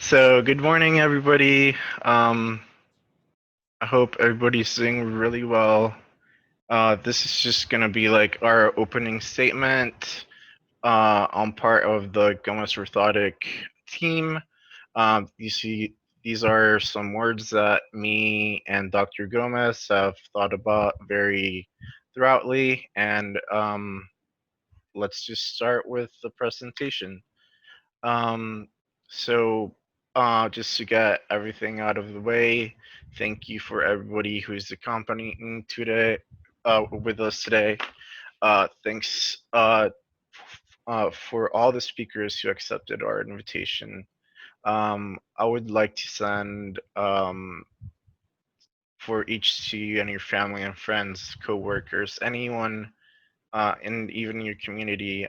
So, good morning, everybody. I hope everybody's doing really well. This is just gonna be like our opening statement on part of the Gomez Orthotic team. You see, these are some words that me and Dr. Gomez have thought about very throughoutly, and let's just start with the presentation. Um, so, just to get everything out of the way, thank you for everybody who's accompanying today, with us today. Thanks for all the speakers who accepted our invitation. I would like to send for each to you and your family and friends, coworkers, anyone, and even your community.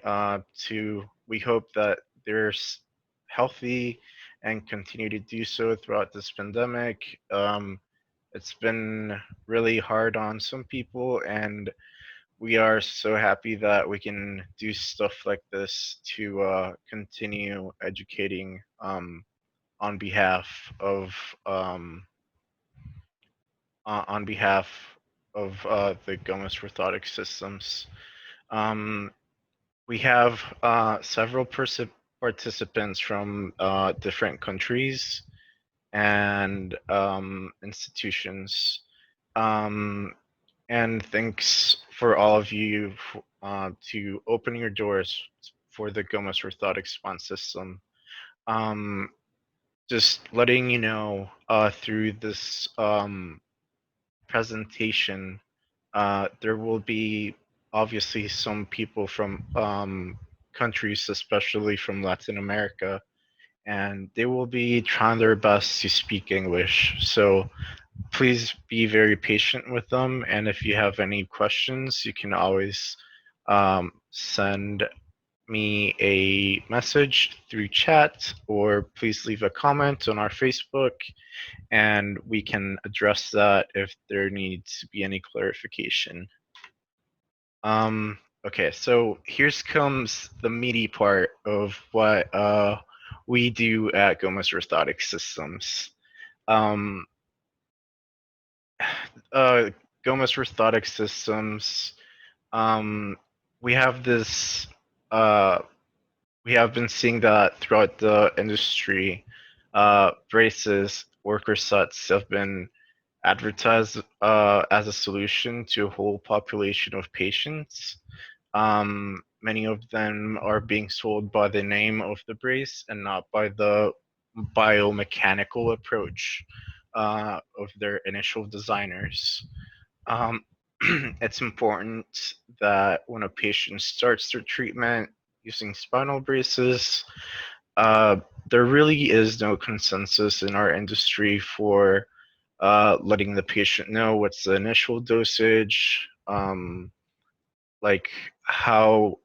We hope that they're healthy and continue to do so throughout this pandemic. It's been really hard on some people, and we are so happy that we can do stuff like this to continue educating on behalf of um, on behalf of the Gomez Orthotic Systems. Um, we have several participants from different countries and institutions. Um, and thanks for all of you to open your doors for the Gomez Orthotic Spine System. Um, just letting you know through this presentation, there will be obviously some people from countries, especially from Latin America, and they will be trying their best to speak English. So please be very patient with them. And if you have any questions, you can always send me a message through chat, or please leave a comment on our Facebook, and we can address that if there needs to be any clarification. Um, okay, so here's comes the meaty part of what we do at Gomez Orthotic Systems. Um, uh, Gomez Orthotic Systems, um, we have this, uh, we have been seeing that throughout the industry. Braces, worker sets have been advertised as a solution to a whole population of patients. Many of them are being sold by the name of the brace and not by the biomechanical approach of their initial designers. Um, it's important that when a patient starts their treatment using spinal braces, uh, there really is no consensus in our industry for letting the patient know what's the initial dosage, like how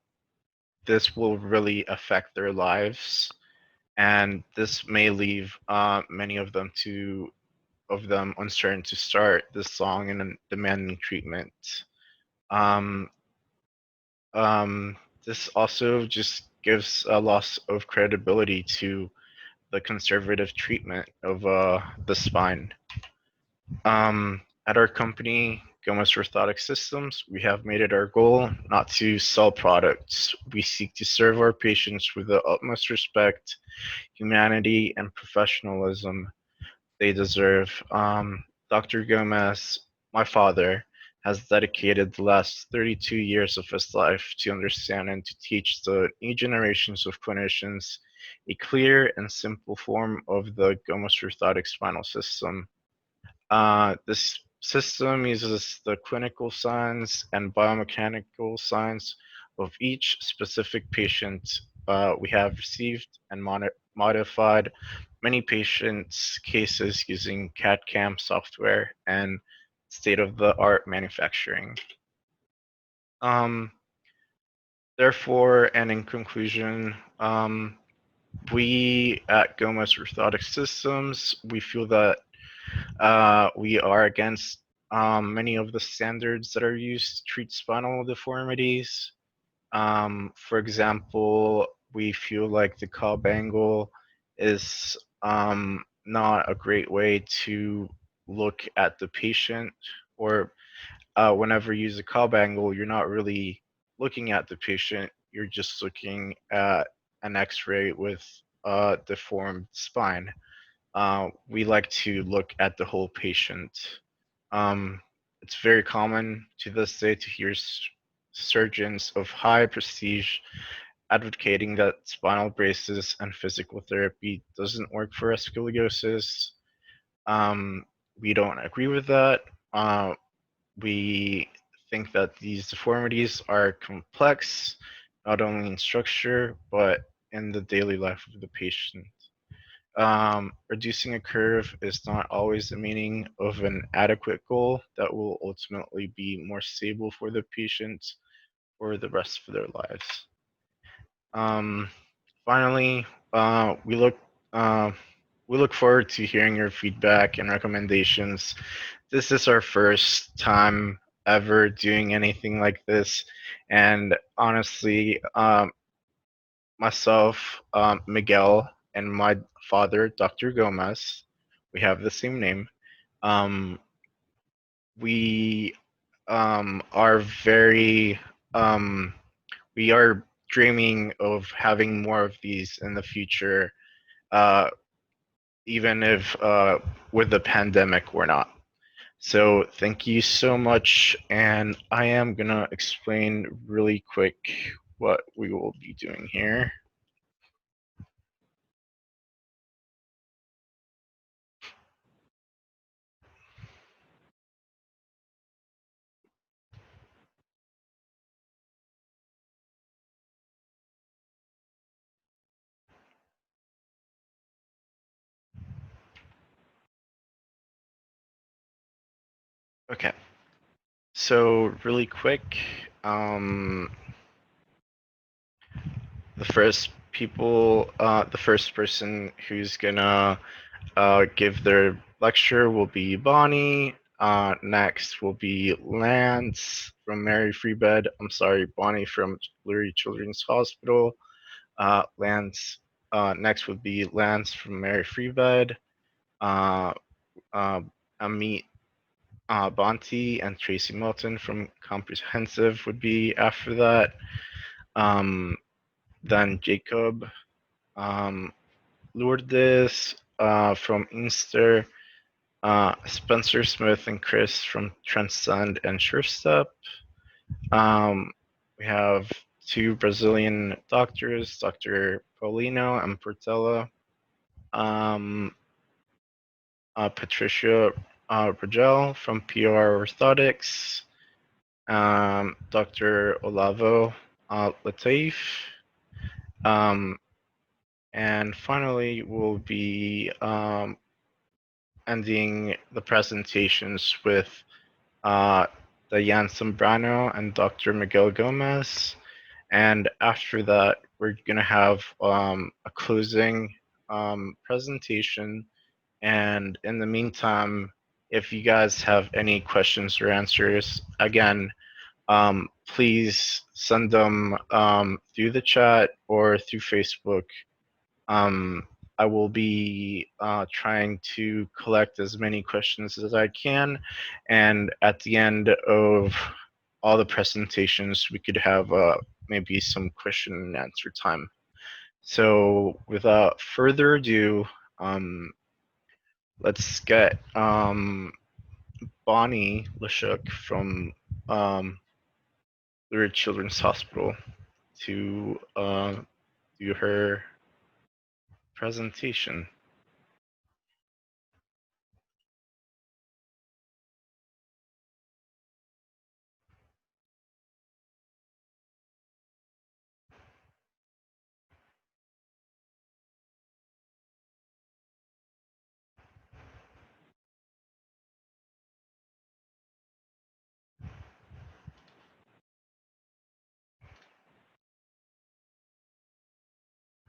this will really affect their lives, and this may leave many of them uncertain to start this long and demanding treatment. Um, this also just gives a loss of credibility to the conservative treatment of the spine. At our company, Gomez Orthotic Systems, we have made it our goal not to sell products. We seek to serve our patients with the utmost respect, humanity, and professionalism they deserve. Dr. Gomez, my father, has dedicated the last 32 years of his life to understand and to teach the new generations of clinicians a clear and simple form of the Gomez Orthotic spinal system. This system uses the clinical signs and biomechanical signs of each specific patient. We have received and modified many patients' cases using CAD/CAM software and state-of-the-art manufacturing. Um, Therefore, and in conclusion, we at Gomez Orthotic Systems, we feel that we are against many of the standards that are used to treat spinal deformities. For example, we feel like the Cobb angle is not a great way to look at the patient, or whenever you use a cob angle, you're not really looking at the patient, you're just looking at an x-ray with a deformed spine. We like to look at the whole patient. Um, it's very common to this day to hear surgeons of high prestige advocating that spinal braces and physical therapy doesn't work for scoliosis. Um, we don't agree with that. We think that these deformities are complex, not only in structure, but in the daily life of the patient. Reducing a curve is not always the meaning of an adequate goal that will ultimately be more stable for the patient for the rest of their lives. Um, Finally, uh, we look forward to hearing your feedback and recommendations. This is our first time ever doing anything like this, and honestly, myself, Miguel, and my father, Dr. Gomez, we have the same name. Um, we are very um, we are dreaming of having more of these in the future, uh, even if with the pandemic we're not. So thank you so much, and I am gonna explain really quick what we will be doing here. Okay, so really quick, um, the first person who's gonna give their lecture will be Bonnie. Next will be Lance from Mary Free Bed. I'm sorry, Bonnie from Lurie Children's Hospital. Lance. Next would be Lance from Mary Free Bed. Uh, uh, Amit Bonti and Tracy Milton from Comprehensive would be after that. Um, then Jacob, um, Lourdes from Inster, Spencer Smith and Chris from Transcend and SureStep. Um, we have two Brazilian doctors, Dr. Paulino and Portela. Um, Patricia Rogel from PR Orthotics. Dr. Olavo Latif. Um, and finally, we'll be ending the presentations with Diane Zambrano and Dr. Miguel Gomez. And after that, we're going to have a closing presentation. And in the meantime, if you guys have any questions or answers, again, please send them through the chat or through Facebook. Um, I will be trying to collect as many questions as I can, and at the end of all the presentations, we could have maybe some question and answer time. So without further ado, let's get Bonnie Lashuk from Lurie Children's Hospital to do her presentation.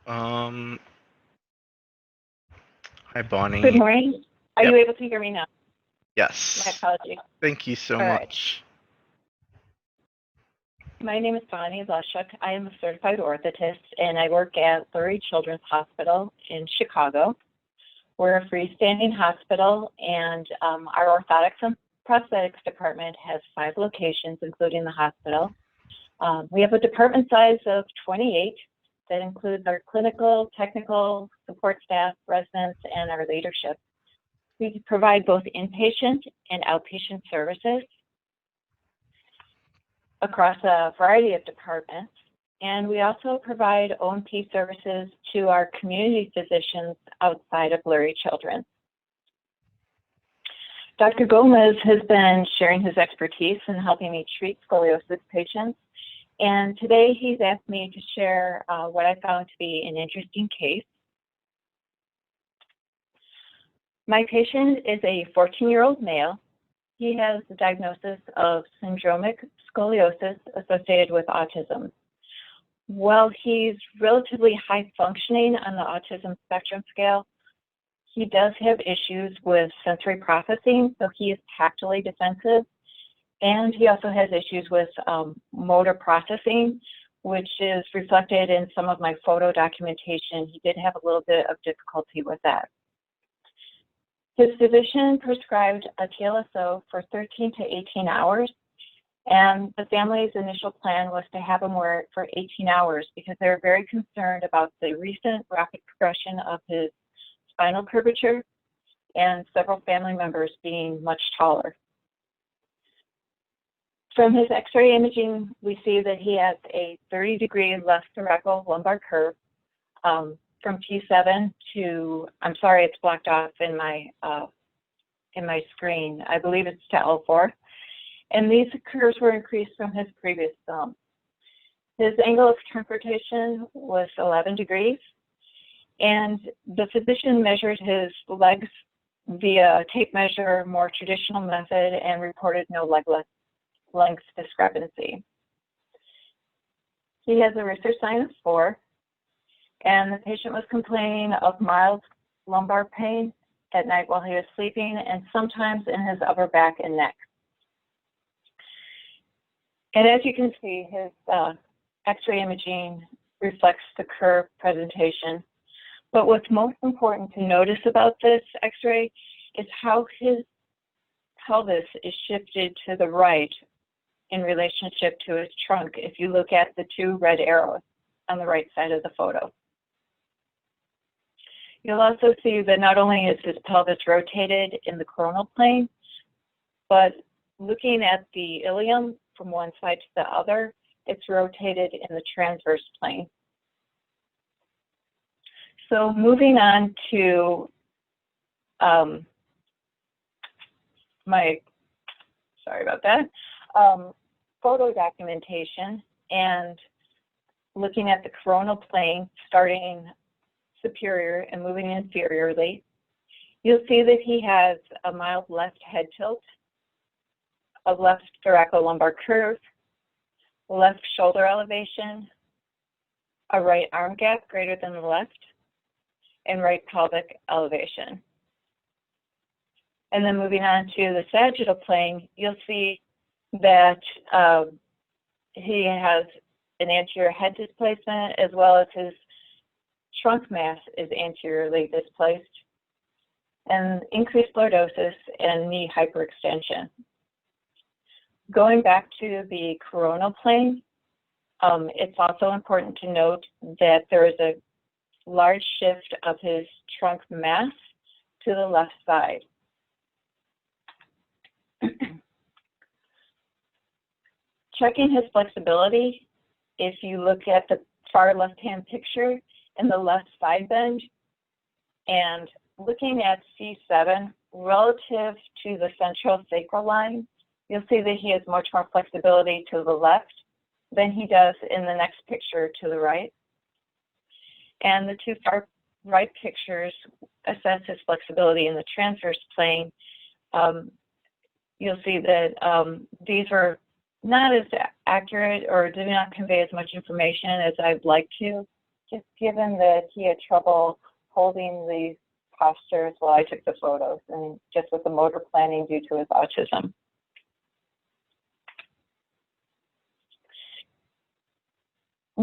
Um, Hi, Bonnie. Good morning. Are Yep. you able to hear me now? Yes. My apologies. Thank you so All right. much. My name is Bonnie Leshuk. I am a certified orthotist, and I work at Lurie Children's Hospital in Chicago. We're a freestanding hospital, and our orthotics and prosthetics department has 5 locations, including the hospital. We have a department size of 28 that includes our clinical, technical, support staff, residents, and our leadership. We provide both inpatient and outpatient services across a variety of departments. And we also provide O&P services to our community physicians outside of Lurie Children's. Dr. Gomez has been sharing his expertise in helping me treat scoliosis patients. And today he's asked me to share what I found to be an interesting case. My patient is a 14-year-old male. He has the diagnosis of syndromic scoliosis associated with autism. While he's relatively high functioning on the autism spectrum scale, he does have issues with sensory processing, so he is tactily defensive. And he also has issues with motor processing, which is reflected in some of my photo documentation. He did have a little bit of difficulty with that. His physician prescribed a TLSO for 13 to 18 hours, and the family's initial plan was to have him wear it for 18 hours because they were very concerned about the recent rapid progression of his spinal curvature and several family members being much taller. From his X-ray imaging, we see that he has a 30-degree left thoracolumbar curve from P7 to, I'm sorry, it's blocked off in my screen. I believe it's to L4. And these curves were increased from his previous thumb. His angle of transportation was 11 degrees, and the physician measured his legs via tape measure, more traditional method, and reported no leg length discrepancy. He has a Risser sign of 4, and the patient was complaining of mild lumbar pain at night while he was sleeping, and sometimes in his upper back and neck. And as you can see, his X-ray imaging reflects the curve presentation. But what's most important to notice about this X-ray is how his pelvis is shifted to the right in relationship to his trunk if you look at the 2 red arrows on the right side of the photo. You'll also see that not only is his pelvis rotated in the coronal plane, but looking at the ilium from one side to the other, it's rotated in the transverse plane. So moving on to photo documentation and looking at the coronal plane starting superior and moving inferiorly, you'll see that he has a mild left head tilt, a left thoracolumbar curve, left shoulder elevation, a right arm gap greater than the left, and right pelvic elevation. And then moving on to the sagittal plane, you'll see that he has an anterior head displacement as well as his trunk mass is anteriorly displaced, and increased lordosis and knee hyperextension. Going back to the coronal plane, it's also important to note that there is a large shift of his trunk mass to the left side. Checking his flexibility, if you look at the far left-hand picture in the left side bend and looking at C7 relative to the central sacral line, you'll see that he has much more flexibility to the left than he does in the next picture to the right. And the 2 far right pictures assess his flexibility in the transverse plane. You'll see that these are not as accurate or do not convey as much information as I'd like to, just given that he had trouble holding these postures while I took the photos and just with the motor planning due to his autism.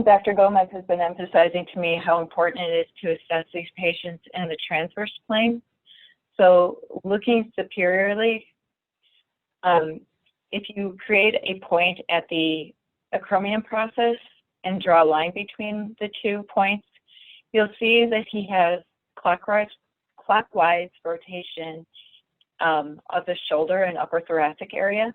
Dr. Gomez has been emphasizing to me how important it is to assess these patients in the transverse plane. So looking superiorly, if you create a point at the acromion process and draw a line between the 2 points, you'll see that he has clockwise rotation of the shoulder and upper thoracic area.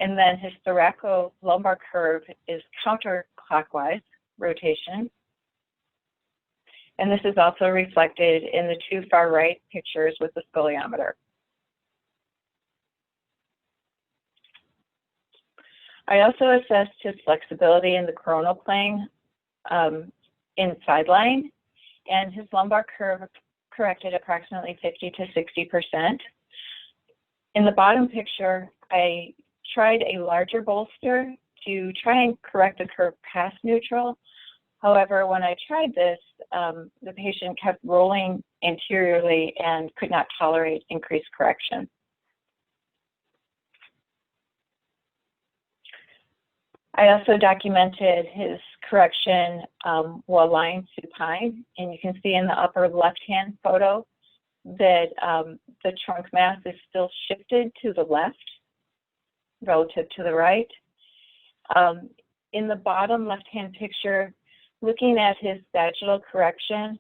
And then his thoracolumbar curve is counterclockwise rotation. And this is also reflected in the 2 far right pictures with the scoliometer. I also assessed his flexibility in the coronal plane in sideline, and his lumbar curve corrected approximately 50 to 60%. In the bottom picture, I tried a larger bolster to try and correct the curve past neutral. However, when I tried this, the patient kept rolling anteriorly and could not tolerate increased correction. I also documented his correction while lying supine, and you can see in the upper left-hand photo that the trunk mass is still shifted to the left relative to the right. In the bottom left-hand picture, looking at his sagittal correction,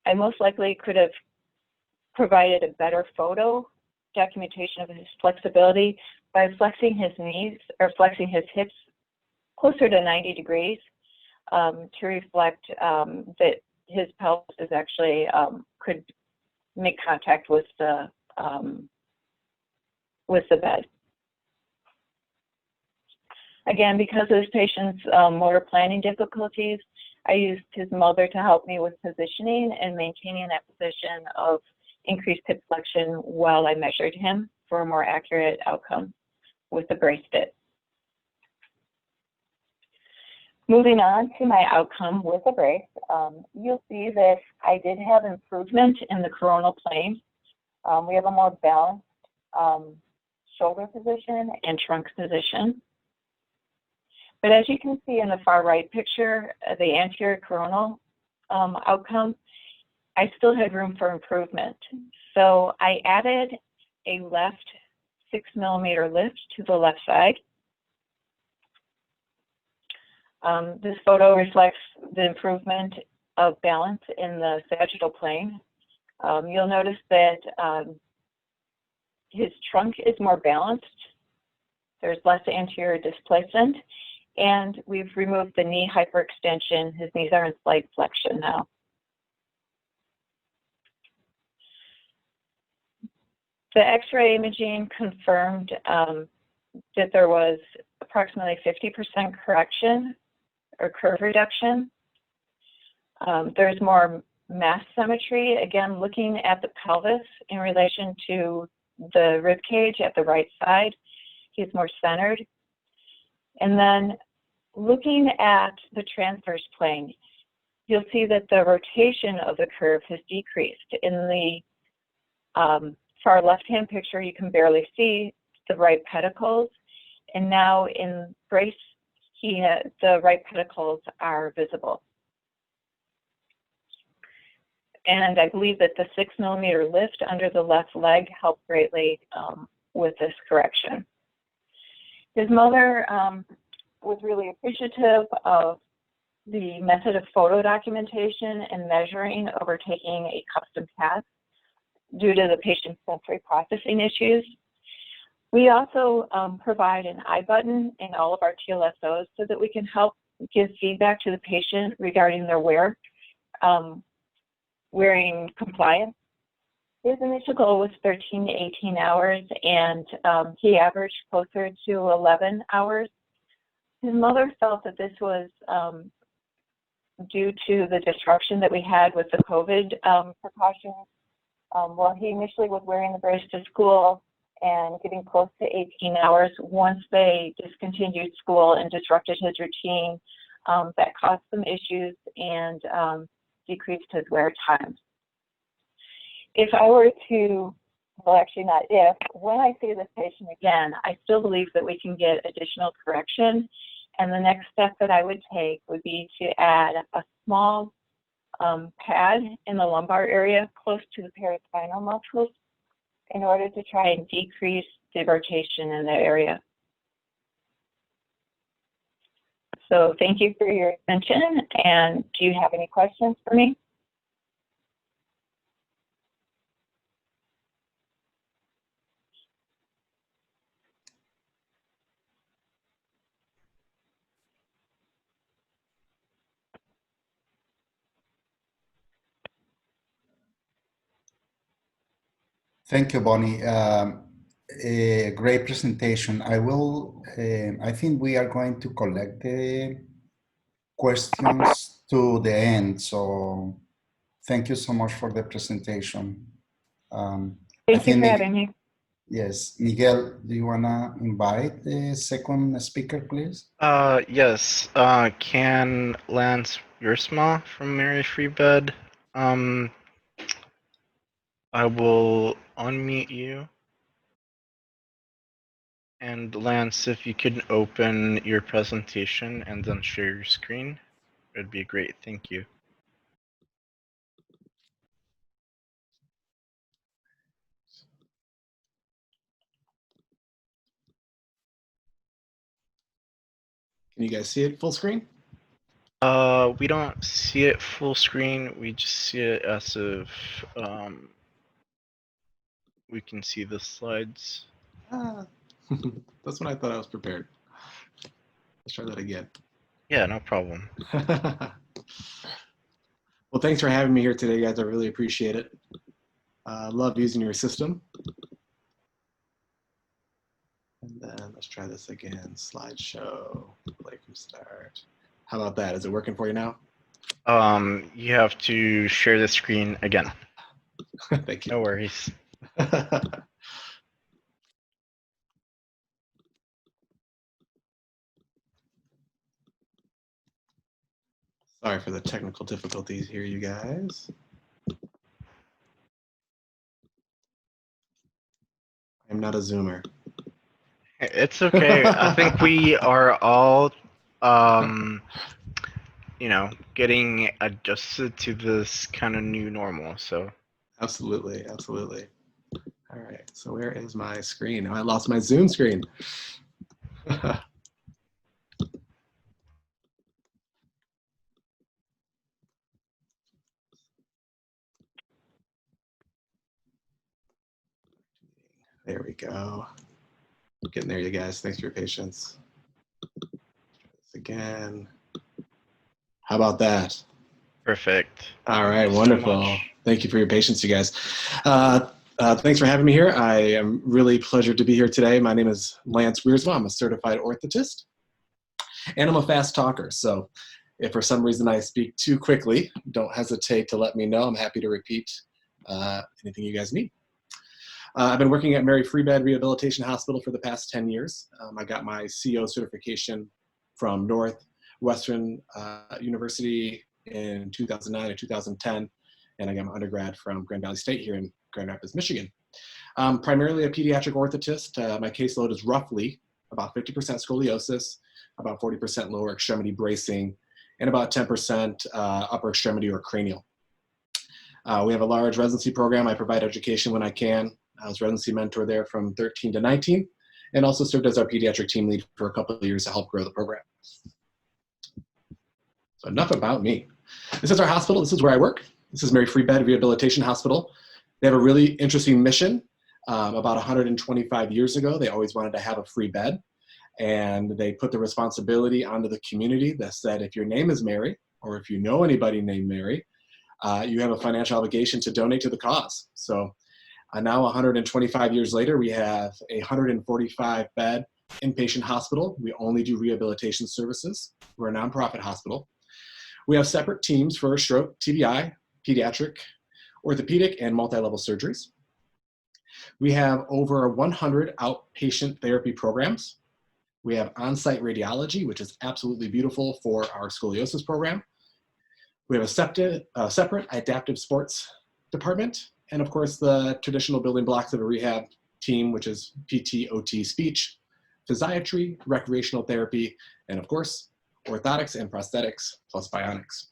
I most likely could have provided a better photo documentation of his flexibility by flexing his knees or flexing his hips closer to 90 degrees to reflect that his pelvis is actually could make contact with the bed. Again, because of this patient's motor planning difficulties, I used his mother to help me with positioning and maintaining that position of increased hip flexion while I measured him for a more accurate outcome with the brace fit. Moving on to my outcome with the brace, you'll see that I did have improvement in the coronal plane. We have a more balanced shoulder position and trunk position. But as you can see in the far right picture, the anterior coronal outcome, I still had room for improvement. So I added a left 6mm lift to the left side. This photo reflects the improvement of balance in the sagittal plane. You'll notice that his trunk is more balanced. There's less anterior displacement, and we've removed the knee hyperextension. His knees are in slight flexion now. The X-ray imaging confirmed that there was approximately 50% correction or curve reduction. There's more mass symmetry, again, looking at the pelvis in relation to the rib cage at the right side. He's more centered. And then looking at the transverse plane, you'll see that the rotation of the curve has decreased. In the far left-hand picture, you can barely see the right pedicles. And now in brace, the right pedicles are visible. And I believe that the 6mm lift under the left leg helped greatly with this correction. His mother was really appreciative of the method of photo documentation and measuring over taking a custom task due to the patient's sensory processing issues. We also provide an I button in all of our TLSOs so that we can help give feedback to the patient regarding their wearing compliance. His initial goal was 13 to 18 hours, and he averaged closer to 11 hours. His mother felt that this was due to the disruption that we had with the COVID precautions. While he initially was wearing the brace to school and getting close to 18 hours, once they discontinued school and disrupted his routine, that caused some issues and decreased his wear time. If I were to, well, actually not if, when I see this patient again, I still believe that we can get additional correction And the next step that I would take would be to add a small pad in the lumbar area close to the paraspinal muscles in order to try and decrease the rotation in that area. So thank you for your attention, and do you have any questions for me? Thank you, Bonnie. A great presentation. I think we are going to collect the questions to the end. So thank you so much for the presentation. Thank you for having me. Yes, Miguel, do you want to invite the second speaker, please? Yes. Can Lance Wiersma from Mary Free Bed? I will unmute you. And Lance, if you could open your presentation and then share your screen, it'd be great. Thank you. Can you guys see it full screen? We don't see it full screen. We just see it as if we can see the slides. That's when I thought I was prepared. Let's try that again. Yeah, no problem. Well, thanks for having me here today, guys. I really appreciate it. Love using your system. And then let's try this again. Slideshow, play from start. How about that? Is it working for you now? You have to share the screen again. Thank you. No worries. Sorry for the technical difficulties here, you guys. I'm not a Zoomer. It's okay. I think we are all, you know, getting adjusted to this kind of new normal. So. Absolutely, absolutely. All right, so where is my screen? Oh, I lost my Zoom screen. There we go. Getting there, you guys. Thanks for your patience. Try this again. How about that? Perfect. All right, Thank you wonderful. so much. Thank you for your patience, you guys. Thanks for having me here. I am really pleasured to be here today. My name is Lance Wiersma. I'm a certified orthotist, and I'm a fast talker. So if for some reason I speak too quickly, don't hesitate to let me know. I'm happy to repeat anything you guys need. I've been working at Mary Free Bed Rehabilitation Hospital for the past 10 years. I got my CO certification from Northwestern University in 2009 or 2010, and I got my undergrad from Grand Valley State here in Grand Rapids, Michigan. I'm primarily a pediatric orthotist. My caseload is roughly about 50% scoliosis, about 40% lower extremity bracing, and about 10% upper extremity or cranial. We have a large residency program. I provide education when I can. I was residency mentor there from 13 to 19, and also served as our pediatric team lead for a couple of years to help grow the program. So enough about me. This is our hospital. This is where I work. This is Mary Free Bed Rehabilitation Hospital. They have a really interesting mission. About 125 years ago, they always wanted to have a free bed, and they put the responsibility onto the community that said, if your name is Mary, or if you know anybody named Mary, you have a financial obligation to donate to the cause. So now 125 years later, we have a 145 bed inpatient hospital. We only do rehabilitation services. We're a nonprofit hospital. We have separate teams for stroke, TBI, pediatric, orthopedic, and multi-level surgeries. We have over 100 outpatient therapy programs. We have on-site radiology, which is absolutely beautiful for our scoliosis program. We have a separate adaptive sports department, and of course the traditional building blocks of a rehab team, which is PT, OT, speech, physiatry, recreational therapy, and of course, orthotics and prosthetics plus bionics.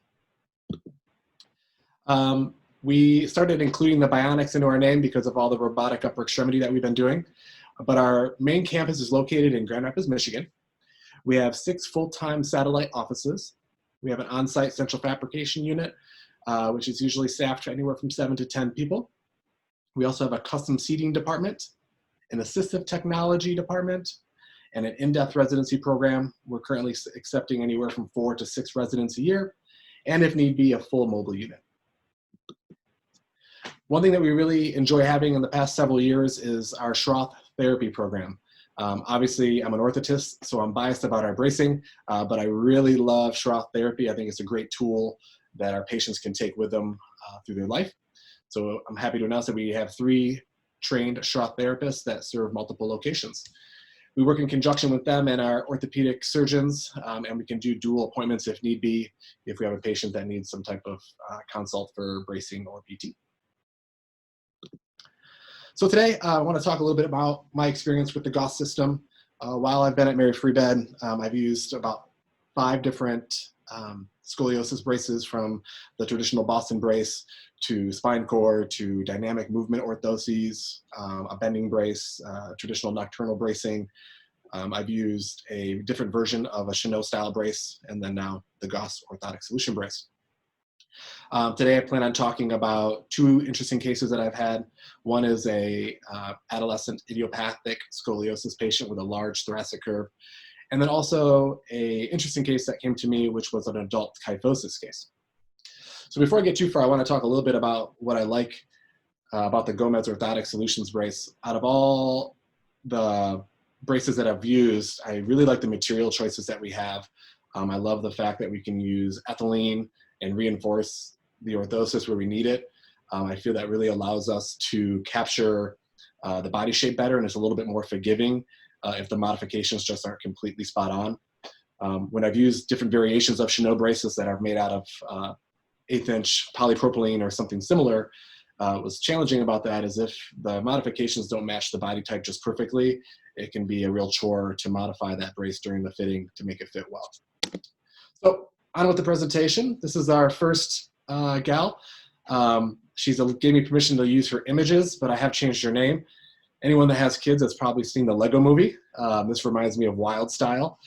We started including the bionics into our name because of all the robotic upper extremity that we've been doing. But our main campus is located in Grand Rapids, Michigan. We have 6 full-time satellite offices. We have an on-site central fabrication unit, which is usually staffed anywhere from 7 to 10 people. We also have a custom seating department, an assistive technology department, and an in-depth residency program. We're currently accepting anywhere from 4 to 6 residents a year, and if need be, a full mobile unit. One thing that we really enjoy having in the past several years is our Schroth therapy program. Obviously, I'm an orthotist, so I'm biased about our bracing, but I really love Schroth therapy. I think it's a great tool that our patients can take with them through their life. So I'm happy to announce that we have 3 trained Schroth therapists that serve multiple locations. We work in conjunction with them and our orthopedic surgeons, and we can do dual appointments if need be, if we have a patient that needs some type of consult for bracing or PT. So today, I want to talk a little bit about my experience with the Gomez system. While I've been at Mary Free Bed, I've used about 5 different scoliosis braces, from the traditional Boston brace to spine core to dynamic movement orthoses, a bending brace, traditional nocturnal bracing. I've used a different version of a Chanot style brace, and then now the Gomez Orthotic Solution brace. Today I plan on talking about 2 interesting cases that I've had. One is a adolescent idiopathic scoliosis patient with a large thoracic curve, and then also a interesting case that came to me, which was an adult kyphosis case. So before I get too far, I want to talk a little bit about what I like about the Gomez Orthotic Solutions brace. Out of all the braces that I've used, I really like the material choices that we have. I love the fact that we can use ethylene and reinforce the orthosis where we need it. I feel that really allows us to capture the body shape better, and it's a little bit more forgiving if the modifications just aren't completely spot on. When I've used different variations of Chanot braces that are made out of 1/8" polypropylene or something similar, what's challenging about that is if the modifications don't match the body type just perfectly, it can be a real chore to modify that brace during the fitting to make it fit well. So on with the presentation. This is our first gal. She's gave me permission to use her images, but I have changed her name. Anyone that has kids has probably seen the Lego movie. This reminds me of Wild Style,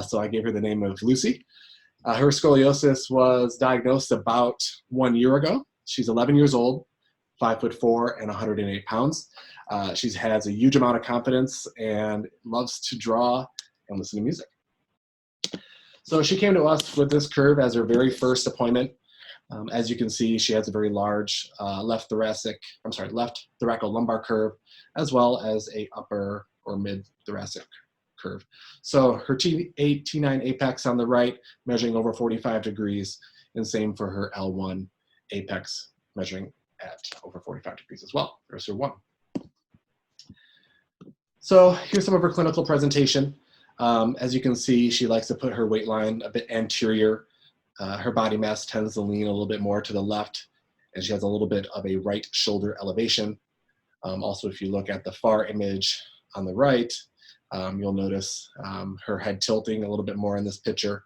so I gave her the name of Lucy. Her scoliosis was diagnosed about 1 year ago. She's 11 years old, 5'4" and 108 pounds. She has a huge amount of confidence and loves to draw and listen to music. So she came to us with this curve as her very first appointment. As you can see, she has a very large left thoracolumbar curve, as well as a upper or mid thoracic curve. So her T8, T9 apex on the right, measuring over 45 degrees, and same for her L1 apex, measuring at over 45 degrees as well. There's her 1. So here's some of her clinical presentation. As you can see, she likes to put her weight line a bit anterior. Her body mass tends to lean a little bit more to the left, and she has a little bit of a right shoulder elevation. Also, if you look at the far image on the right, you'll notice her head tilting a little bit more in this picture.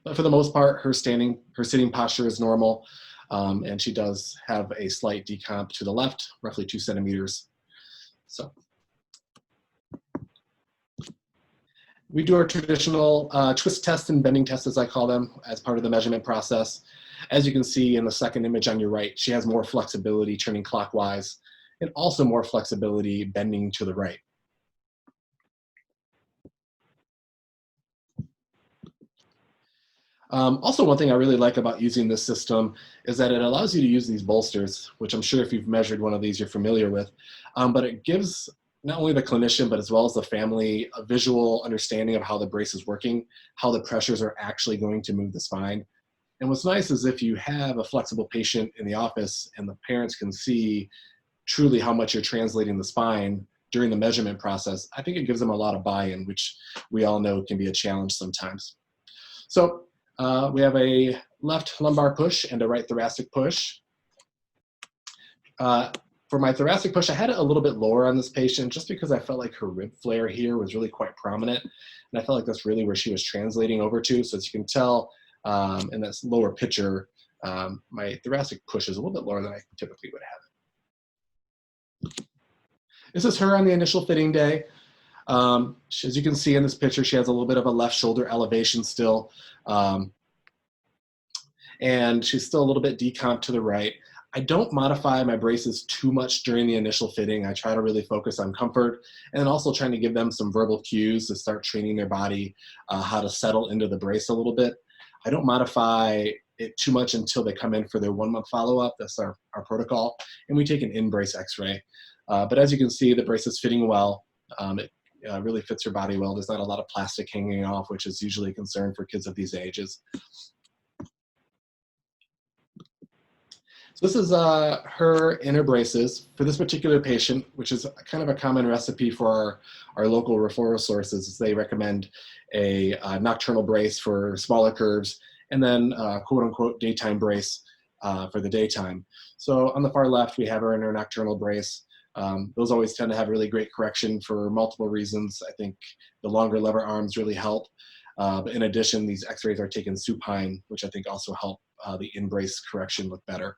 But for the most part, her sitting posture is normal, and she does have a slight decomp to the left, roughly 2 centimeters. So we do our traditional twist test and bending test, as I call them, as part of the measurement process. As you can see in the second image on your right, she has more flexibility turning clockwise, and also more flexibility bending to the right. Also, one thing I really like about using this system is that it allows you to use these bolsters, which I'm sure if you've measured one of these, you're familiar with, but it gives not only the clinician, but as well as the family, a visual understanding of how the brace is working, how the pressures are actually going to move the spine. And what's nice is if you have a flexible patient in the office and the parents can see truly how much you're translating the spine during the measurement process, I think it gives them a lot of buy-in, which we all know can be a challenge sometimes. So we have a left lumbar push and a right thoracic push. For my thoracic push, I had it a little bit lower on this patient just because I felt like her rib flare here was really quite prominent. And I felt like that's really where she was translating over to. So as you can tell in this lower picture, my thoracic push is a little bit lower than I typically would have it. This is her on the initial fitting day. As you can see in this picture, she has a little bit of a left shoulder elevation still. And she's still a little bit decomped to the right. I don't modify my braces too much during the initial fitting. I try to really focus on comfort and also trying to give them some verbal cues to start training their body how to settle into the brace a little bit. I don't modify it too much until they come in for their 1 month follow-up. That's our protocol. And we take an in-brace x-ray. But as you can see, the brace is fitting well. It really fits her body well. There's not a lot of plastic hanging off, which is usually a concern for kids of these ages. So this is her inner braces. For this particular patient, which is kind of a common recipe for our local referral sources, is they recommend a nocturnal brace for smaller curves and then quote unquote daytime brace for the daytime. So on the far left, we have her in her nocturnal brace. Those always tend to have really great correction for multiple reasons. I think the longer lever arms really help. But in addition, these x-rays are taken supine, which I think also help the in-brace correction look better.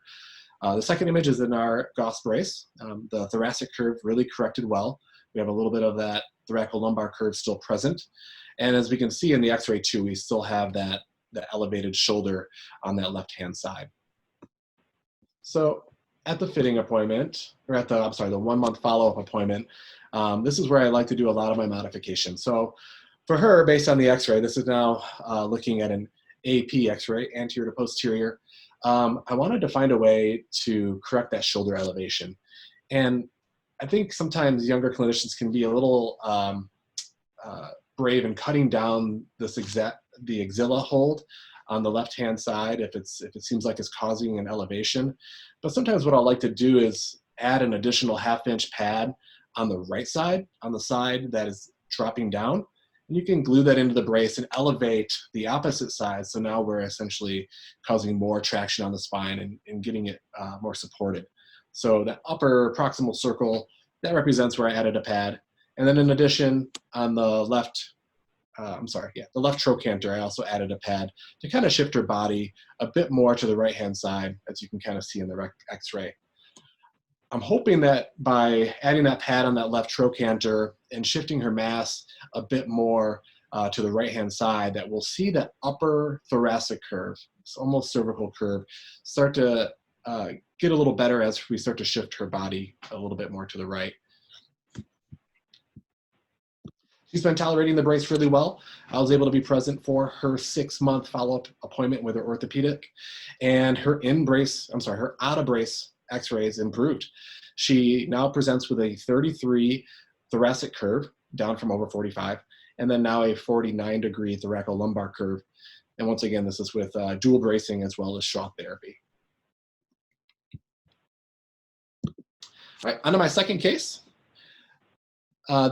The second image is in our Gauss brace. The thoracic curve really corrected well. We have a little bit of that thoracolumbar curve still present. And as we can see in the x-ray too, we still have that elevated shoulder on that left-hand side. So at the fitting appointment, or at the 1 month follow-up appointment, this is where I like to do a lot of my modifications. So for her, based on the x-ray, this is now looking at an AP x-ray, anterior to posterior. I wanted to find a way to correct that shoulder elevation. And I think sometimes younger clinicians can be a little brave in cutting down the axilla hold on the left-hand side if it seems like it's causing an elevation. But sometimes what I like to do is add an additional 1/2 inch pad on the right side, on the side that is dropping down. And you can glue that into the brace and elevate the opposite side. So now we're essentially causing more traction on the spine and getting it more supported. So the upper proximal circle, that represents where I added a pad. And then in addition, on the left, the left trochanter, I also added a pad to kind of shift her body a bit more to the right-hand side, as you can kind of see in the x-ray. I'm hoping that by adding that pad on that left trochanter and shifting her mass a bit more to the right-hand side, that we'll see that upper thoracic curve, it's almost cervical curve, start to get a little better as we start to shift her body a little bit more to the right. She's been tolerating the brace really well. I was able to be present for her 6 month follow-up appointment with her orthopedic, and her out-of-brace x-rays improved. She now presents with a 33 thoracic curve, down from over 45, and then now a 49-degree thoracolumbar curve. And once again, this is with dual bracing as well as shock therapy. All right, on to my second case.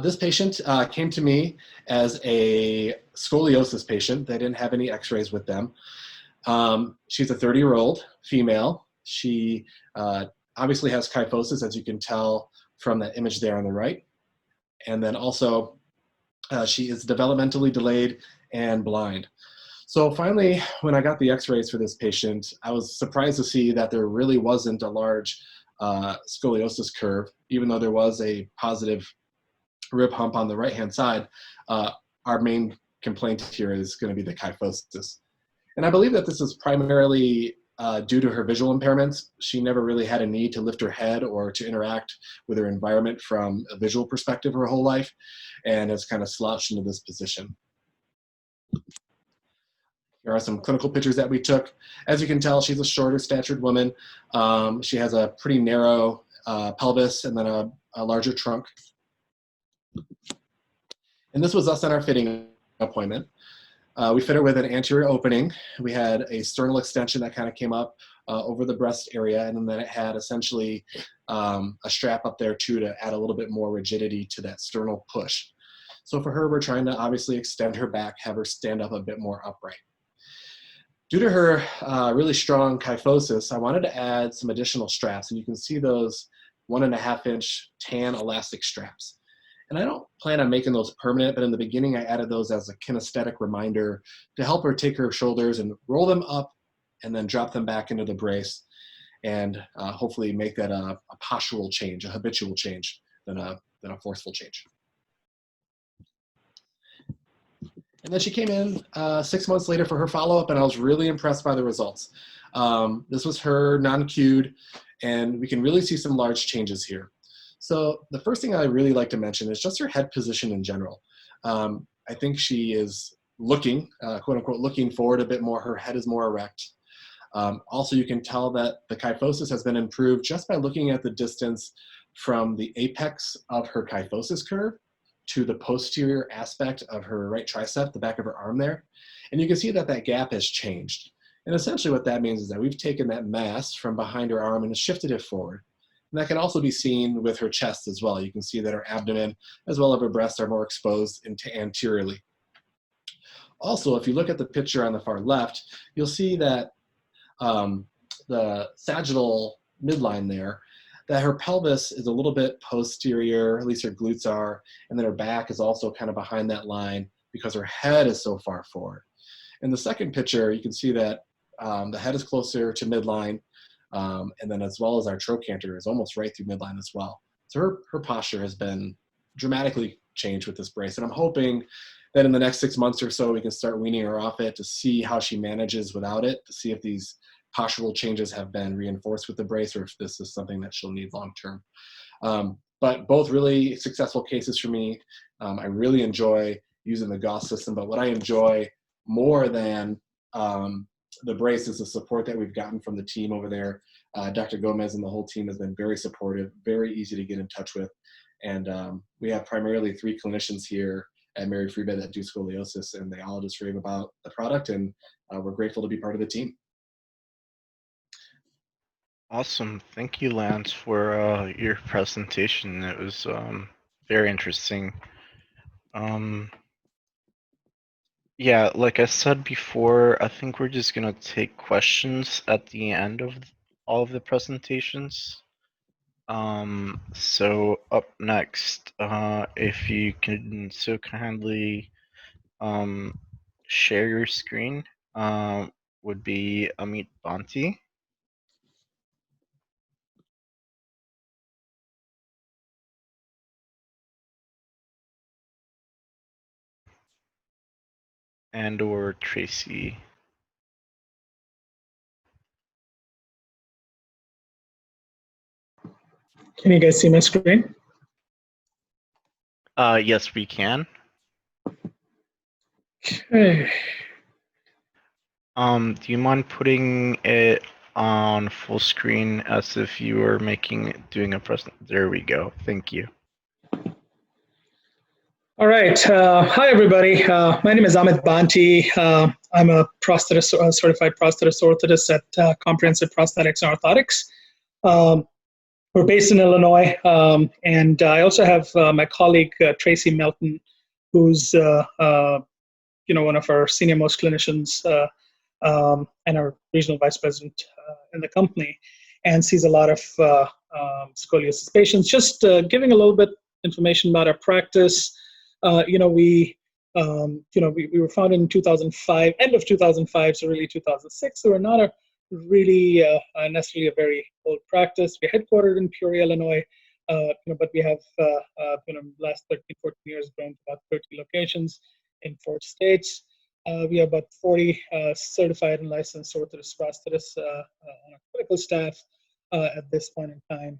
This patient came to me as a scoliosis patient. They didn't have any x-rays with them. She's a 30-year-old female. She obviously has kyphosis, as you can tell from that image there on the right. And then also, she is developmentally delayed and blind. So finally, when I got the x-rays for this patient, I was surprised to see that there really wasn't a large scoliosis curve, even though there was a positive rib hump on the right-hand side. Our main complaint here is going to be the kyphosis. And I believe that this is primarily due to her visual impairments. She never really had a need to lift her head or to interact with her environment from a visual perspective her whole life, and has kind of slouched into this position. Here are some clinical pictures that we took. As you can tell, she's a shorter statured woman. She has a pretty narrow pelvis and then a larger trunk. And this was us on our fitting appointment. We fit her with an anterior opening. We had a sternal extension that kind of came up over the breast area, and then it had essentially a strap up there too to add a little bit more rigidity to that sternal push. So for her, we're trying to obviously extend her back, have her stand up a bit more upright. Due to her really strong kyphosis, I wanted to add some additional straps, and you can see those 1.5-inch tan elastic straps. And I don't plan on making those permanent, but in the beginning I added those as a kinesthetic reminder to help her take her shoulders and roll them up and then drop them back into the brace, and hopefully make that a postural change, a habitual change, than a forceful change. And then she came in 6 months later for her follow-up, and I was really impressed by the results. This was her non-cued, and we can really see some large changes here. So the first thing I really like to mention is just her head position in general. I think she is looking, quote unquote, looking forward a bit more. Her head is more erect. Also, you can tell that the kyphosis has been improved just by looking at the distance from the apex of her kyphosis curve to the posterior aspect of her right tricep, the back of her arm there. And you can see that that gap has changed. And essentially what that means is that we've taken that mass from behind her arm and shifted it forward. And that can also be seen with her chest as well. You can see that her abdomen as well as her breasts are more exposed anteriorly. Also, if you look at the picture on the far left, you'll see that the sagittal midline there, that her pelvis is a little bit posterior, at least her glutes are, and then her back is also kind of behind that line because her head is so far forward. In the second picture, you can see that the head is closer to midline, and then as well as our trochanter is almost right through midline as well. So her posture has been dramatically changed with this brace, and I'm hoping that in the next 6 months or so, we can start weaning her off it to see how she manages without it, to see if these postural changes have been reinforced with the brace or if this is something that she'll need long-term. But both really successful cases for me. I really enjoy using the Gauss system, but what I enjoy more than the brace is the support that we've gotten from the team over there. Dr. Gomez and the whole team has been very supportive, very easy to get in touch with. And we have primarily 3 clinicians here at Mary Free Bed that do scoliosis, and they all just rave about the product, and we're grateful to be part of the team. Awesome. Thank you, Lance, for your presentation. It was very interesting. Yeah, like I said before, I think we're just gonna take questions at the end of all of the presentations. So up next, if you can so kindly share your screen, would be Amit Banti. And or Tracy. Can you guys see my screen? Yes, we can. Okay. Do you mind putting it on full screen as if you were doing a present? There we go. Thank you. All right. Hi, everybody. My name is Amit Banti. I'm a certified prosthetist orthotist at Comprehensive Prosthetics and Orthotics. We're based in Illinois, and I also have my colleague Tracy Melton, who's one of our senior most clinicians and our regional vice president in the company, and sees a lot of scoliosis patients. Just giving a little bit information about our practice. We were founded in 2005, end of 2005, so really 2006. So we're not a really necessarily a very old practice. We're headquartered in Peoria, Illinois, but we have last 13, 14 years grown to about 30 locations in 4 states. We have about 40 certified and licensed orthotist prosthetists on our clinical staff at this point in time.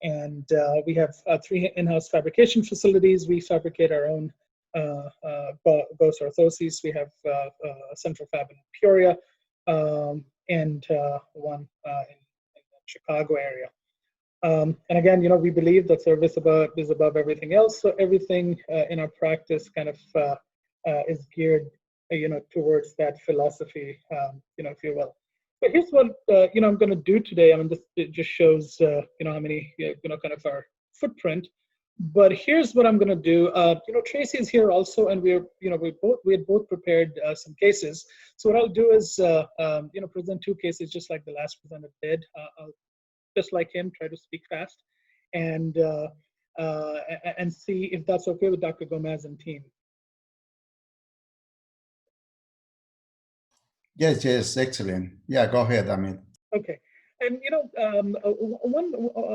And we have 3 in-house fabrication facilities. We fabricate our own Gomez Orthoses. We have a central fab in Peoria and one in the Chicago area. And again, we believe that service is above everything else. So everything in our practice kind of is geared, towards that philosophy, if you will. But here's what I'm going to do today. I mean, it just shows how many kind of our footprint. But here's what I'm going to do. Tracy is here also, and we had both prepared some cases. So what I'll do is present 2 cases just like the last presenter did. I'll just like him try to speak fast, and see if that's okay with Dr. Gomez and team. Yes, yes, excellent. Yeah, go ahead, Amit. Okay, and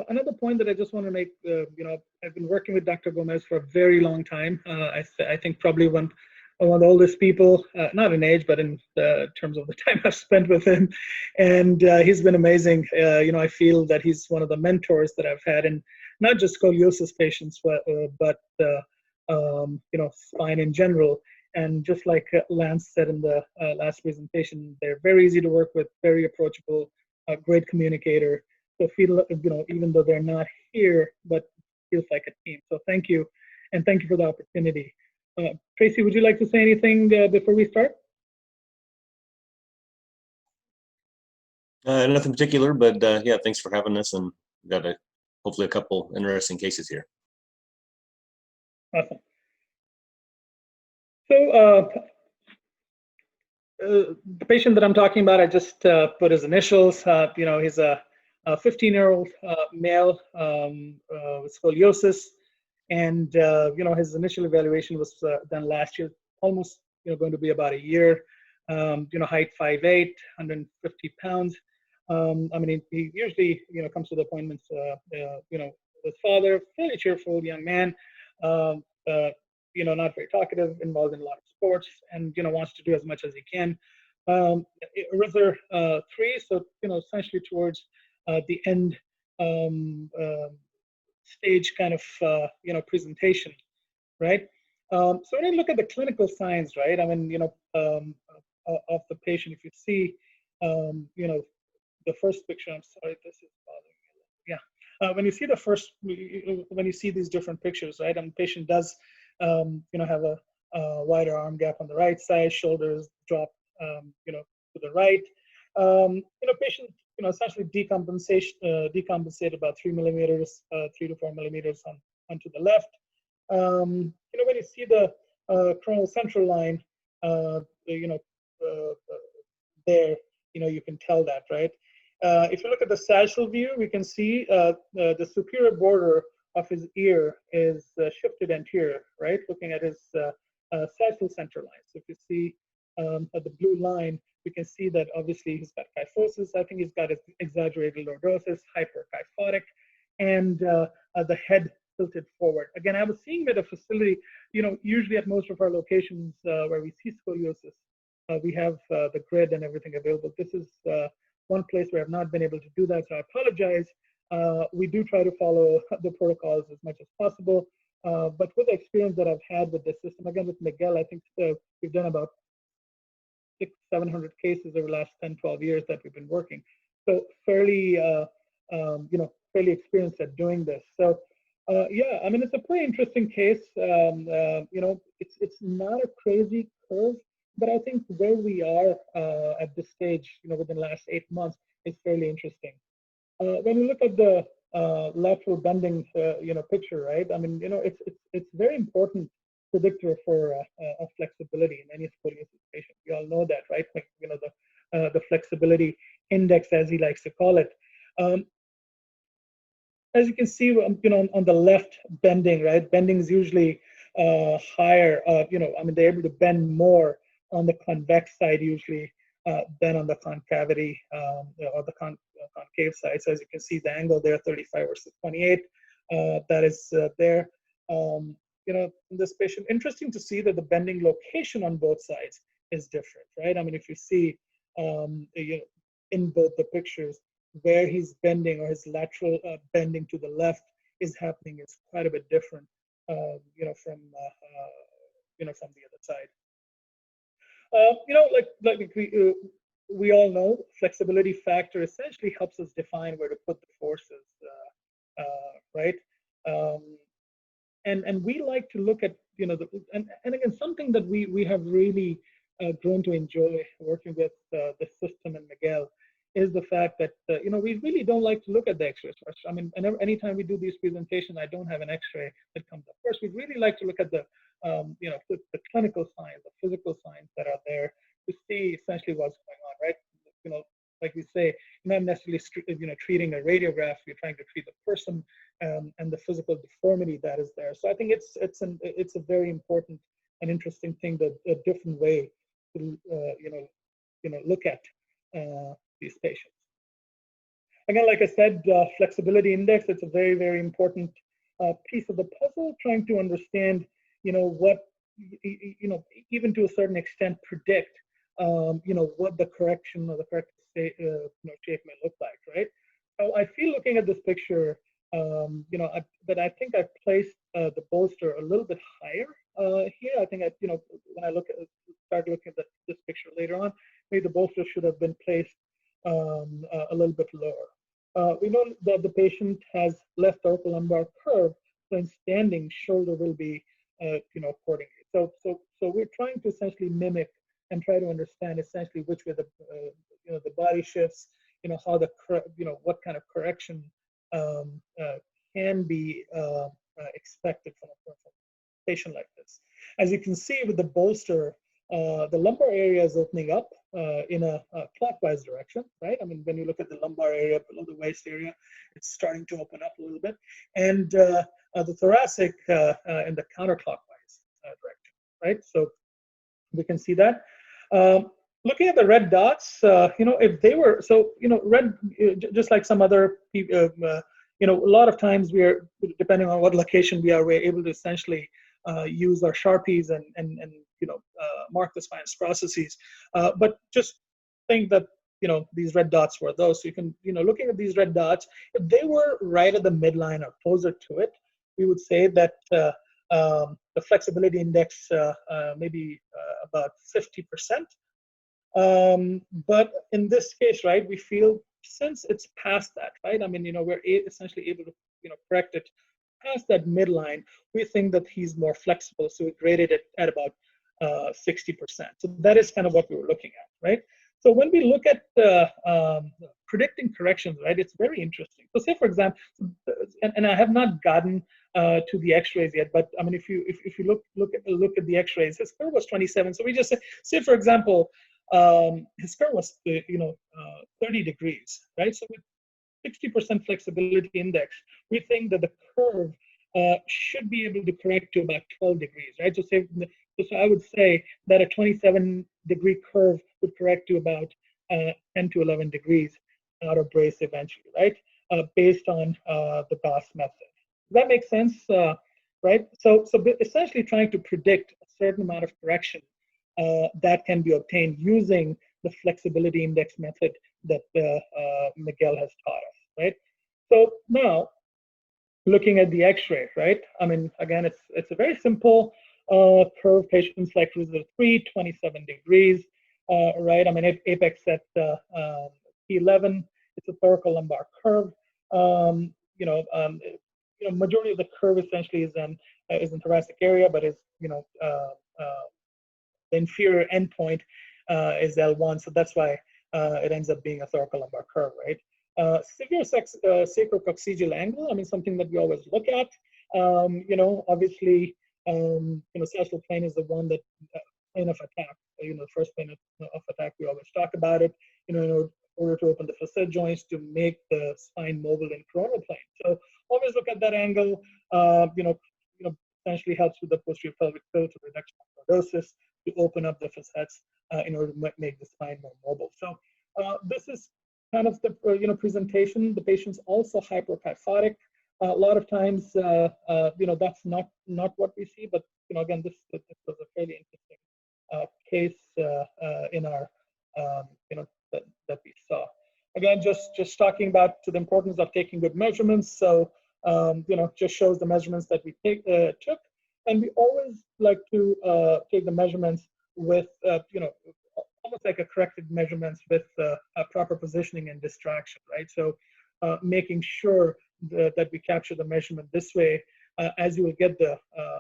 another point that I just want to make, I've been working with Dr. Gomez for a very long time. I think probably one of the oldest people, not in age, but in terms of the time I've spent with him, and he's been amazing. I feel that he's one of the mentors that I've had, and not just scoliosis patients, but spine in general. And just like Lance said in the last presentation, they're very easy to work with, very approachable, great communicator. So feel, even though they're not here, but feels like a team. So thank you, and thank you for the opportunity. Tracy, would you like to say anything before we start? Nothing particular, but yeah, thanks for having us, and got hopefully a couple interesting cases here. Awesome. So the patient that I'm talking about, I just put his initials. He's a 15-year-old male with scoliosis, and his initial evaluation was done last year, almost going to be about a year. Height 5'8", 150 pounds. He usually comes to the appointments. His father, fairly cheerful young man. Not very talkative, involved in a lot of sports, and wants to do as much as he can. RISR 3, so essentially towards the end stage kind of presentation, right? So when you look at the clinical signs, right? Of the patient, if you see, the first picture. I'm sorry, this is bothering me. Yeah, when you see when you see these different pictures, right? And the patient does, have a wider arm gap on the right side, shoulders drop, to the right. Patient, essentially decompensate about 3 millimeters, 3 to 4 millimeters onto the left. When you see the coronal central line, there, you can tell that, right? If you look at the sagittal view, we can see the superior border of his ear is shifted anterior, right? Looking at his sagittal center line. So if you see at the blue line, we can see that obviously he's got kyphosis. I think he's got exaggerated lordosis, hyperkyphotic, and the head tilted forward. Again, I was seeing at a facility, usually at most of our locations where we see scoliosis, we have the grid and everything available. This is one place where I've not been able to do that, so I apologize. We do try to follow the protocols as much as possible, but with the experience that I've had with this system, again with Miguel, I think we've done about 600-700 cases over the last 10-12 years that we've been working. So fairly, fairly experienced at doing this. So yeah, it's a pretty interesting case. It's not a crazy curve, but I think where we are at this stage, within the last 8 months, is fairly interesting. When you look at the lateral bending, picture, right? It's very important predictor for flexibility in any scoliosis patient. We all know that, right? Like, the flexibility index, as he likes to call it. As you can see, on the left bending, right? Bending is usually higher. They're able to bend more on the convex side usually than on the concavity or the concave side. So as you can see, the angle there, 35 versus 28, that is there. This patient, interesting to see that the bending location on both sides is different, right? If you see in both the pictures, where he's bending or his lateral bending to the left is happening is quite a bit different, from the other side. We all know, flexibility factor essentially helps us define where to put the forces, right? And we like to look at, and again, something that we have really grown to enjoy working with the system and Miguel is the fact that, we really don't like to look at the x-rays first. Anytime we do these presentations, I don't have an x-ray that comes up first. We really like to look at the clinical signs, the physical signs that are there to see essentially what's going on, right? like we say, you're not necessarily treating a radiograph. You're trying to treat the person and the physical deformity that is there. So I think it's a very important and interesting thing, that a different way to look at these patients. Again, like I said, flexibility index, it's a very, very important piece of the puzzle, trying to understand, what, even to a certain extent, predict, what the correction or the correct shape may look like, right? So I feel, looking at this picture, that I think I've placed the bolster a little bit higher here. I think when I start looking at this picture later on, maybe the bolster should have been placed a little bit lower. We know that the patient has left thoracolumbar curve, so in standing, shoulder will be, accordingly. So we're trying to essentially mimic and try to understand essentially which way the body shifts, how what kind of correction can be expected from a patient like this. As you can see with the bolster, the lumbar area is opening up in a clockwise direction, right? I mean, when you look at the lumbar area below the waist area, it's starting to open up a little bit, and the thoracic in the counterclockwise direction, right? So we can see that. Looking at the red dots, if they were, red, just like some other people, a lot of times depending on what location we're able to essentially use our Sharpies and mark the spinous processes. But just think that, these red dots were those. So you can, looking at these red dots, if they were right at the midline or closer to it, we would say that the flexibility index maybe about 50%. But in this case, right, we feel since it's past that, right, I mean, we're essentially able to, correct it past that midline, we think that he's more flexible. So we graded it at about 60%. So that is kind of what we were looking at, right? So when we look at predicting corrections, right, it's very interesting. So say, for example, and I have not gotten to the X-rays yet, but I mean, if you look at the X-rays, his curve was 27. So we just say for example, his curve was 30 degrees, right? So with 60% flexibility index, we think that the curve should be able to correct to about 12 degrees, right? So I would say that a 27-degree curve would correct to about 10 to 11 degrees out of brace eventually, right? Based on the Gauss method. Does that make sense? Right? So essentially trying to predict a certain amount of correction that can be obtained using the flexibility index method that Miguel has taught us, right? So now, looking at the X-ray, right? I mean, again, it's a very simple curve. Patients like Cruiser 3, 27 degrees, right? I mean, apex at P11. It's a thoracolumbar curve. Majority of the curve essentially is in thoracic area, but is the inferior endpoint is L1, so that's why it ends up being a thoracolumbar curve, right? Severe sacrococcygeal angle, I mean, something that we always look at. Obviously, sagittal plane is the one that plane of attack. The first plane of attack, we always talk about it. In order to open the facet joints to make the spine mobile in coronal plane. So always look at that angle. Essentially helps with the posterior pelvic tilt to reduction of lordosis, to open up the facets in order to make the spine more mobile. So this is kind of the presentation. The patient's also hyperkyphotic. A lot of times, that's not what we see, but again, this was a fairly interesting case in our that we saw. Again, just talking about the importance of taking good measurements. So just shows the measurements that we took, and we always like to take the measurements with almost like a corrected measurements with proper positioning and distraction, right? So making sure that we capture the measurement this way, as you will get the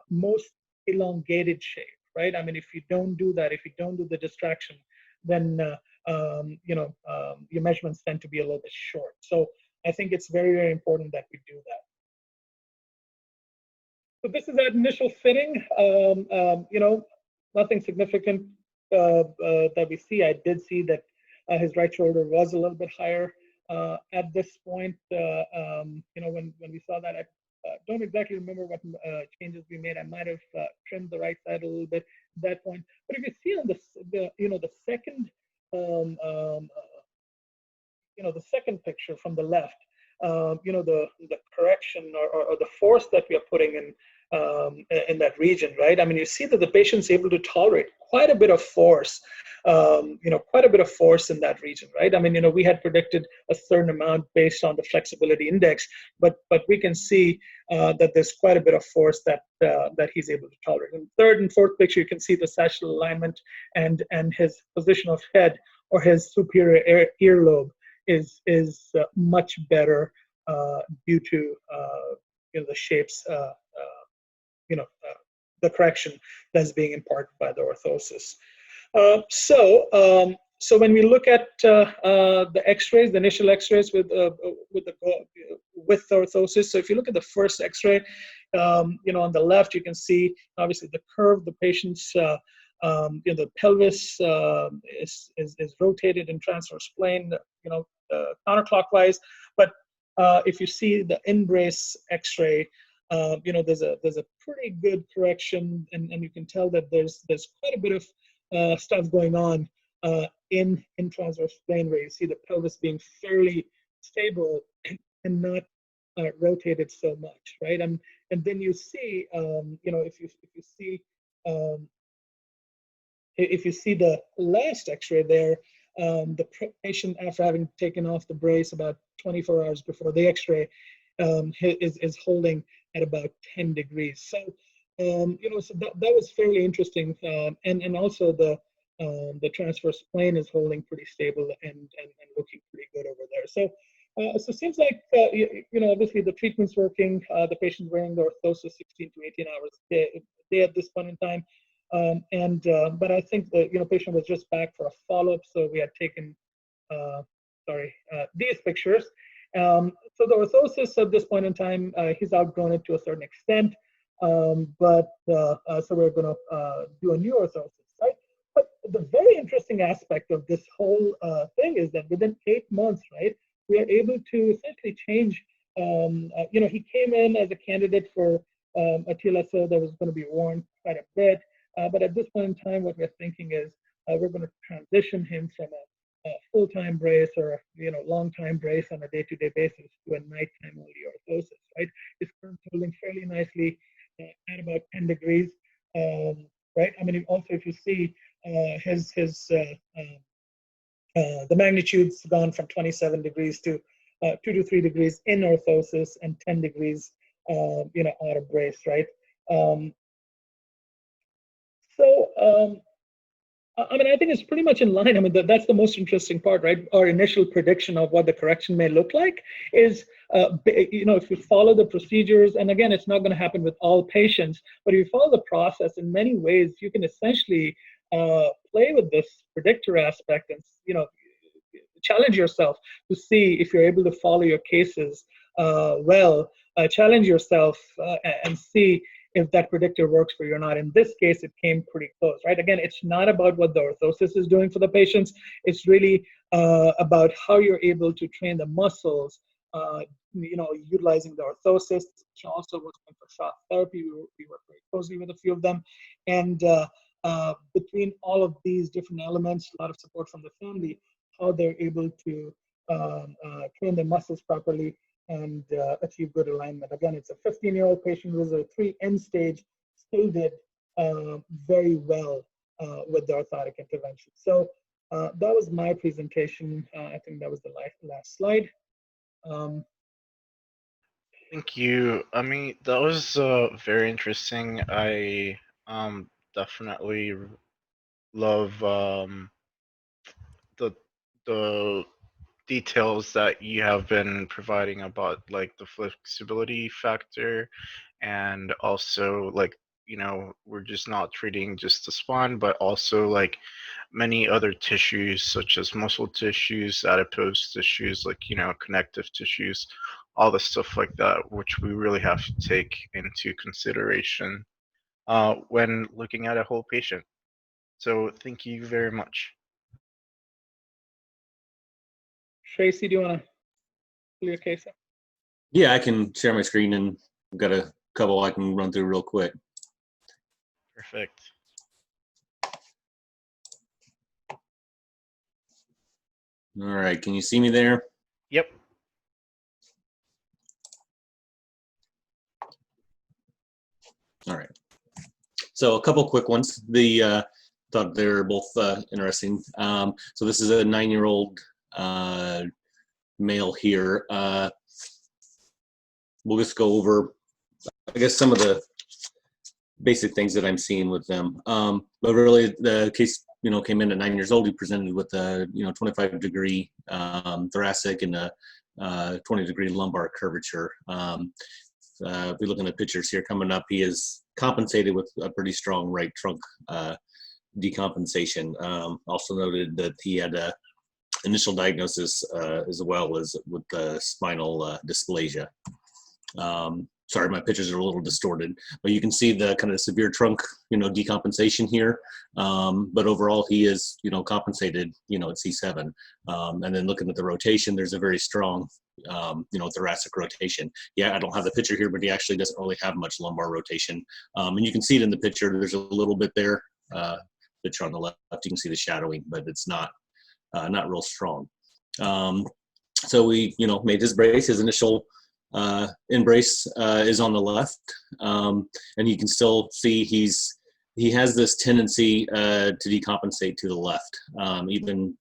most elongated shape, right? I mean, if you don't do that, if you don't do the distraction, then your measurements tend to be a little bit short. So I think it's very, very important that we do that. So this is that initial fitting. Nothing significant that we see. I did see that His right shoulder was a little bit higher at this point. When we saw that, I don't exactly remember what changes we made. I might have trimmed the right side a little bit at that point. But if you see on the second the second picture from the left, the correction or the force that we are putting in that region, right? I mean, you see that the patient's able to tolerate quite a bit of force, quite a bit of force in that region, right? I mean, we had predicted a certain amount based on the flexibility index, but we can see that there's quite a bit of force that he's able to tolerate. In third and fourth picture, you can see the sagittal alignment and his position of head or his superior earlobe is much better due to the shapes, the correction that's being imparted by the orthosis. So when we look at the X-rays, the initial X-rays with the orthosis, so if you look at the first X-ray, on the left you can see obviously the curve, the patient's the pelvis is rotated in transverse plane, counterclockwise. But if you see the in-brace X-ray, there's a pretty good correction, and you can tell that there's quite a bit of stuff going on in transverse plane, where you see the pelvis being fairly stable and not rotated so much, right? And then you see, if you see the last X-ray there, the patient, after having taken off the brace about 24 hours before the X-ray, is holding at about 10 degrees. So, so that was fairly interesting, and also the transverse plane is holding pretty stable and looking pretty good over there. So. So it seems like, obviously the treatment's working. The patient's wearing the orthosis 16 to 18 hours a day at this point in time. But I think the patient was just back for a follow-up, so we had taken these pictures. So the orthosis at this point in time, he's outgrown it to a certain extent, but so we're going to do a new orthosis, right? But the very interesting aspect of this whole thing is that within 8 months, right, we are able to essentially change. He came in as a candidate for a TLSO that was going to be worn quite a bit. But at this point in time, what we're thinking is we're going to transition him from a full-time brace or long-time brace on a day-to-day basis to a nighttime only orthosis, right? It's currently holding fairly nicely at about 10 degrees, right? I mean, also if you see the magnitude's gone from 27 degrees to 2 to 3 degrees in orthosis and 10 degrees, out of brace, right? I mean, I think it's pretty much in line. I mean, that's the most interesting part, right? Our initial prediction of what the correction may look like is, if you follow the procedures, and again, it's not going to happen with all patients, but if you follow the process, in many ways, you can essentially play with this predictor aspect and, challenge yourself to see if you're able to follow your cases well, challenge yourself and see if that predictor works for you or not. In this case, it came pretty close, right? Again, it's not about what the orthosis is doing for the patients. It's really about how you're able to train the muscles, utilizing the orthosis. She also works for shock therapy. We work very closely with a few of them. And between all of these different elements, a lot of support from the family, how they're able to train their muscles properly and achieve good alignment. Again, it's a 15-year-old patient who was a 3 end stage, still did very well with the orthotic intervention. So that was my presentation. I think that was the last slide. Thank you. I mean, that was very interesting. I definitely love the details that you have been providing about like the flexibility factor, and also like we're just not treating just the spine, but also like many other tissues such as muscle tissues, adipose tissues, like connective tissues, all the stuff like that, which we really have to take into consideration when looking at a whole patient. So thank you very much. Tracy, do you want to pull your case up? Yeah, I can share my screen, and I've got a couple I can run through real quick. Perfect. All right, can you see me there? Yep. All right. So a couple quick ones. Thought they were both interesting. So this is a 9-year-old male here. We'll just go over, I guess, some of the basic things that I'm seeing with them. But really, the case, came in at 9 years old. He presented with a, 25-degree thoracic and a 20-degree lumbar curvature. If we look at the pictures here coming up, he is compensated with a pretty strong right trunk decompensation. Also noted that he had a initial diagnosis as well as with spinal dysplasia. Sorry, my pictures are a little distorted, but you can see the kind of severe trunk, decompensation here. But overall, he is, compensated, at C7. And then looking at the rotation, there's a very strong, thoracic rotation. Yeah, I don't have the picture here, but he actually doesn't really have much lumbar rotation. And you can see it in the picture. There's a little bit there. Picture on the left, you can see the shadowing, but it's not real strong. So we, made his brace. His initial in brace is on the left, and you can still see he has this tendency to decompensate to the left, even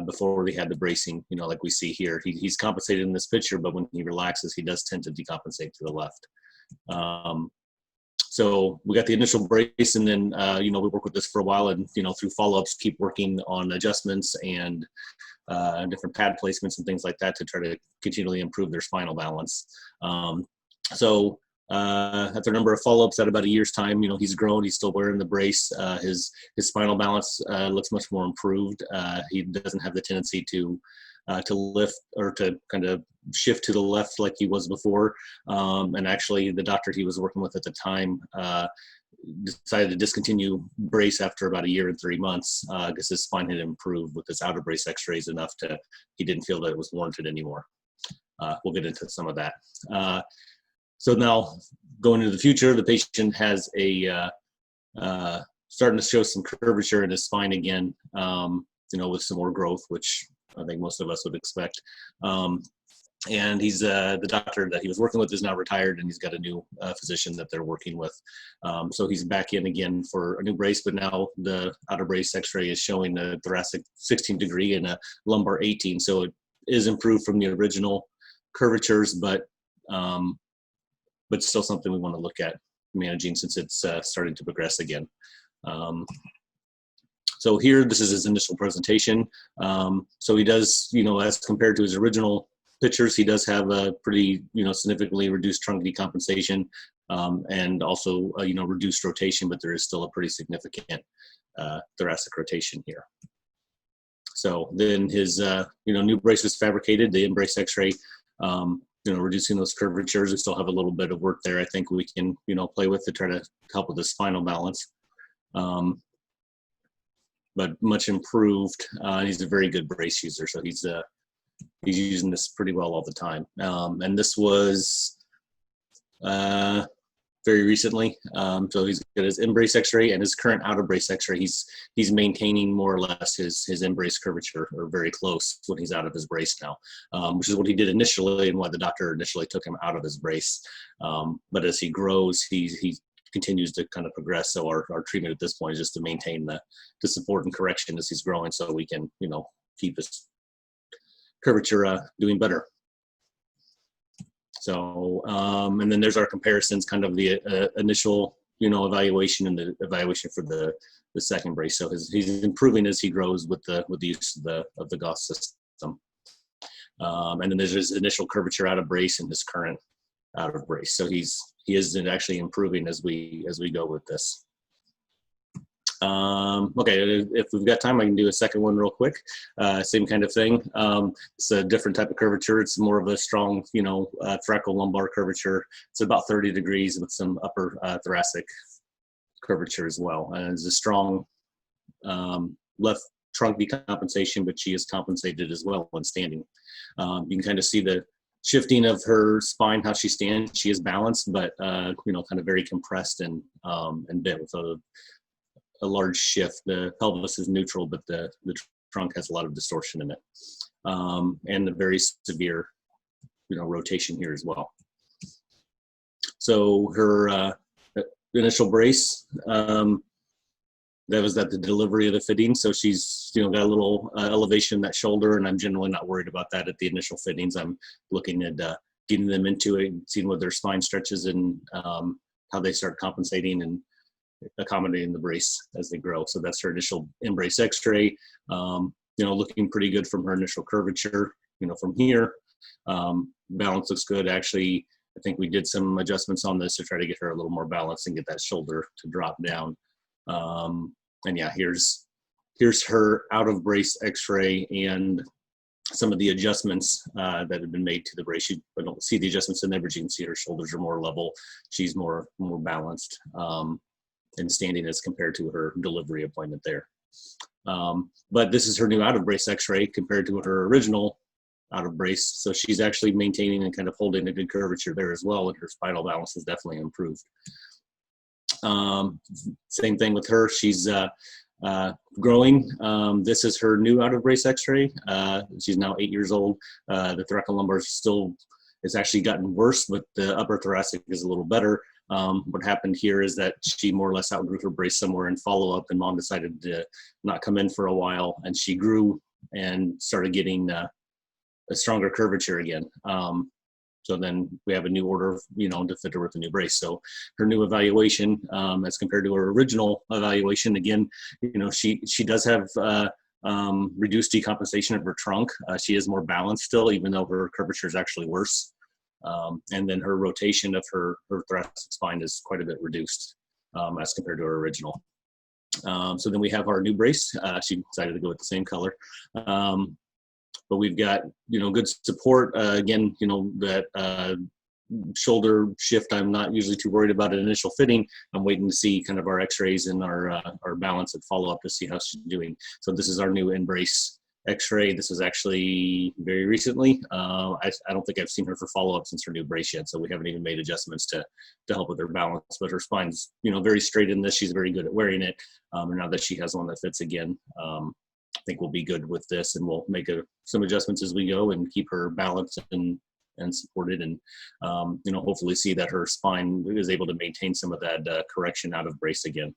before we had the bracing, like we see here. He's compensated in this picture, but when he relaxes, he does tend to decompensate to the left. So we got the initial brace, and then we work with this for a while, and through follow-ups, keep working on adjustments and different pad placements and things like that to try to continually improve their spinal balance. So after a number of follow-ups, at about a year's time, he's grown. He's still wearing the brace. His spinal balance looks much more improved. He doesn't have the tendency to lift or to kind of shift to the left like he was before. And actually, the doctor he was working with at the time decided to discontinue brace after about a year and 3 months because his spine had improved with his outer brace x-rays enough to, he didn't feel that it was warranted anymore. We'll get into some of that. So now going into the future, the patient has a starting to show some curvature in his spine again, with some more growth, which I think most of us would expect. And he's the doctor that he was working with is now retired, and he's got a new physician that they're working with. So he's back in again for a new brace, but now the outer brace x-ray is showing a thoracic 16 degree and a lumbar 18. So it is improved from the original curvatures, but still something we want to look at managing since it's starting to progress again. So here, this is his initial presentation. So he does, as compared to his original pictures, he does have a pretty, significantly reduced trunk decompensation and also, reduced rotation, but there is still a pretty significant thoracic rotation here. So then his, new brace was fabricated, the in-brace x-ray, reducing those curvatures. We still have a little bit of work there I think we can, play with to try to help with the spinal balance. But much improved. He's a very good brace user, so he's using this pretty well all the time. And this was very recently. So he's got his in-brace x-ray and his current out-of-brace x-ray. He's maintaining more or less his in-brace curvature, or very close, when he's out of his brace now, which is what he did initially and why the doctor initially took him out of his brace. But as he grows, he continues to kind of progress. So our treatment at this point is just to maintain the support and correction as he's growing, so we can, keep his curvature doing better. So, and then there's our comparisons, kind of the initial, evaluation and the evaluation for the second brace. So he's improving as he grows with the use of the Gomez system. And then there's his initial curvature out of brace and his current out of brace. So he is actually improving as we go with this. Okay, if we've got time, I can do a second one real quick. Same kind of thing. It's a different type of curvature. It's more of a strong, thoracolumbar curvature. It's about 30 degrees with some upper thoracic curvature as well. And it's a strong left trunk decompensation, but she is compensated as well when standing. You can kind of see the shifting of her spine, how she stands. She is balanced, but you know, kind of very compressed and bent with a large shift. The pelvis is neutral, but the trunk has a lot of distortion in it, and a very severe, you know, rotation here as well. So her initial brace, that was at the delivery of the fitting. So she's, you know, got a little elevation in that shoulder, and I'm generally not worried about that at the initial fittings. I'm looking at getting them into it, seeing what their spine stretches and how they start compensating and accommodating the brace as they grow. So that's her initial in-brace x-ray, you know, looking pretty good from her initial curvature, you know, from here. Balance looks good. Actually, I think we did some adjustments on this to try to get her a little more balanced and get that shoulder to drop down. And yeah, here's her out of brace x-ray and some of the adjustments that have been made to the brace. I don't see the adjustments in there, but you can see her shoulders are more level. She's more balanced in standing as compared to her delivery appointment there. But this is her new out of brace x-ray compared to her original out of brace. So she's actually maintaining and kind of holding a good curvature there as well, and her spinal balance has definitely improved. Same thing with her. She's growing. This is her new out of brace x-ray. She's now 8 years old. The thoracolumbar it's actually gotten worse, but the upper thoracic is a little better. What happened here is that she more or less outgrew her brace somewhere in follow-up, and mom decided to not come in for a while, and she grew and started getting a stronger curvature again. So then we have a new order, you know, to fit her with a new brace. So her new evaluation, as compared to her original evaluation, again, you know, she does have reduced decompensation of her trunk. She is more balanced still, even though her curvature is actually worse. And then her rotation of her thoracic spine is quite a bit reduced as compared to her original. So then we have our new brace. She decided to go with the same color. But we've got, you know, good support. Again, you know, that shoulder shift, I'm not usually too worried about an initial fitting. I'm waiting to see kind of our x-rays and our balance and follow up to see how she's doing. So this is our new in-brace x-ray. This is actually very recently. I don't think I've seen her for follow-up since her new brace yet, so we haven't even made adjustments to help with her balance. But her spine's, you know, very straight in this. She's very good at wearing it. And now that she has one that fits again, I think we'll be good with this, and we'll make some adjustments as we go and keep her balanced and supported, and you know, hopefully see that her spine is able to maintain some of that correction out of brace again.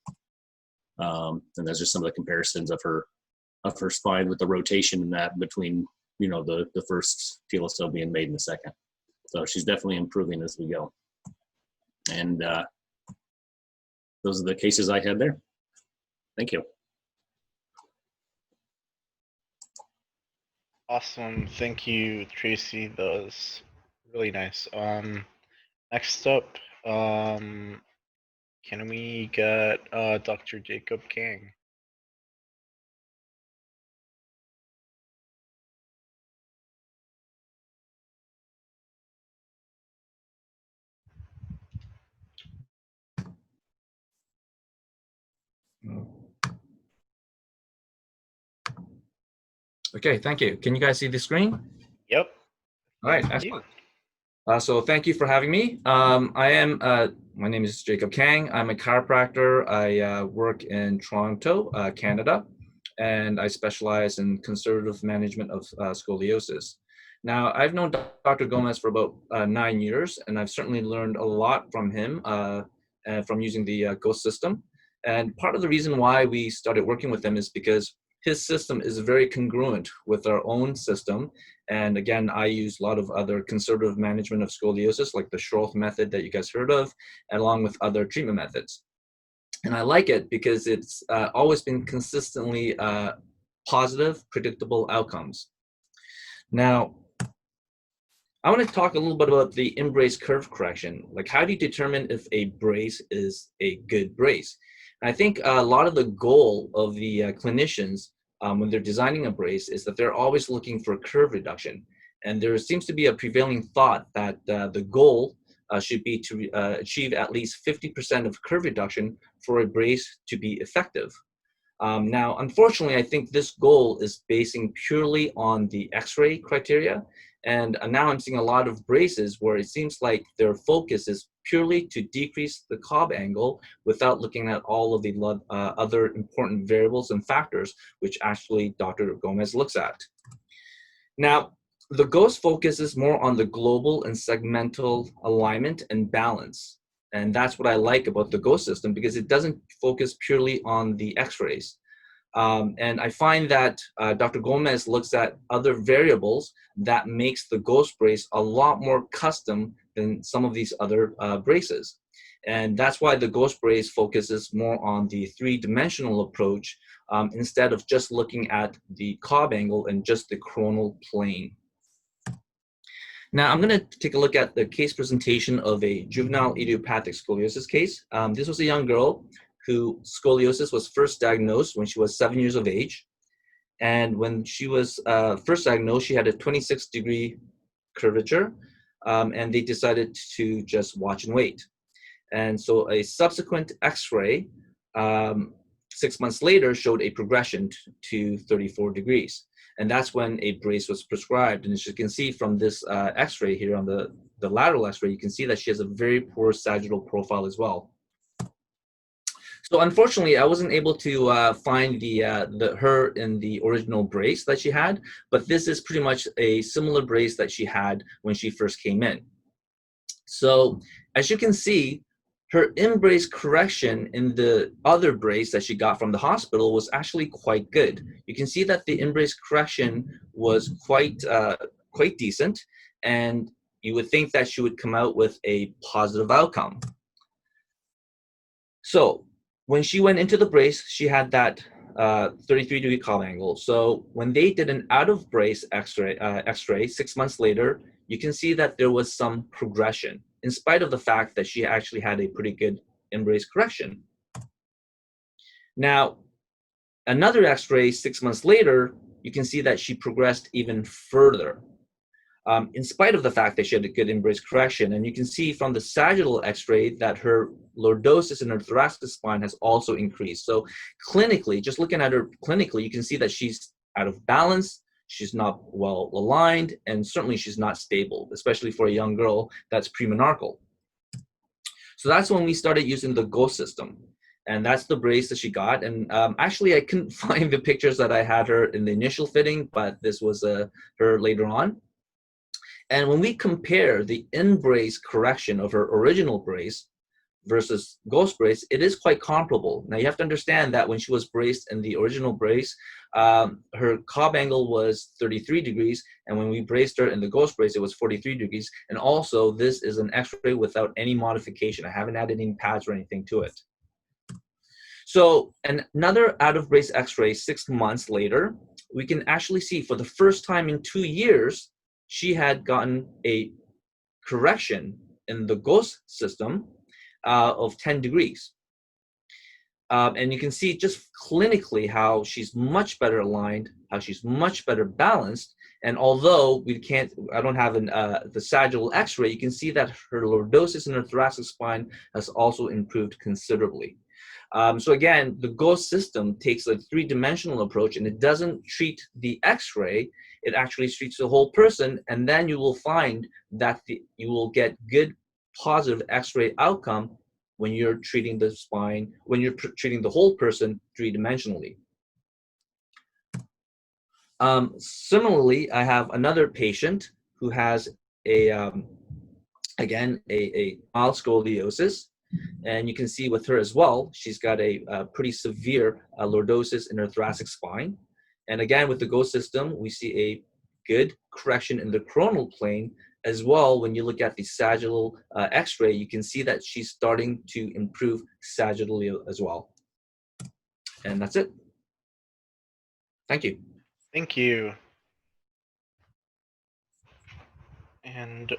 And that's just some of the comparisons of her spine with the rotation and that between, you know, the first TLSO being made in the second. So she's definitely improving as we go. And those are the cases I had there. Thank you. Awesome. Thank you, Tracy. That was really nice. Next up, can we get Dr. Jacob Kang? Okay, thank you. Can you guys see the screen? Yep. All right, excellent. So thank you for having me. My name is Jacob Kang. I'm a chiropractor. I work in Toronto, Canada, and I specialize in conservative management of scoliosis. Now, I've known Dr. Gomez for about 9 years, and I've certainly learned a lot from him from using the GHOST system. And part of the reason why we started working with him is because his system is very congruent with our own system. And again, I use a lot of other conservative management of scoliosis, like the Schroth method that you guys heard of, along with other treatment methods. And I like it because it's always been consistently positive, predictable outcomes. Now, I want to talk a little bit about the in-brace curve correction. Like, how do you determine if a brace is a good brace? And I think a lot of the goal of the clinicians when they're designing a brace is that they're always looking for curve reduction. And there seems to be a prevailing thought that the goal should be to achieve at least 50% of curve reduction for a brace to be effective. Now, unfortunately, I think this goal is basing purely on the X-ray criteria. And now I'm seeing a lot of braces where it seems like their focus is purely to decrease the Cobb angle without looking at all of the other important variables and factors, which actually Dr. Gomez looks at. Now, the GOES focuses more on the global and segmental alignment and balance. And that's what I like about the GOES system, because it doesn't focus purely on the X-rays. And I find that Dr. Gomez looks at other variables that makes the GOES brace a lot more custom than some of these other braces. And that's why the GOES brace focuses more on the three-dimensional approach instead of just looking at the Cobb angle and just the coronal plane. Now, I'm going to take a look at the case presentation of a juvenile idiopathic scoliosis case. This was a young girl whose scoliosis was first diagnosed when she was 7 years of age. And when she was first diagnosed, she had a 26-degree curvature, and they decided to just watch and wait. And so a subsequent X-ray 6 months later showed a progression to 34 degrees. And that's when a brace was prescribed. And as you can see from this X-ray here on the lateral X-ray, you can see that she has a very poor sagittal profile as well. So unfortunately, I wasn't able to find her in the original brace that she had, but this is pretty much a similar brace that she had when she first came in. So as you can see, her in-brace correction in the other brace that she got from the hospital was actually quite good. You can see that the in-brace correction was quite decent, and you would think that she would come out with a positive outcome. So when she went into the brace, she had that 33-degree Cobb angle. So when they did an out-of-brace X-ray 6 months later, you can see that there was some progression, in spite of the fact that she actually had a pretty good in-brace correction. Now, another X-ray 6 months later, you can see that she progressed even further, in spite of the fact that she had a good in-brace correction. And you can see from the sagittal X-ray that her lordosis in her thoracic spine has also increased. So clinically, just looking at her clinically, you can see that she's out of balance, she's not well aligned, and certainly she's not stable, especially for a young girl that's premenarchal. So that's when we started using the GOES system. And that's the brace that she got. And actually, I couldn't find the pictures that I had her in the initial fitting, but this was her later on. And when we compare the in-brace correction of her original brace versus GOES brace, it is quite comparable. Now, you have to understand that when she was braced in the original brace, her Cobb angle was 33 degrees, and when we braced her in the GOES brace, it was 43 degrees. And also, this is an X-ray without any modification. I haven't added any pads or anything to it. So another out-of-brace X-ray 6 months later, we can actually see for the first time in 2 years, she had gotten a correction in the GOES system of 10 degrees. And you can see just clinically how she's much better aligned, how she's much better balanced. And although I don't have the sagittal X-ray, you can see that her lordosis in her thoracic spine has also improved considerably. So again, the GOES system takes a three-dimensional approach, and it doesn't treat the X-ray. It actually treats the whole person, and then you will find that you will get good positive X-ray outcome when you're treating the spine, when you're treating the whole person three-dimensionally. Similarly, I have another patient who has again a mild scoliosis. And you can see with her as well, she's got a pretty severe lordosis in her thoracic spine. And again, with the GOES system, we see a good correction in the coronal plane as well. When you look at the sagittal X-ray, you can see that she's starting to improve sagittally as well. And that's it. Thank you. Thank you. And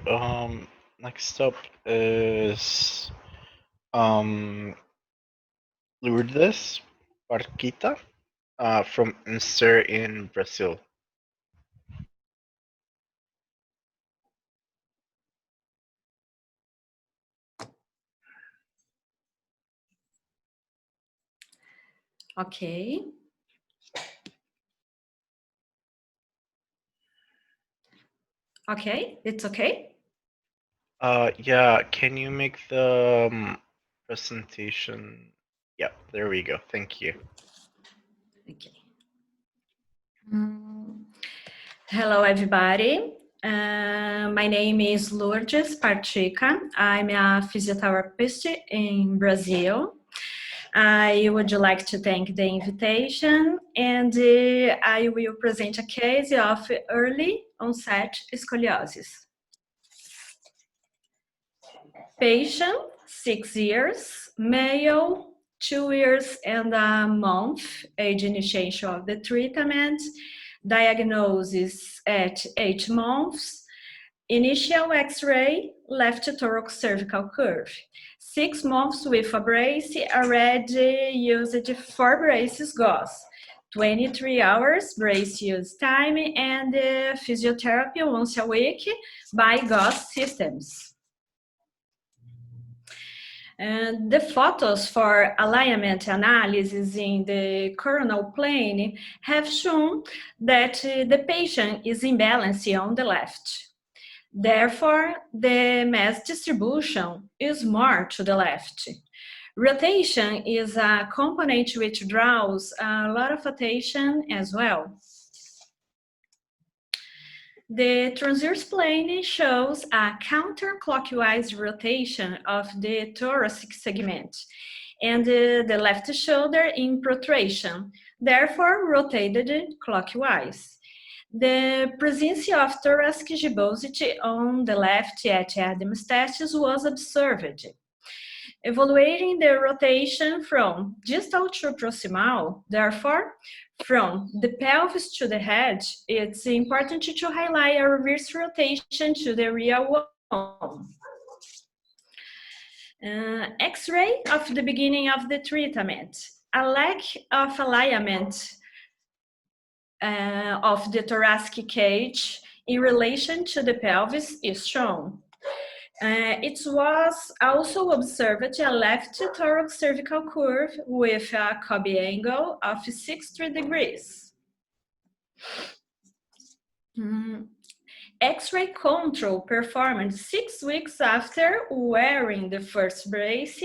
next up is Lourdes Barquita from Inser in Brazil. Okay. Okay, it's okay. Yeah, can you make the presentation? Yeah, there we go. Thank you. Okay. Hello, everybody. My name is Lourdes Partica. I'm a physiotherapist in Brazil. I would like to thank the invitation, and I will present a case of early onset scoliosis. Patient, 6 years, male, 2 years and a month, age initiation of the treatment, diagnosis at 8 months, initial X-ray, left thoracocervical curve. 6 months with a brace, already used 4 braces gauze. 23 hours brace use time and physiotherapy once a week by gauze systems. And the photos for alignment analysis in the coronal plane have shown that the patient is imbalanced on the left. Therefore, the mass distribution is more to the left. Rotation is a component which draws a lot of attention as well. The transverse plane shows a counterclockwise rotation of the thoracic segment and the left shoulder in protrusion, therefore rotated clockwise. The presence of thoracic gibbosity on the left at ademesthesis was observed. Evaluating the rotation from distal to proximal, therefore, from the pelvis to the head, it's important to highlight a reverse rotation to the real one. X-ray of the beginning of the treatment. A lack of alignment of the thoracic cage in relation to the pelvis is shown. It was also observed a left thoracocervical curve with a Cobb angle of 60 degrees. X-ray control performed 6 weeks after wearing the first brace.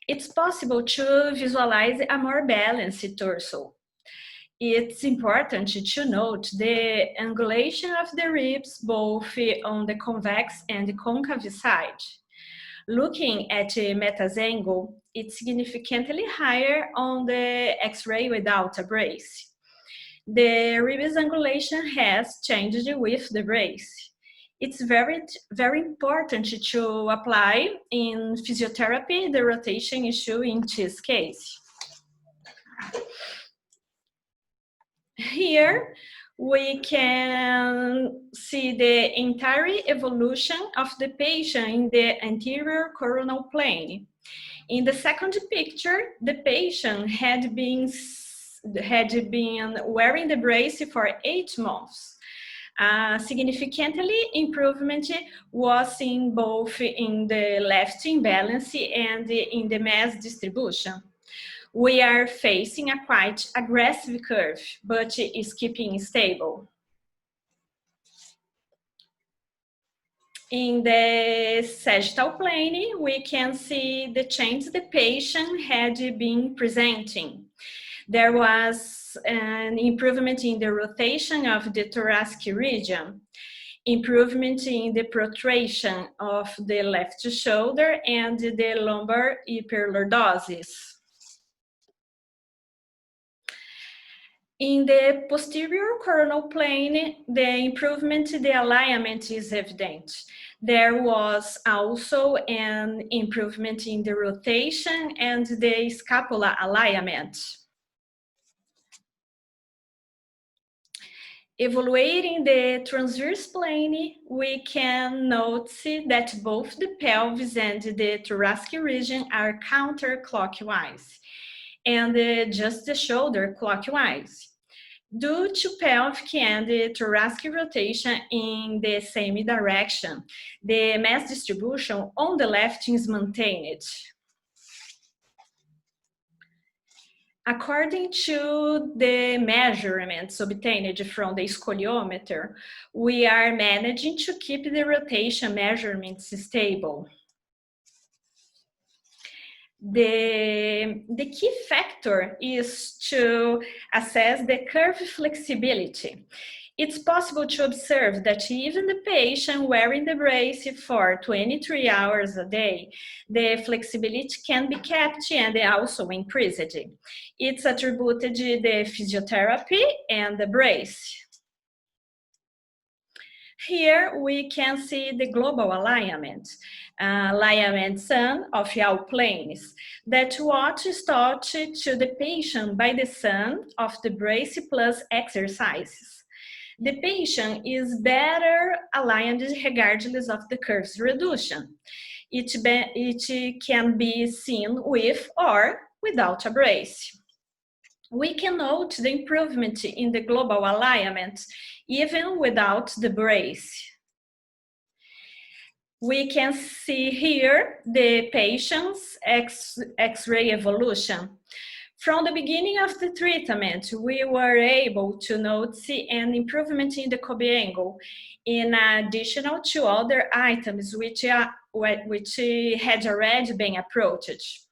It's possible to visualize a more balanced torso. It's important to note the angulation of the ribs both on the convex and the concave side. Looking at the Meta's angle, it's significantly higher on the X-ray without a brace. The ribs angulation has changed with the brace. It's very important to apply in physiotherapy the rotation issue in this case. Here, we can see the entire evolution of the patient in the anterior coronal plane. In the second picture, the patient had been wearing the brace for 8 months. Significantly improvement was seen both in the left imbalance and in the mass distribution. We are facing a quite aggressive curve, but is keeping stable. In the sagittal plane, we can see the change the patient had been presenting. There was an improvement in the rotation of the thoracic region, improvement in the protrusion of the left shoulder and the lumbar hyperlordosis. In the posterior coronal plane, the improvement in the alignment is evident. There was also an improvement in the rotation and the scapula alignment. Evaluating the transverse plane, we can notice that both the pelvis and the thoracic region are counterclockwise, and just the shoulder clockwise. Due to pelvic and thoracic rotation in the same direction, the mass distribution on the left is maintained. According to the measurements obtained from the scoliometer, we are managing to keep the rotation measurements stable. The key factor is to assess the curve flexibility. It's possible to observe that even the patient wearing the brace for 23 hours a day, the flexibility can be kept and also increased. It's attributed to the physiotherapy and the brace. Here we can see the global alignment sun of all planes, that what is taught to the patient by the sun of the brace plus exercises. The patient is better aligned regardless of the curve's reduction. It can be seen with or without a brace. We can note the improvement in the global alignment even without the brace. We can see here the patient's X-ray evolution. From the beginning of the treatment, we were able to notice an improvement in the Kobe angle, in addition to other items which had already been approached.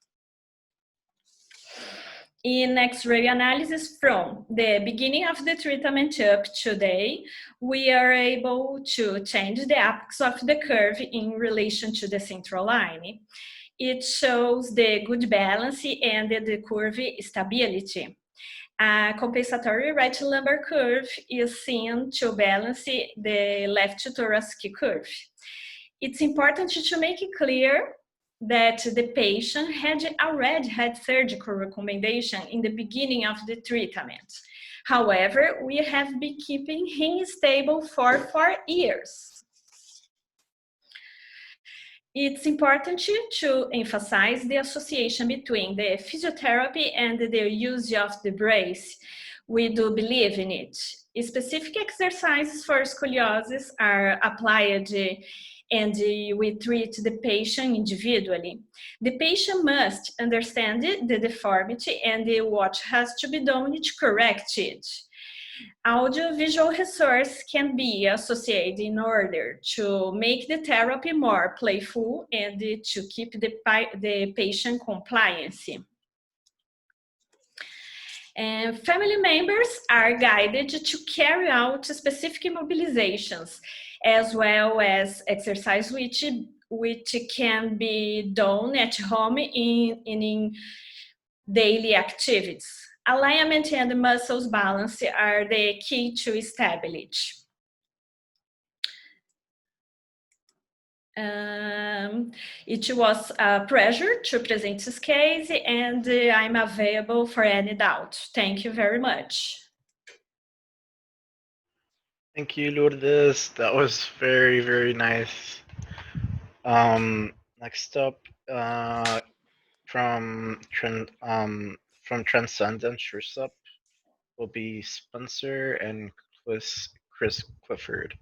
In X-ray analysis from the beginning of the treatment up to today, we are able to change the apex of the curve in relation to the central line. It shows the good balance and the curve stability. A compensatory right lumbar curve is seen to balance the left thoracic curve. It's important to make it clear that the patient had already had surgical recommendation in the beginning of the treatment. However, we have been keeping him stable for 4 years. It's important to emphasize the association between the physiotherapy and the use of the brace. We do believe in it. Specific exercises for scoliosis are applied and we treat the patient individually. The patient must understand the deformity and what has to be done to correct it. Audio-visual resource can be associated in order to make the therapy more playful and to keep the patient compliance. And family members are guided to carry out specific mobilizations, as well as exercise which can be done at home in daily activities. Alignment and muscles balance are the key to establish. It was a pleasure to present this case, and I'm available for any doubt. Thank you very much. Thank you, Lourdes. That was very, very nice. Next up, from Transcendent Up will be Spencer and Chris Clifford.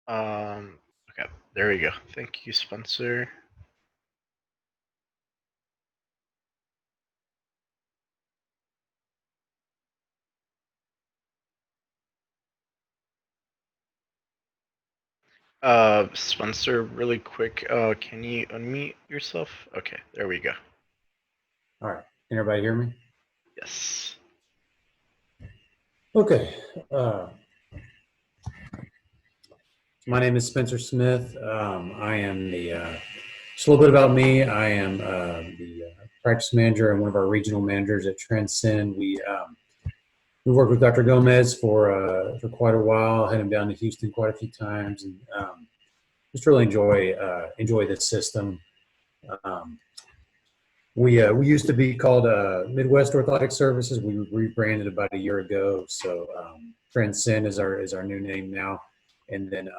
Okay, there we go. Thank you, Spencer. Spencer, really quick, can you unmute yourself? Okay, there we go. All right, can everybody hear me? Yes. Okay. My name is Spencer Smith. I am just a little bit about me. I am the practice manager and one of our regional managers at Transcend. We worked with Dr. Gomez for quite a while. Had him down to Houston quite a few times, and just really enjoy this system. We used to be called Midwest Orthotic Services. We rebranded about a year ago, so Transcend is our new name now. And then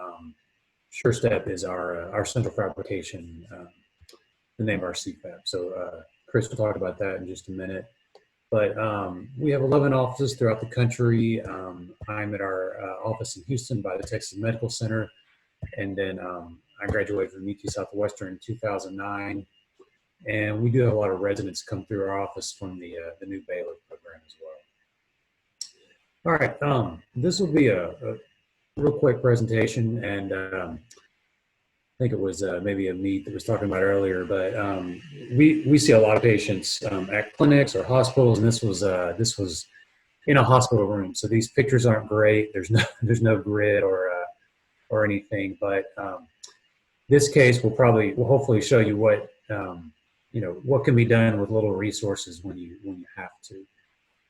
SureStep is our central fabrication, the name of our CFAB. So Chris will talk about that in just a minute. But we have 11 offices throughout the country. I'm at our office in Houston by the Texas Medical Center. And then I graduated from UT Southwestern in 2009. And we do have a lot of residents come through our office from the new Baylor program as well. All right, this will be a real quick presentation, and I think it was maybe Amit that was talking about earlier, but we see a lot of patients at clinics or hospitals, and this was in a hospital room. So these pictures aren't great. There's no grid or anything, but this case will hopefully show you what what can be done with little resources when you have to.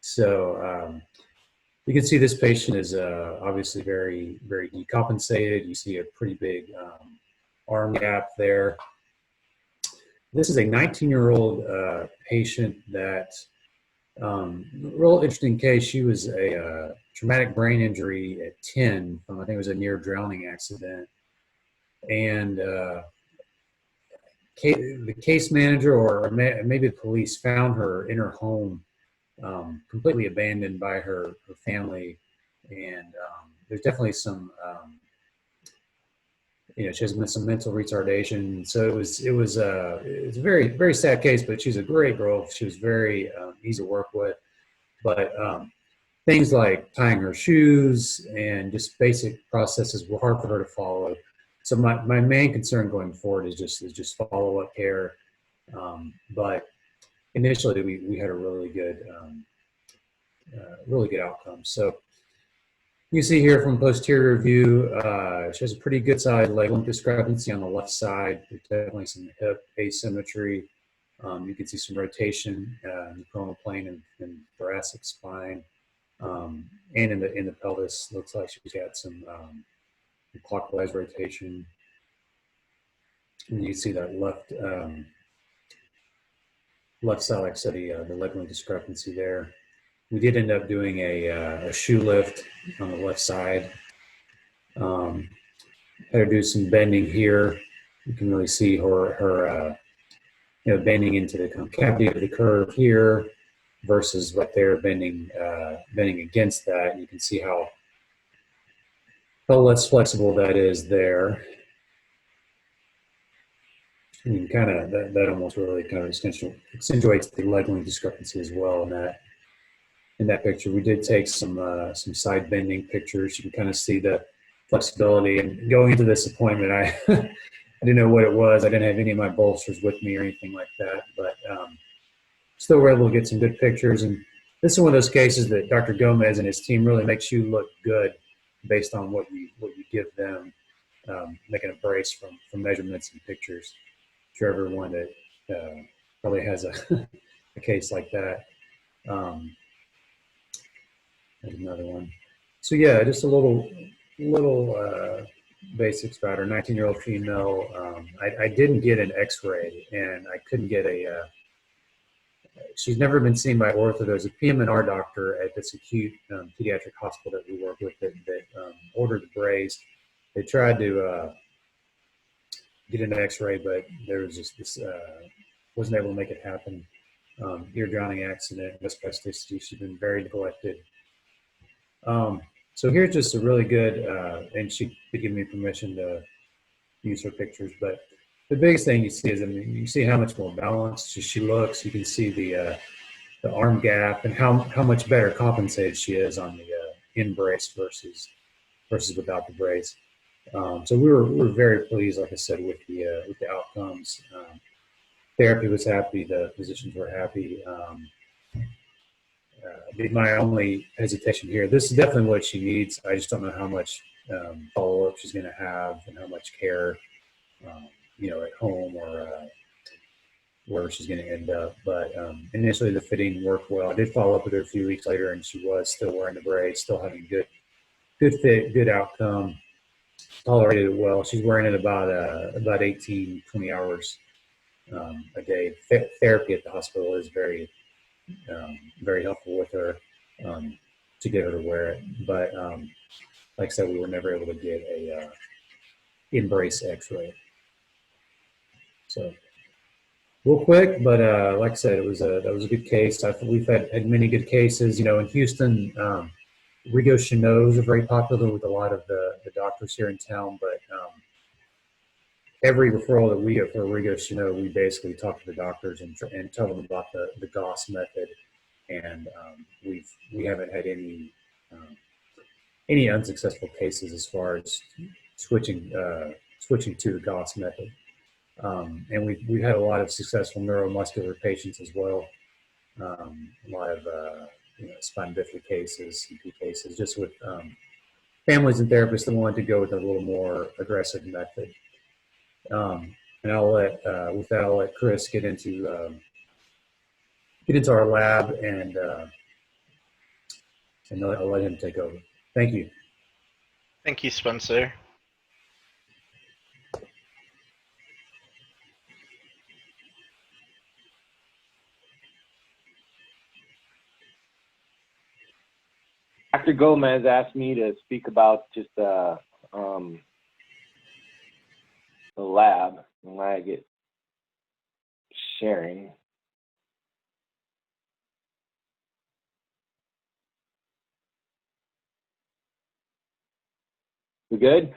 So you can see this patient is obviously very, very decompensated. You see a pretty big arm gap there. This is a 19-year-old patient that, real interesting case. She was a traumatic brain injury at 10 from, I think it was a near drowning accident. And the case manager or maybe the police found her in her home, completely abandoned by her family. And there's definitely some, she has some mental retardation. So it was a very, very sad case, but she's a great girl. She was very easy to work with. But things like tying her shoes and just basic processes were hard for her to follow. So my main concern going forward is just follow-up care. But initially we had a really good outcome. So you see here from posterior view, she has a pretty good sized leg length discrepancy on the left side. There's definitely some hip asymmetry. You can see some rotation in the coronal plane and thoracic spine, and in the pelvis. Looks like she's got some clockwise rotation. And you can see that left side, like I said, the leg length discrepancy there. We did end up doing a shoe lift on the left side. Had her do some bending here. You can really see her bending into the concavity of the curve here versus right there bending against that. You can see how less flexible that is there. And kind of that almost really kind of accentuates the leg length discrepancy as well in that picture. We did take some side bending pictures. You can kind of see the flexibility. And going into this appointment, I didn't know what it was. I didn't have any of my bolsters with me or anything like that, but still were able to get some good pictures. And this is one of those cases that Dr. Gomez and his team really makes you look good based on what you give them, making a brace from measurements and pictures. I'm sure everyone that probably has a case like that. There's another one. So yeah, just a little basics about her. 19-year-old female. I didn't get an X-ray, and I couldn't get she's never been seen by ortho. There's a PM&R doctor at this acute pediatric hospital that we work with that ordered the brace. They tried to get an X-ray, but there was just this wasn't able to make it happen. Ear drowning accident, spasticity. She's been very neglected. So here's just a really good, and she could give me permission to use her pictures, but the biggest thing you see is, you see how much more balanced she looks. You can see the arm gap and how much better compensated she is on the in brace versus without the brace. So we were very pleased, like I said, with the outcomes. Therapy was happy. The physicians were happy. My only hesitation here, this is definitely what she needs. I just don't know how much follow-up she's going to have and how much care, at home or where she's going to end up. But initially the fitting worked well. I did follow up with her a few weeks later, and she was still wearing the brace, still having good fit, good outcome, tolerated it well. She's wearing it about 18, 20 hours a day. Therapy at the hospital is very helpful with her to get her to wear it. But like I said, we were never able to get a in-brace X-ray. So real quick, but like I said, that was a good case. We've had many good cases. You know, in Houston, Rigo Cheneaux are very popular with a lot of the doctors here in town. But every referral that we get for Rigo Cheneaux, we basically talk to the doctors and tell them about the Gauss method, and we haven't had any unsuccessful cases as far as switching to the Gauss method. And we've had a lot of successful neuromuscular patients as well. A lot of spine bifida cases, CP cases, just with families and therapists that wanted to go with a little more aggressive method. And I'll let Chris get into our lab, and I'll let him take over. Thank you. Thank you, Spencer. Dr. Gomez asked me to speak about just the lab, and I get sharing. We good?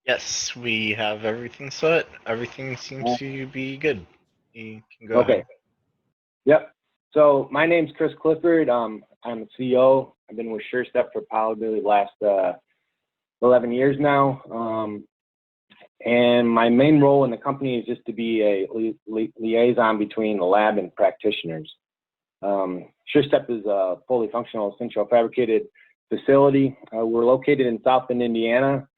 Yes, we have everything set. Everything seems to be good. You can go Okay. ahead. Yep. So my name's Chris Clifford. I'm a CEO. I've been with SureStep for probably the last 11 years now. And my main role in the company is just to be a liaison between the lab and practitioners. SureStep is a fully functional central fabricated facility. We're located in South Bend, Indiana,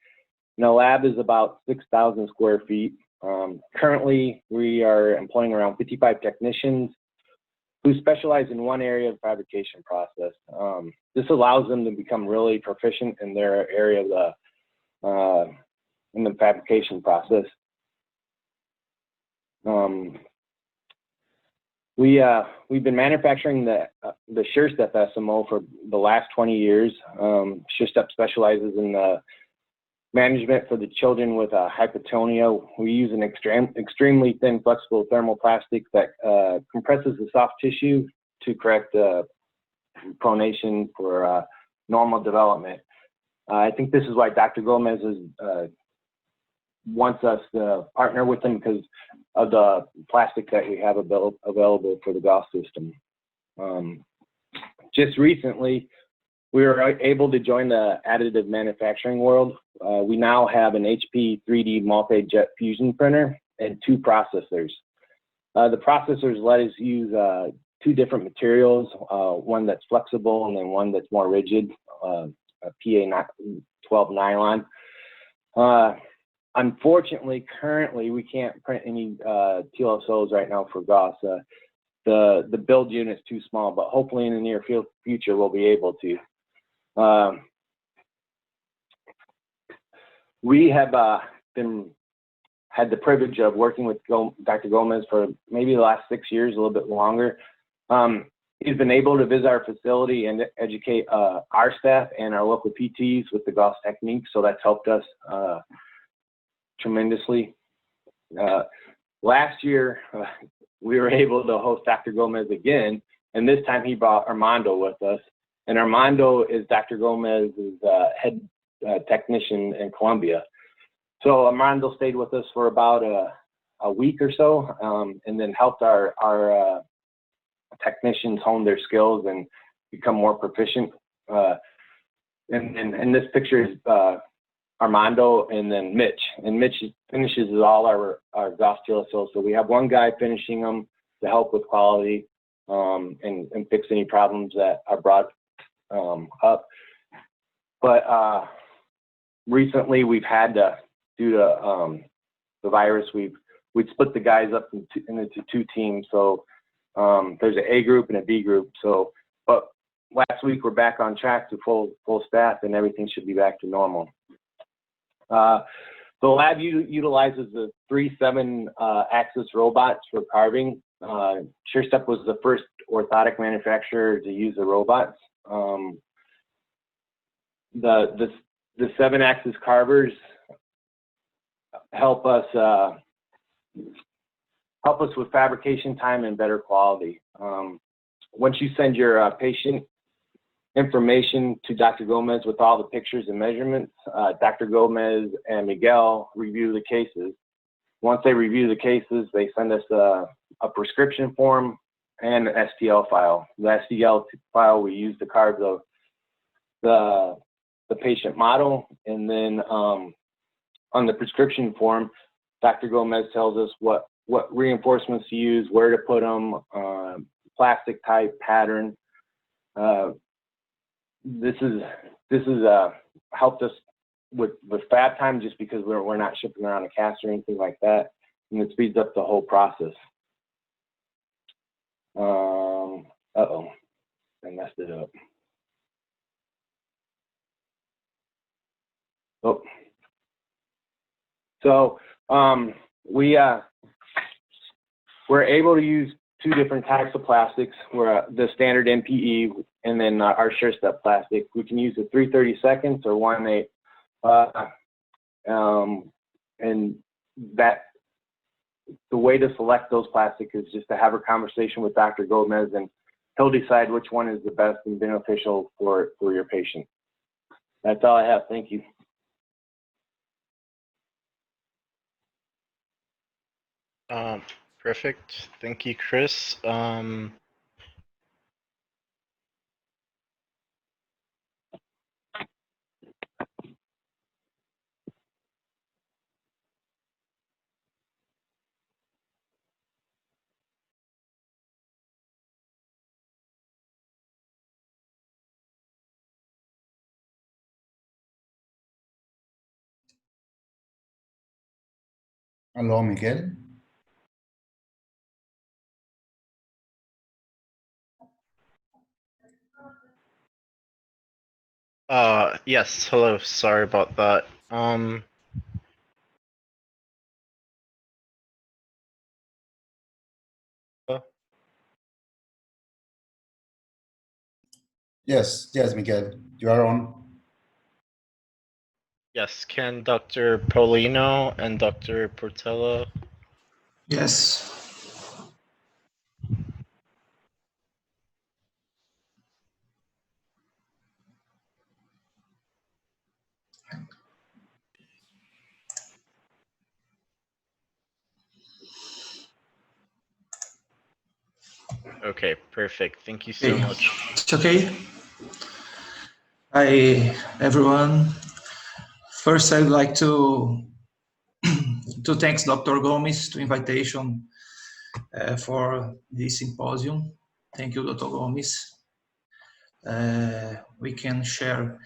and the lab is about 6,000 square feet. Currently, we are employing around 55 technicians who specialize in one area of the fabrication process. This allows them to become really proficient in their area of in the fabrication process. We've been manufacturing the SureStep SMO for the last 20 years. SureStep specializes in the management for the children with hypotonia. We use an extremely thin, flexible thermoplastic that compresses the soft tissue to correct pronation for normal development. I think this is why Dr. Gomez wants us to partner with him, because of the plastic that we have available for the Gauss system. Just recently, we were able to join the additive manufacturing world. We now have an HP 3D multi-jet fusion printer and 2 processors. The processors let us use 2 different materials, one that's flexible and then one that's more rigid, a PA12 nylon. Unfortunately, currently, we can't print any TLSOs right now for Gauss. The build unit is too small, but hopefully in the near future, we'll be able to. We have had the privilege of working with Dr. Gomez for maybe the last 6 years, a little bit longer. He's been able to visit our facility and educate our staff and our local PTs with the Gauss technique, so that's helped us tremendously. Last year, we were able to host Dr. Gomez again, and this time he brought Armando with us. And Armando is Dr. Gomez's head technician in Colombia. So Armando stayed with us for about a week or so, and then helped our technicians hone their skills and become more proficient. And this picture is Armando and then Mitch. And Mitch finishes all our Gauss TLSOs. So we have one guy finishing them to help with quality and fix any problems that are brought up. But recently we've had to, due to the virus, we'd split the guys up into 2 teams. So there's an A group and a B group. So, but last week we're back on track to full staff, and everything should be back to normal. The lab utilizes the 3 7-axis robots for carving. SureStep was the first orthotic manufacturer to use the robots. The 7-axis carvers help us help us with fabrication time and better quality. Once you send your patient information to Dr. Gomez with all the pictures and measurements, Dr. Gomez and Miguel review the cases. Once they review the cases, they send us a prescription form and an STL file. The STL file, we use the cards of the patient model, and then on the prescription form, Dr. Gomez tells us what reinforcements to use, where to put them, plastic type, pattern. This is helped us with fab time, just because we're not shipping around a cast or anything like that, and it speeds up the whole process. Uh-oh, I messed it up. Oh, so we're able to use two different types of plastics. We're the standard MPE and then our SureStep plastic. We can use a 3/32 or 1/8, and that the way to select those plastics is just to have a conversation with Dr. Gomez, and he'll decide which one is the best and beneficial for your patient. That's all I have. Thank you. Perfect. Thank you, Chris. Hello, Miguel. Yes, hello, sorry about that. Yes, Miguel, you are on. Yes, can Dr. Paulino and Dr. Portela? Yes. Okay, perfect. Thank you so much. It's okay. Hi, everyone. First, I'd like to thank Dr. Gomez to invitation for this symposium. Thank you, Dr. Gomez. We can share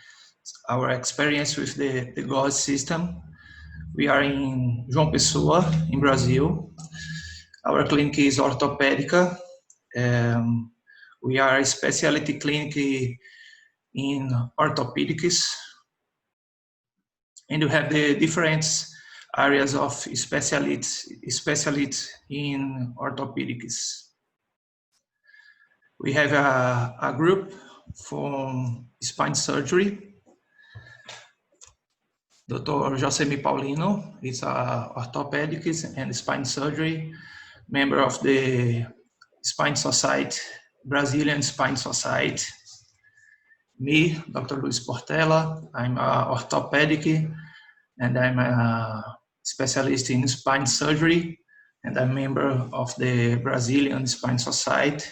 our experience with the Gomez system. We are in João Pessoa, in Brazil. Our clinic is Orthopedica. We are a specialty clinic in orthopedics, and you have the different areas of specialists in orthopedics. We have a group for spine surgery. Dr. Josemi Paulino is a orthopedics and spine surgery member of the Spine Society, Brazilian Spine Society. Me, Dr. Luis Portela, I'm an orthopedic and I'm a specialist in spine surgery, and I'm a member of the Brazilian Spine Society.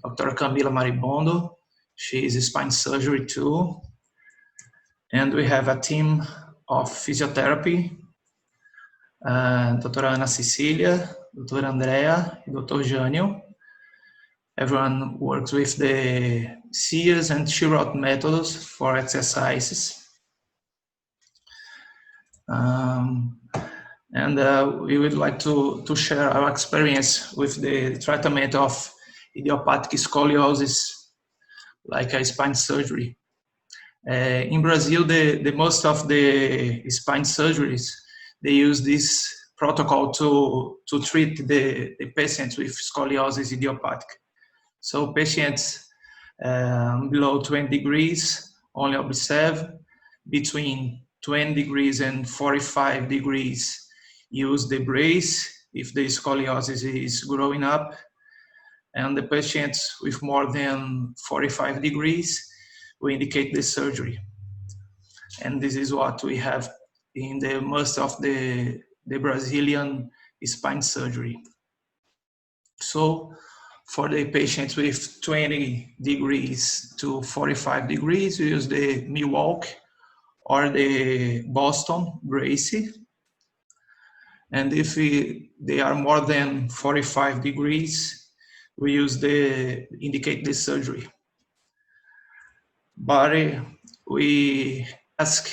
Dr. Camila Maribondo, she is a spine surgery too. And we have a team of physiotherapy, Dr. Ana Cecilia, Dr. Andrea, and Dr. Jânio. Everyone works with the SIAs and Chirot methods for exercises. We would like to share our experience with the treatment of idiopathic scoliosis, like a spine surgery. In Brazil, the most of the spine surgeries, they use this protocol to treat the patients with scoliosis idiopathic. So patients below 20 degrees only observe, between 20 degrees and 45 degrees use the brace, if the scoliosis is growing up. And the patients with more than 45 degrees, we indicate the surgery. And this is what we have in the most of the Brazilian spine surgery. So for the patients with 20 degrees to 45 degrees, we use the Milwaukee or the Boston brace. And if they are more than 45 degrees, we use indicate the surgery. But we ask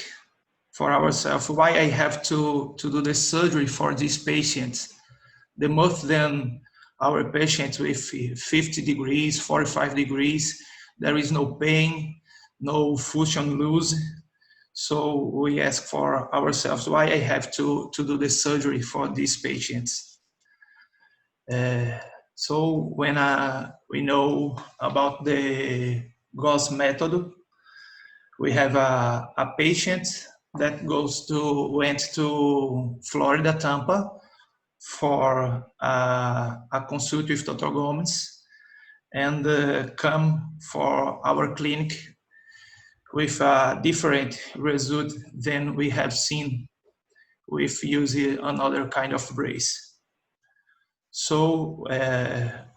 for ourselves why I have to do the surgery for these patients. The most than our patients with 50 degrees, 45 degrees, there is no pain, no function loss. So we ask for ourselves why I have to do the surgery for these patients. So when we know about the Gomez method, we have a patient that went to Florida, Tampa, for a consult with Dr. Gomez, and come for our clinic with a different result than we have seen with using another kind of brace. So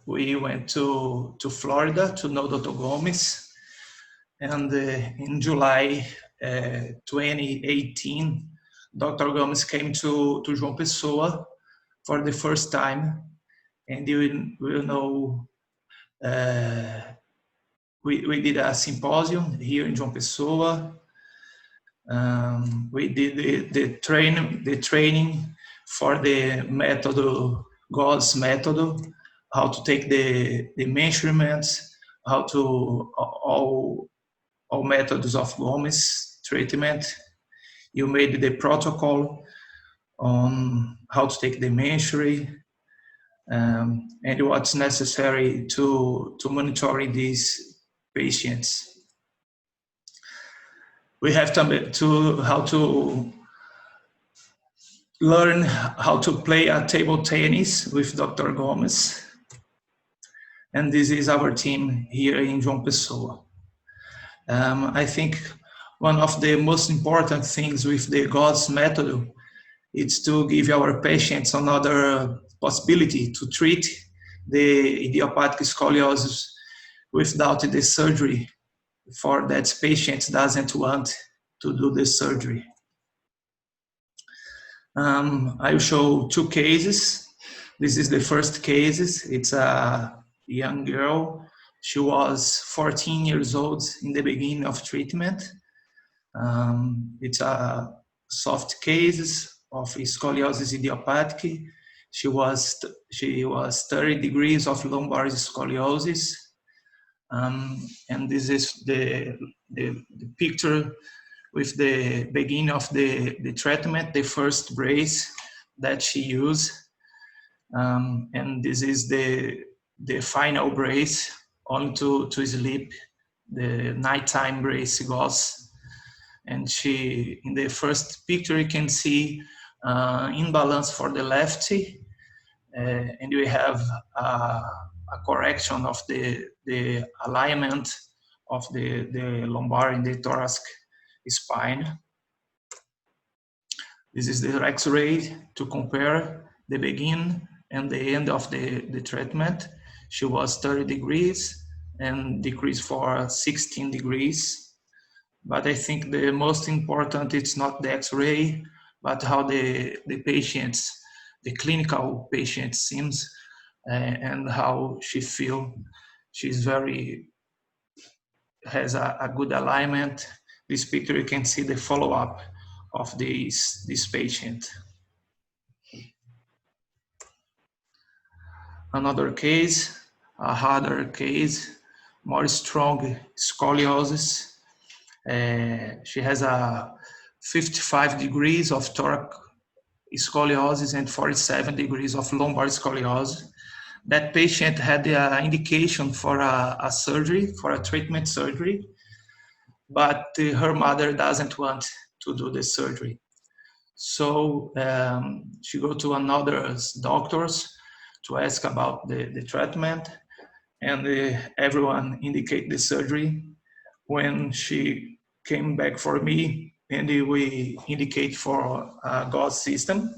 we went to Florida to know Dr. Gomez, and in July 2018, Dr. Gomez came to João Pessoa for the first time, and you will know we did a symposium here in João Pessoa. We did the training for the method, Gomez method, how to take the measurements, how to all methods of Gomez treatment. You made the protocol on how to take the measure, and what's necessary to monitor these patients. We have how to learn how to play a table tennis with Dr. Gomez, and this is our team here in João Pessoa. I think one of the most important things with the Gomez method is to give our patients another possibility to treat the idiopathic scoliosis without the surgery, for that patient doesn't want to do the surgery. I will show two cases. This is the first case. It's a young girl. She was 14 years old in the beginning of treatment. It's a soft case of scoliosis idiopathic. She was 30 degrees of lumbar scoliosis. And this is the picture with the beginning of the treatment, the first brace that she used. And this is the final brace, only to sleep, the nighttime brace goes. And she, in the first picture, you can see imbalance for the lefty, and we have a correction of the alignment of the lumbar and the thoracic spine. This is the X-ray to compare the beginning and the end of the treatment. She was 30 degrees and decreased for 16 degrees. But I think the most important, it's not the X-ray, but how the patients, the clinical patient seems, and how she feel. She's has a good alignment. This picture, you can see the follow-up of this patient. Another case, a harder case, more strong scoliosis. She has a 55 degrees of thoracic scoliosis and 47 degrees of lumbar scoliosis. That patient had the indication for a surgery, for a treatment surgery, but her mother doesn't want to do the surgery. So she go to another doctors to ask about the treatment, and everyone indicate the surgery. When she came back for me, and we indicate for a Gomez system,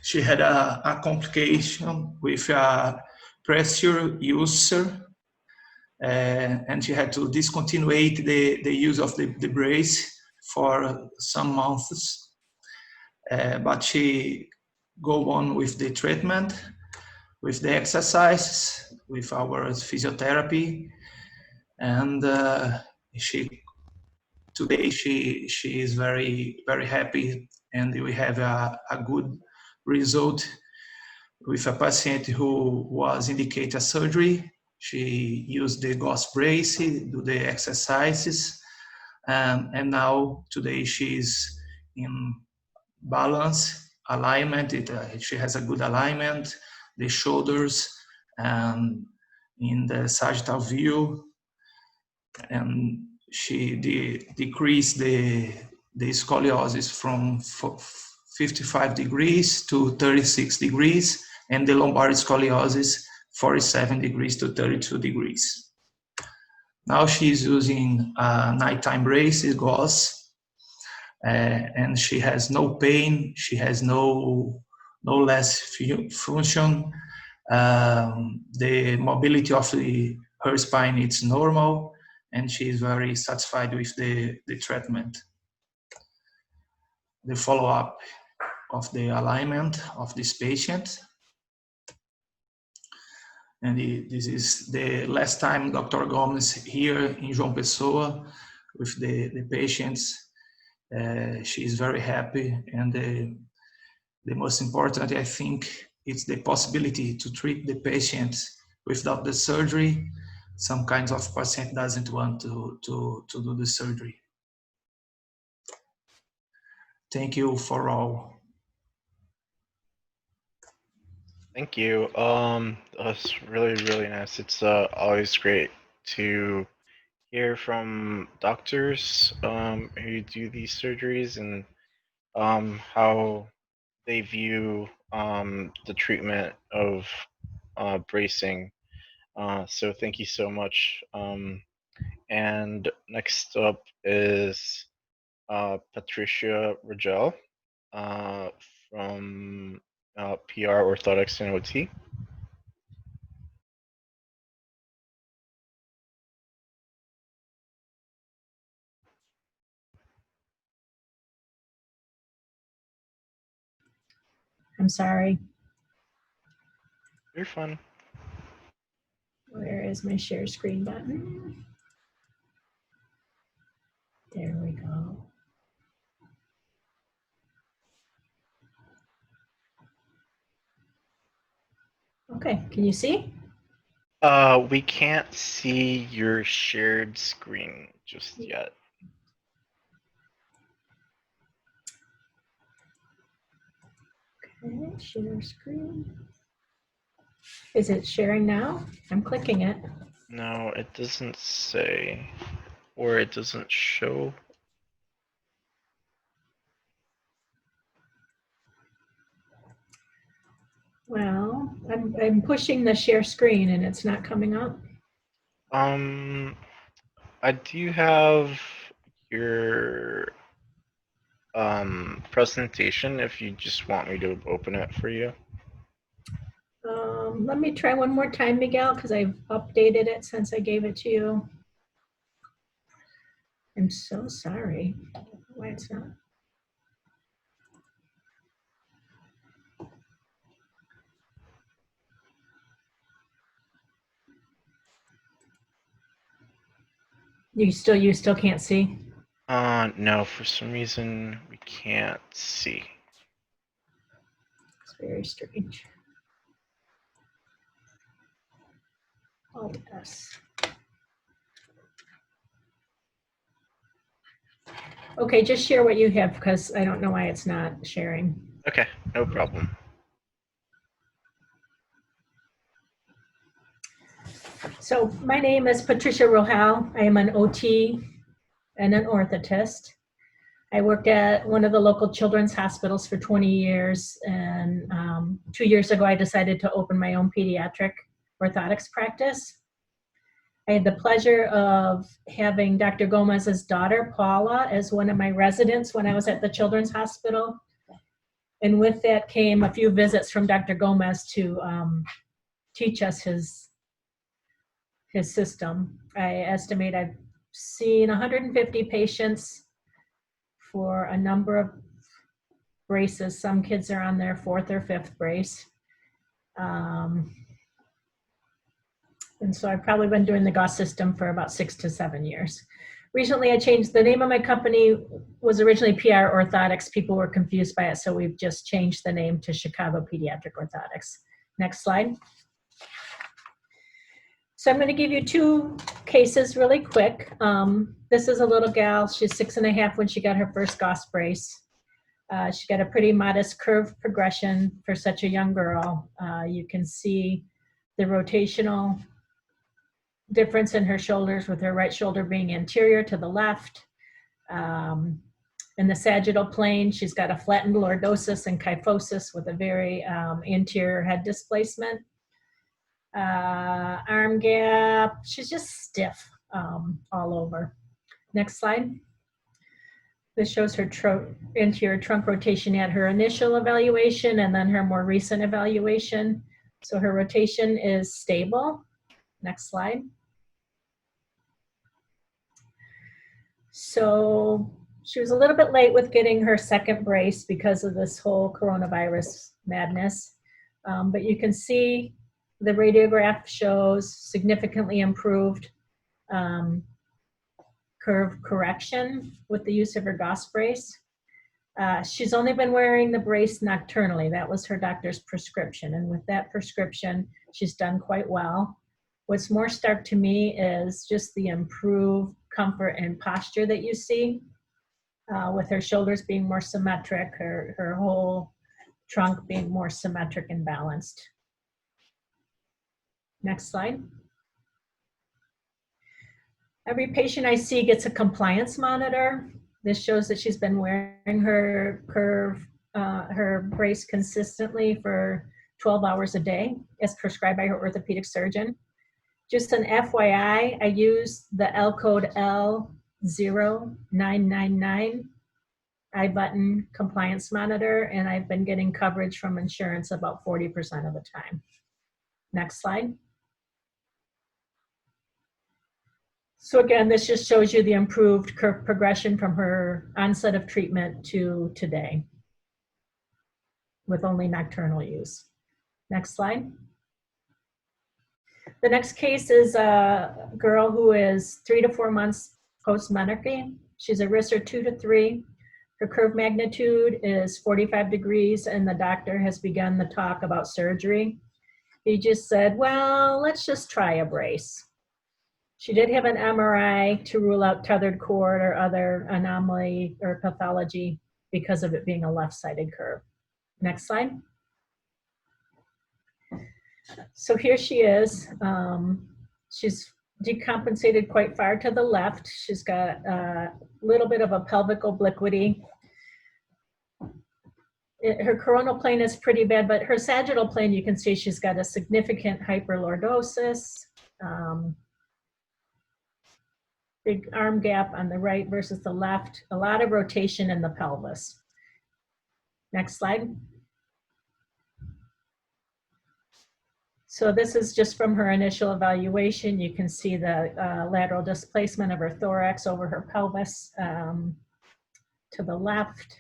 she had a complication with a pressure ulcer, and she had to discontinue the use of the brace for some months. But she go on with the treatment, with the exercise, with our physiotherapy, and today she is very happy, and we have a good result with a patient who was indicated a surgery. She used the Gomez brace, do the exercises, and now today she's in balance, alignment. She has a good alignment, the shoulders, and in the sagittal view, and she decreased the scoliosis from 55 degrees to 36 degrees, and the lumbar scoliosis 47 degrees to 32 degrees. Now she's using nighttime braces, gauze, and she has no pain. She has no less function. The mobility of her spine is normal, and she is very satisfied with the treatment. The follow-up of the alignment of this patient. And this is the last time Dr. Gomez here in João Pessoa with the patients. She is very happy, and the most important, I think, is the possibility to treat the patients without the surgery. Some kinds of patient doesn't want to do the surgery. Thank you for all. Thank you. That's really nice. It's always great to hear from doctors who do these surgeries, and how they view the treatment of bracing. So thank you so much. And next up is Patricia Rogel from PR Orthotics and OT. I'm sorry. You're fine. Where is my share screen button? There we go. Okay, can you see? We can't see your shared screen just yet. Okay, share screen. Is it sharing now? I'm clicking it. No, it doesn't say, or it doesn't show. Well, I'm pushing the share screen and it's not coming up. I do have your presentation if you just want me to open it for you. Let me try one more time, Miguel, because I've updated it since I gave it to you. I'm so sorry. Why it's not. You still can't see? No, for some reason we can't see. It's very strange. Alt S. Okay, just share what you have because I don't know why it's not sharing. Okay, no problem. So my name is Patricia Rohal. I am an OT and an orthotist. I worked at one of the local children's hospitals for 20 years, and 2 years ago I decided to open my own pediatric orthotics practice. I had the pleasure of having Dr. Gomez's daughter, Paula, as one of my residents when I was at the children's hospital. And with that came a few visits from Dr. Gomez to teach us his system. I estimate I've seen 150 patients for a number of braces. Some kids are on their 4th or 5th brace. And so I've probably been doing the Gauss system for about 6 to 7 years. Recently, I changed the name of my company. Was originally PR Orthotics. People were confused by it, so we've just changed the name to Chicago Pediatric Orthotics. Next slide. So I'm going to give you 2 cases really quick. This is a little gal. She's 6.5 when she got her first Gauss brace. She got a pretty modest curve progression for such a young girl. You can see the rotational difference in her shoulders, with her right shoulder being anterior to the left. In the sagittal plane, she's got a flattened lordosis and kyphosis with a very anterior head displacement. Arm gap, she's just stiff all over. Next slide. This shows her anterior trunk rotation at her initial evaluation and then her more recent evaluation. So her rotation is stable. Next slide. So she was a little bit late with getting her second brace because of this whole coronavirus madness. But you can see the radiograph shows significantly improved curve correction with the use of her Gauss brace. She's only been wearing the brace nocturnally. That was her doctor's prescription. And with that prescription, she's done quite well. What's more stark to me is just the improved comfort and posture that you see with her shoulders being more symmetric, her whole trunk being more symmetric and balanced. Next slide. Every patient I see gets a compliance monitor. This shows that she's been wearing her her brace consistently for 12 hours a day as prescribed by her orthopedic surgeon. Just an FYI, I use the L code L0999 I-button compliance monitor, and I've been getting coverage from insurance about 40% of the time. Next slide. So again, this just shows you the improved curve progression from her onset of treatment to today with only nocturnal use. Next slide. The next case is a girl who is 3 to 4 months post-menarche. She's a Risser 2 to 3. Her curve magnitude is 45 degrees, and the doctor has begun the talk about surgery. He just said, well, let's just try a brace. She did have an MRI to rule out tethered cord or other anomaly or pathology because of it being a left-sided curve. Next slide. So here she is. She's decompensated quite far to the left. She's got a little bit of a pelvic obliquity. Her coronal plane is pretty bad, but her sagittal plane, you can see she's got a significant hyperlordosis. Big arm gap on the right versus the left, a lot of rotation in the pelvis. Next slide. So this is just from her initial evaluation. You can see the lateral displacement of her thorax over her pelvis to the left.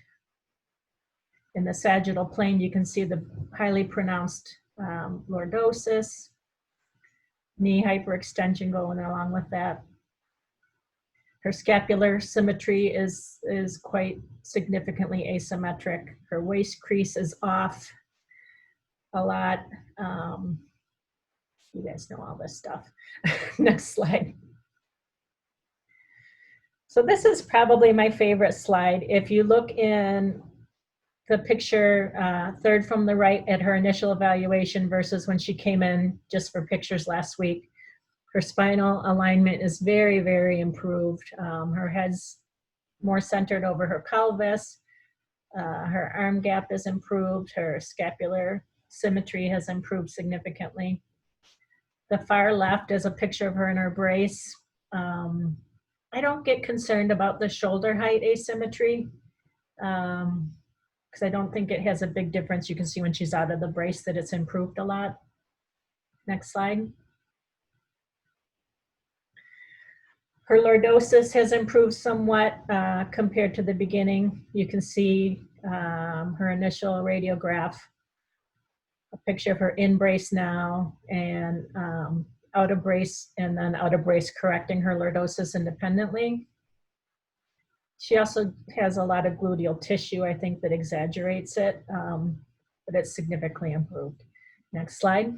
In the sagittal plane, you can see the highly pronounced lordosis, knee hyperextension going along with that. Her scapular symmetry is quite significantly asymmetric. Her waist crease is off a lot. You guys know all this stuff. Next slide. So this is probably my favorite slide. If you look in the picture, third from the right at her initial evaluation versus when she came in just for pictures last week, her spinal alignment is very, very improved. Her head's more centered over her pelvis. Her arm gap is improved. Her scapular symmetry has improved significantly. The far left is a picture of her in her brace. I don't get concerned about the shoulder height asymmetry because I don't think it has a big difference. You can see when she's out of the brace that it's improved a lot. Next slide. Her lordosis has improved somewhat compared to the beginning. You can see her initial radiograph, a picture of her in brace now, and out of brace, and then out of brace correcting her lordosis independently. She also has a lot of gluteal tissue, I think, that exaggerates it, but it's significantly improved. Next slide.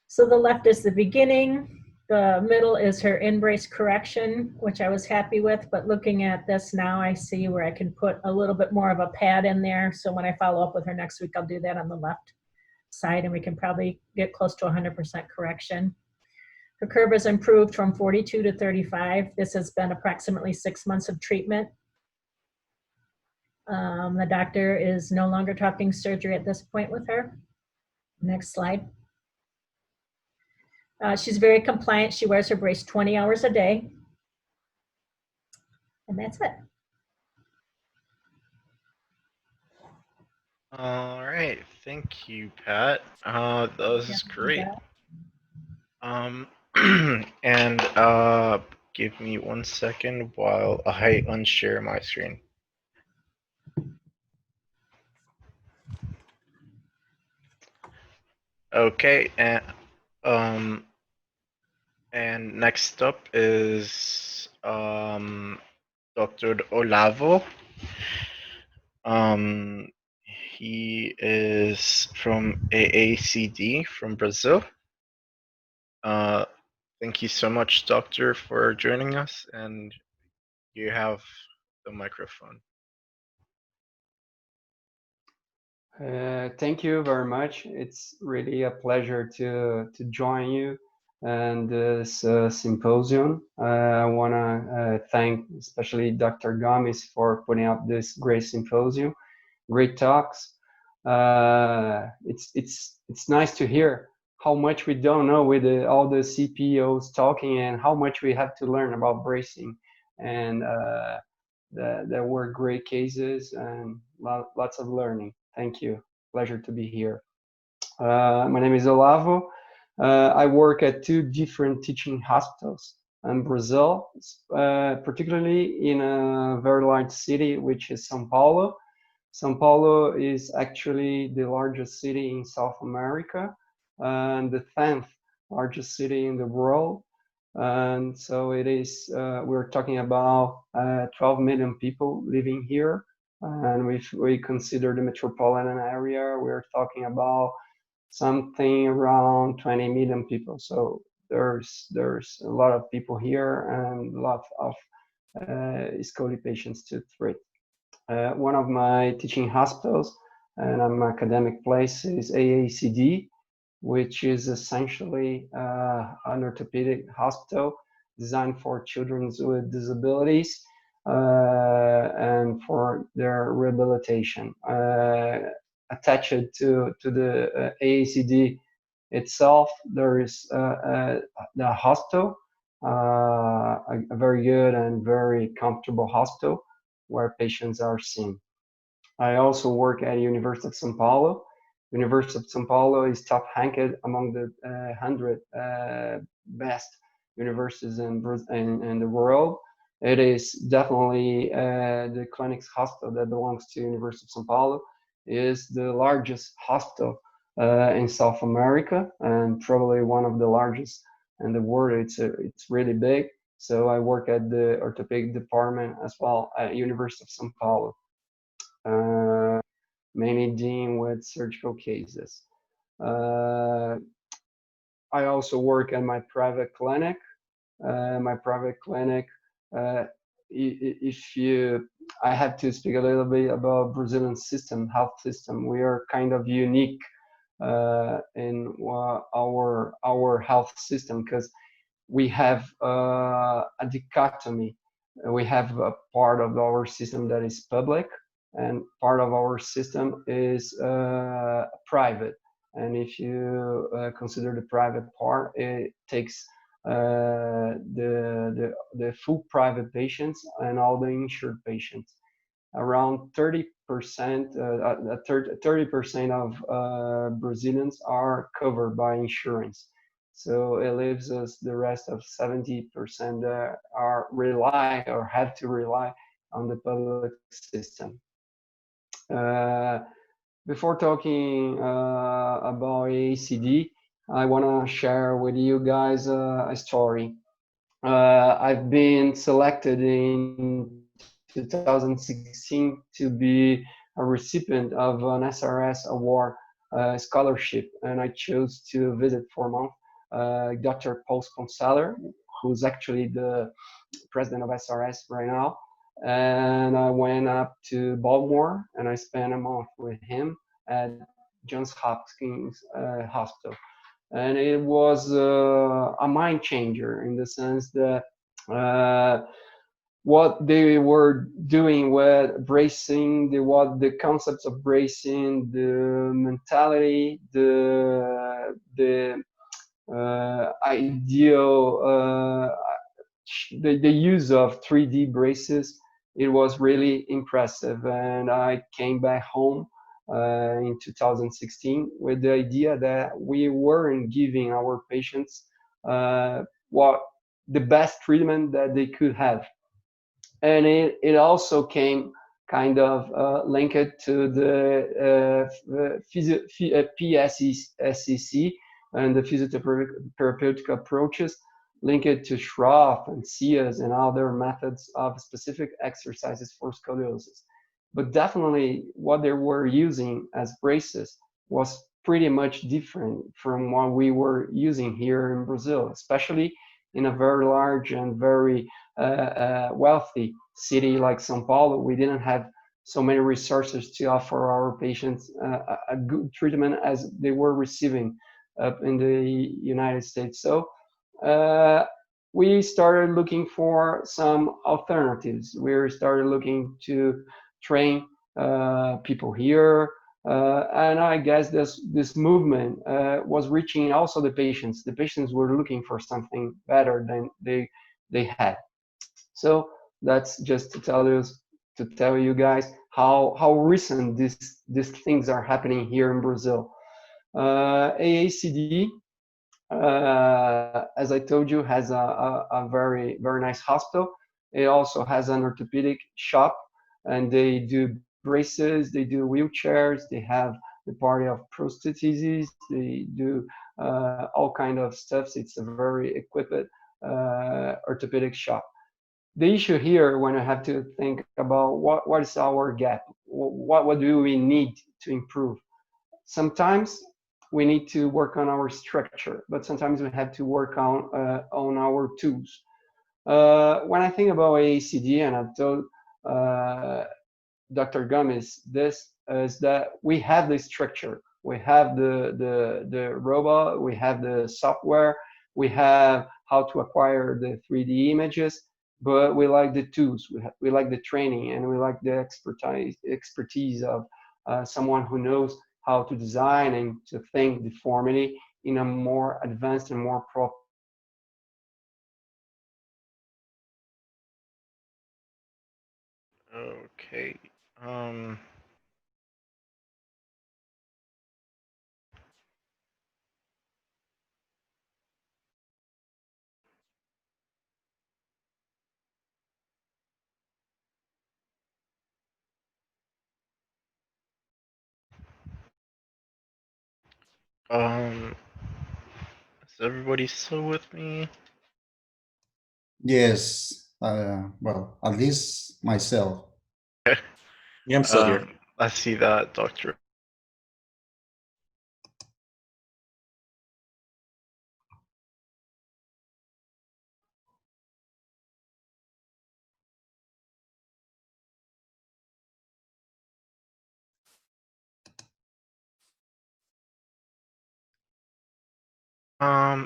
So the left is the beginning. The middle is her in-brace correction, which I was happy with, but looking at this now, I see where I can put a little bit more of a pad in there. So when I follow up with her next week, I'll do that on the left side, and we can probably get close to 100% correction. Her curve has improved from 42 to 35. This has been approximately 6 months of treatment. The doctor is no longer talking surgery at this point with her. Next slide. She's very compliant. She wears her brace 20 hours a day. And that's it. All right, thank you, Pat. That was great. And give me 1 second while I unshare my screen. Okay, and next up is Dr. Olavo. He is from AACD from Brazil. Thank you so much, Doctor, for joining us, and you have the microphone. Thank you very much. It's really a pleasure to join you and this symposium. I want to thank especially Dr. Gomez for putting up this great symposium, great talks. It's nice to hear how much we don't know with all the CPOs talking and how much we have to learn about bracing. And there were great cases and lots of learning. Thank you. Pleasure to be here. My name is Olavo. I work at 2 different teaching hospitals in Brazil, particularly in a very large city, which is São Paulo. São Paulo is actually the largest city in South America and the 10th largest city in the world. And so it is, we're talking about 12 million people living here. And if we consider the metropolitan area, we're talking about something around 20 million people. So there's a lot of people here and a lot of SCOLI patients to treat. One of my teaching hospitals and an academic place is AACD, which is essentially an orthopedic hospital designed for children with disabilities and for their rehabilitation. Attached to the AACD itself, there is the hospital, a very good and very comfortable hospital where patients are seen. I also work at University of São Paulo. University of São Paulo is top ranked among the 100 best universities in the world. It is definitely the clinics hospital that belongs to University of São Paulo is the largest hospital in South America and probably one of the largest in the world. It's really big. So I work at the orthopedic department as well at University of São Paulo. Mainly dealing with surgical cases. I also work at my private clinic. I have to speak a little bit about Brazilian system, health system. We are kind of unique in our health system because we have a dichotomy We have a part of our system that is public, and part of our system is private. And if you consider the private part, it takes the full private patients and all the insured patients. Around 30%, 30% of Brazilians are covered by insurance. So it leaves us the rest of 70% that are rely or have to rely on the public system. Before talking about AACD, I want to share with you guys a story. I've been selected in 2016 to be a recipient of an SRS award scholarship, and I chose to visit for a month Dr. Paul Sponseller, who's actually the president of SRS right now. And I went up to Baltimore and I spent a month with him at Johns Hopkins Hospital. And it was a mind changer in the sense that what they were doing with bracing, what the concepts of bracing, the mentality, the ideal, the use of 3D braces, it was really impressive. And I came back home in 2016 with the idea that we weren't giving our patients what the best treatment that they could have. And it also came kind of linked to the PSEC and the physiotherapeutic approaches linked to Schroff and SIAS and other methods of specific exercises for scoliosis. But definitely what they were using as braces was pretty much different from what we were using here in Brazil, especially in a very large and very wealthy city like São Paulo. We didn't have so many resources to offer our patients a good treatment as they were receiving up in the United States. So we started looking for some alternatives. We started looking to train people here. And I guess this movement was reaching also the patients. The patients were looking for something better than they had. So that's just to tell you guys how recent these things are happening here in Brazil. AACD, as I told you, has a very nice hospital. It also has an orthopedic shop, and they do braces, they do wheelchairs, they have the part of prostheses, they do all kind of stuff. It's a very equipped orthopedic shop. The issue here, when I have to think about what is our gap, what do we need to improve? Sometimes we need to work on our structure, but sometimes we have to work on our tools. When I think about AACD, and I've told Dr. Gomez this, is that we have the structure, we have the robot, we have the software, we have how to acquire the 3D images, but we like the tools, we like the training, and we like the expertise of someone who knows how to design and to think deformity in a more advanced and more proper. Okay. Is everybody still with me? Yes. Well, at least myself. Yeah, I'm still here. I see that, Doctor.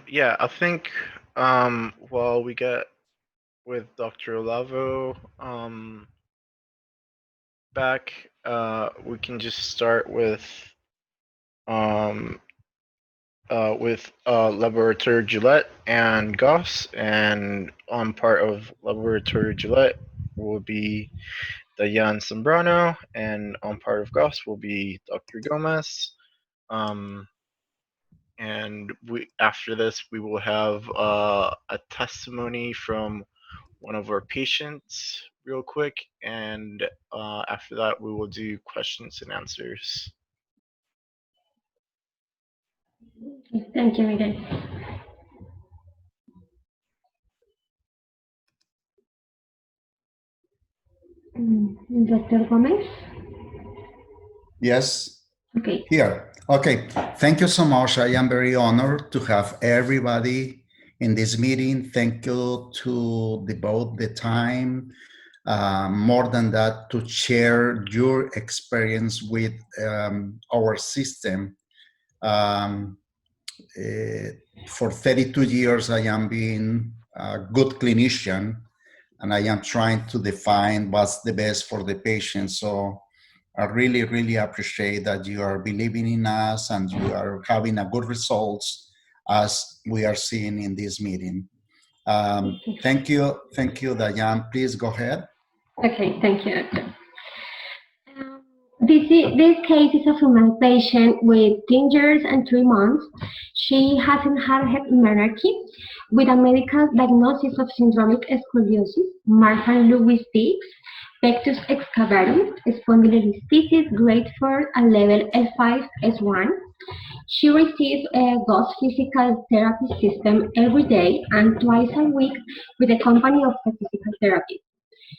Yeah, I think while we get with Dr. Olavo back, we can just start um, Laboratory Gillette and Goss, and on part of Laboratory Gillette will be Diane Zambrano, and on part of Goss will be Dr. Gomez. And after this, we will have a testimony from one of our patients real quick, and after that, we will do questions and answers. Thank you, Miguel. Dr. Gomez? Yes. Okay. Here. Okay. Thank you so much. I am very honored to have everybody in this meeting. Thank you to devote the time. More than that, to share your experience with our system. For 32 years, I am being a good clinician, and I am trying to define what's the best for the patient. So I really, really appreciate that you are believing in us and you are having a good results as we are seeing in this meeting. Thank you, Diane. Please go ahead. Okay, thank you, Doctor. This case is of a female patient with 10 years and 3 months. She hasn't had head menarche with a medical diagnosis of syndromic scoliosis, Marfan-Lewis discs, pectus excavatum, spondylolisthesis, grade 4 and level L5, S1. She receives a Gomez physical therapy system every day and twice a week with the company of the physical therapy.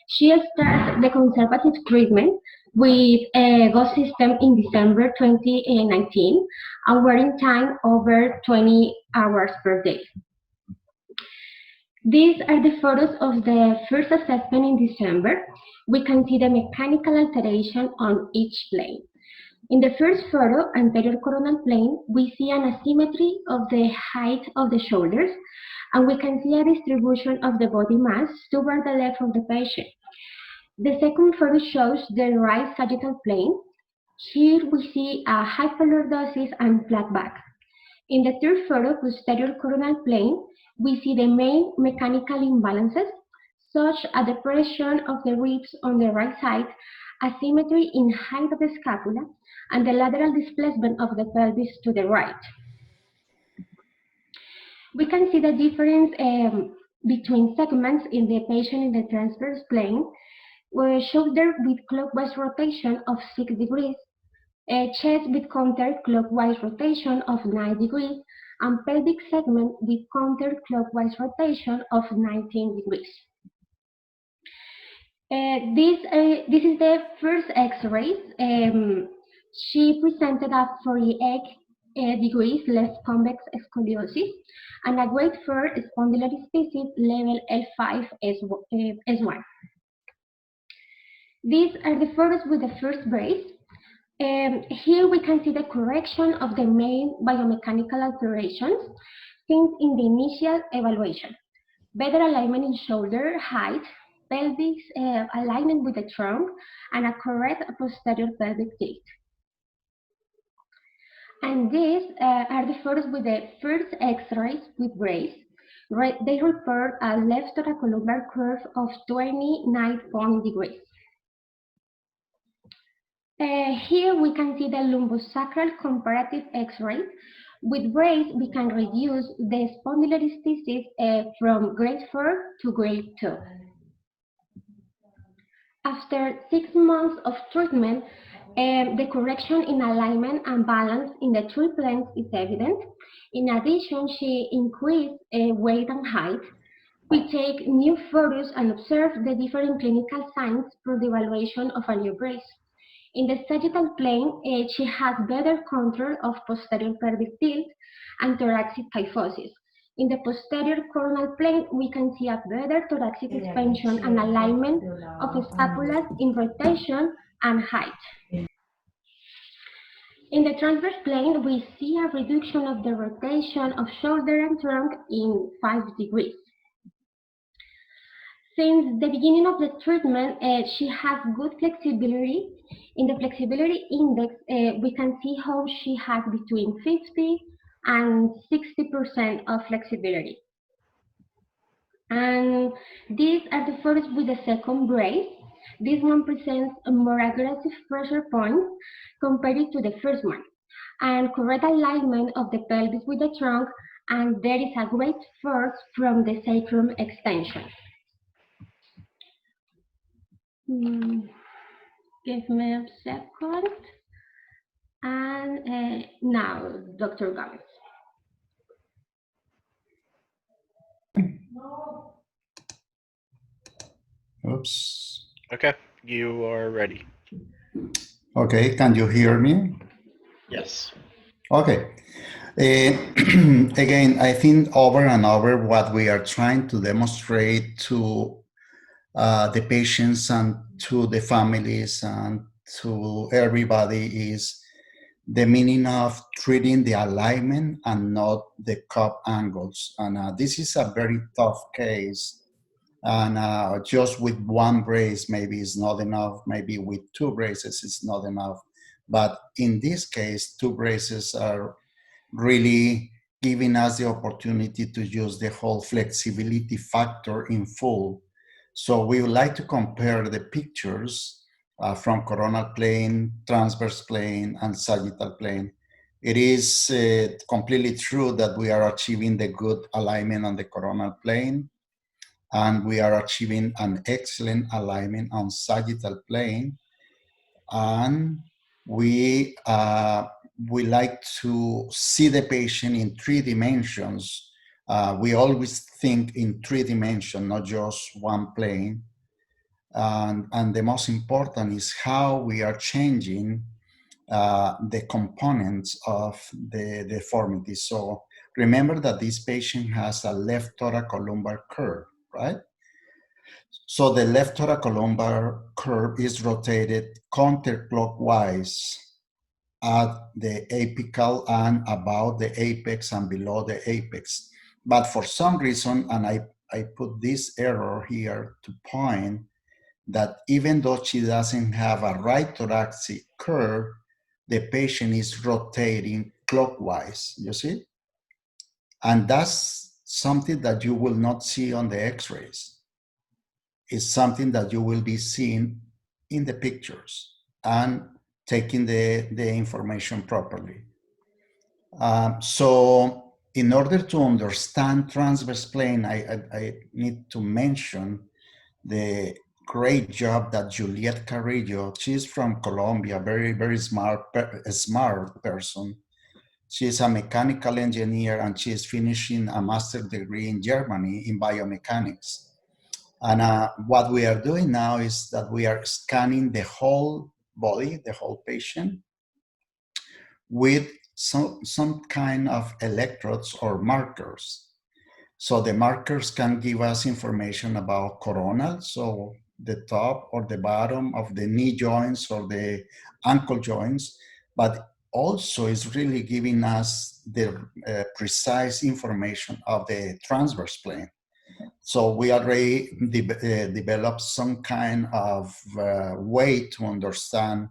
She starts the conservative treatment with a Gomez system in December 2019 and wearing time over 20 hours per day. These are the photos of the first assessment in December. We can see the mechanical alteration on each plane. In the first photo, anterior coronal plane, we see an asymmetry of the height of the shoulders, and we can see a distribution of the body mass toward the left of the patient. The second photo shows the right sagittal plane. Here we see a hyperlordosis and flat back. In the third photo, posterior coronal plane, we see the main mechanical imbalances, such as depression of the ribs on the right side, asymmetry in height of the scapula, and the lateral displacement of the pelvis to the right. We can see the difference between segments in the patient in the transverse plane, where shoulder with clockwise rotation of 6 degrees, chest with counterclockwise rotation of 9 degrees, and pelvic segment with counterclockwise rotation of 19 degrees. This is the first X-rays. She presented a 48 degrees left convex scoliosis and a grade 4 spondylolisthesis level L5 S1. These are the photos with the first brace. Here we can see the correction of the main biomechanical alterations seen in the initial evaluation. Better alignment in shoulder height, pelvis alignment with the trunk, and a correct posterior pelvic tilt. And these are the photos with the first X-rays with brace. They report a left thoracolumbar curve of 29 degrees. Here we can see the lumbosacral comparative X-ray. With brace, we can reduce the spondylolisthesis from grade 4 to grade 2. After 6 months of treatment, the correction in alignment and balance in the three planes is evident. In addition, she increased weight and height. We take new photos and observe the different clinical signs for the evaluation of a new brace. In the sagittal plane, she has better control of posterior pelvic tilt and thoracic kyphosis. In the posterior coronal plane, we can see a better thoracic expansion and alignment of scapulas in rotation and height. In the transverse plane, we see a reduction of the rotation of shoulder and trunk in 5 degrees. Since the beginning of the treatment, she has good flexibility. In the flexibility index, we can see how she has between 50 and 60% of flexibility. And these are the photos with the second brace. This one presents a more aggressive pressure point compared to the first one, and correct alignment of the pelvis with the trunk, and there is a great force from the sacrum extension. Give me a second. And now, Dr. Gomez. Oops. Okay, you are ready. Okay, can you hear me? Yes. Okay. Again, I think over and over what we are trying to demonstrate to the patients and to the families and to everybody is the meaning of treating the alignment and not the cup angles. And this is a very tough case. And just with one brace maybe is not enough. Maybe with two braces is not enough. But in this case, two braces are really giving us the opportunity to use the whole flexibility factor in full. So we would like to compare the pictures from coronal plane, transverse plane, and sagittal plane. It is completely true that we are achieving the good alignment on the coronal plane, and we are achieving an excellent alignment on sagittal plane. And we like to see the patient in 3 dimensions. We always think in 3 dimensions, not just one plane. And the most important is how we are changing the components of the deformity. So remember that this patient has a left thoracolumbar curve, right? So the left thoracolumbar curve is rotated counterclockwise at the apical and above the apex and below the apex. But for some reason, and I put this error here to point that even though she doesn't have a right thoracic curve, the patient is rotating clockwise, you see? And that's something that you will not see on the x-rays. It's something that you will be seeing in the pictures and taking the information properly. So in order to understand transverse plane, I need to mention the great job that Juliet Carrillo, she's from Colombia, very, very smart person. She's a mechanical engineer and she's finishing a master's degree in Germany in biomechanics. And what we are doing now is that we are scanning the whole body, the whole patient, with some kind of electrodes or markers. So the markers can give us information about coronal, so the top or the bottom of the knee joints or the ankle joints, but also is really giving us the precise information of the transverse plane. So we already developed some kind of way to understand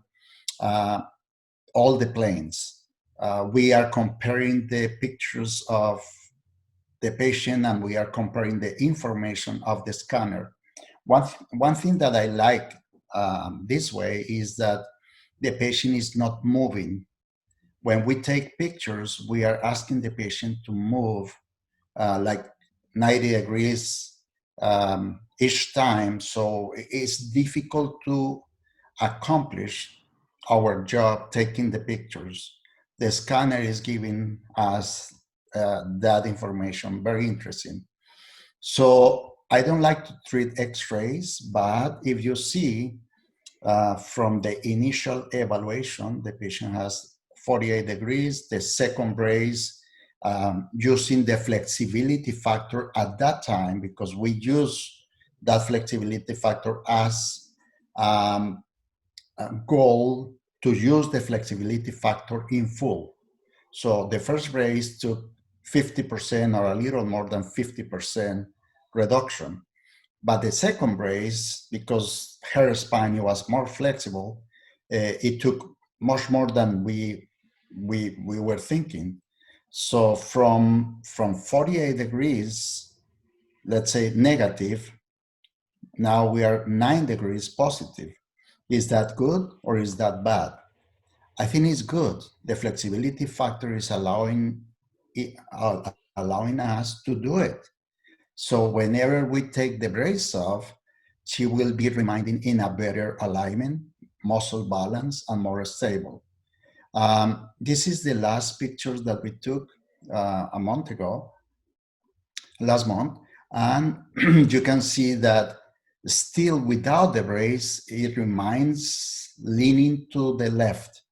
all the planes. We are comparing the pictures of the patient and we are comparing the information of the scanner. One thing that I like this way is that the patient is not moving. When we take pictures, we are asking the patient to move like 90 degrees each time. So it's difficult to accomplish our job taking the pictures. The scanner is giving us that information, very interesting. So I don't like to treat x-rays, but if you see from the initial evaluation, the patient has 48 degrees, the second brace, using the flexibility factor at that time, because we use that flexibility factor as a goal to use the flexibility factor in full. So the first brace took 50% or a little more than 50% reduction. But the second brace, because her spine was more flexible, it took much more than we were thinking. So from 48 degrees, let's say negative, now we are 9 degrees positive. Is that good or is that bad? I think it's good. The flexibility factor is allowing us to do it. So whenever we take the brace off, she will be remaining in a better alignment, muscle balance, and more stable. This is the last pictures that we took a month ago, last month, and you can see that still without the brace, it remains leaning to the left,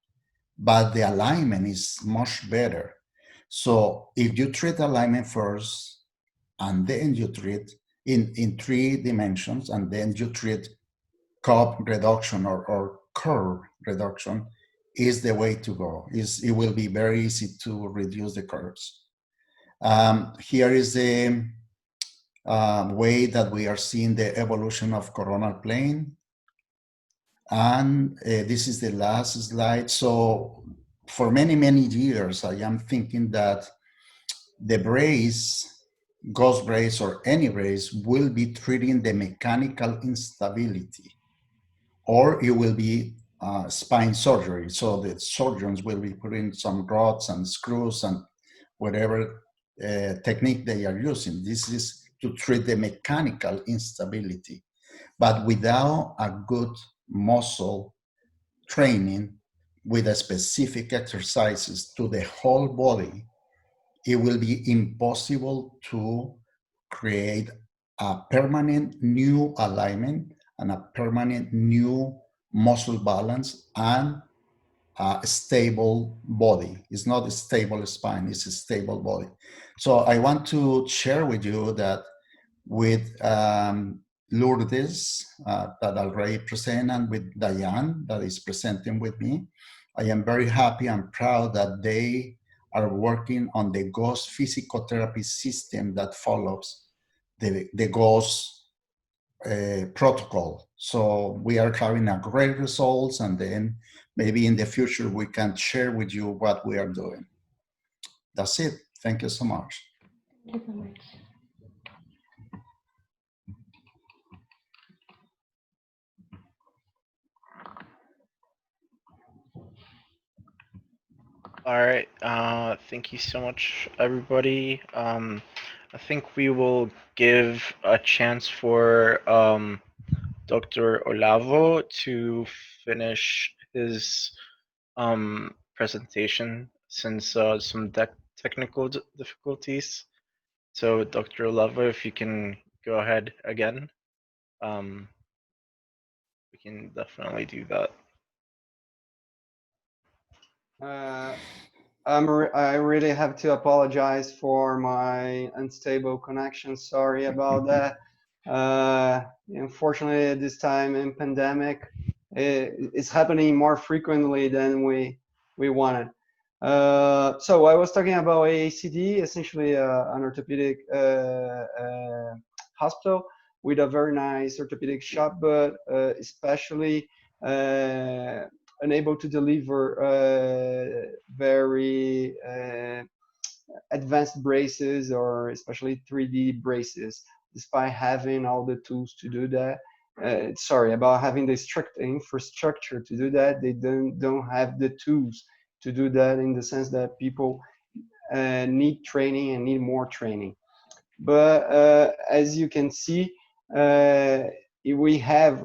but the alignment is much better. So if you treat alignment first, and then you treat in 3 dimensions, and then you treat curve reduction or curve reduction, is the way to go. It will be very easy to reduce the curves. Here is the way that we are seeing the evolution of coronal plane. And this is the last slide. So for many, many years, I am thinking that the brace, ghost brace or any brace, will be treating the mechanical instability, or it will be spine surgery. So the surgeons will be putting some rods and screws and whatever technique they are using. This is to treat the mechanical instability. But without a good muscle training with a specific exercises to the whole body, it will be impossible to create a permanent new alignment and a permanent new muscle balance and a stable body. It's not a stable spine, it's a stable body. So I want to share with you that with Lourdes, that already presented, and with Diane, that is presenting with me, I am very happy and proud that they are working on the GOS physiotherapy system that follows the GOS protocol. So we are having a great results, and then maybe in the future we can share with you what we are doing. That's it. Thank you so much. Thank you so much. All right. Thank you so much, everybody. I think we will give a chance for Dr. Olavo to finish his presentation since some technical difficulties. So, Dr. Olavo, if you can go ahead again, we can definitely do that. I really have to apologize for my unstable connection. Sorry about that. Unfortunately, at this time in pandemic, it's happening more frequently than we wanted. So I was talking about AACD, essentially an orthopedic hospital with a very nice orthopedic shop, but especially unable to deliver very advanced braces, or especially 3D braces, despite having all the tools to do that. Sorry, about having the strict infrastructure to do that. They don't have the tools to do that, in the sense that people need training and need more training. But as you can see, we have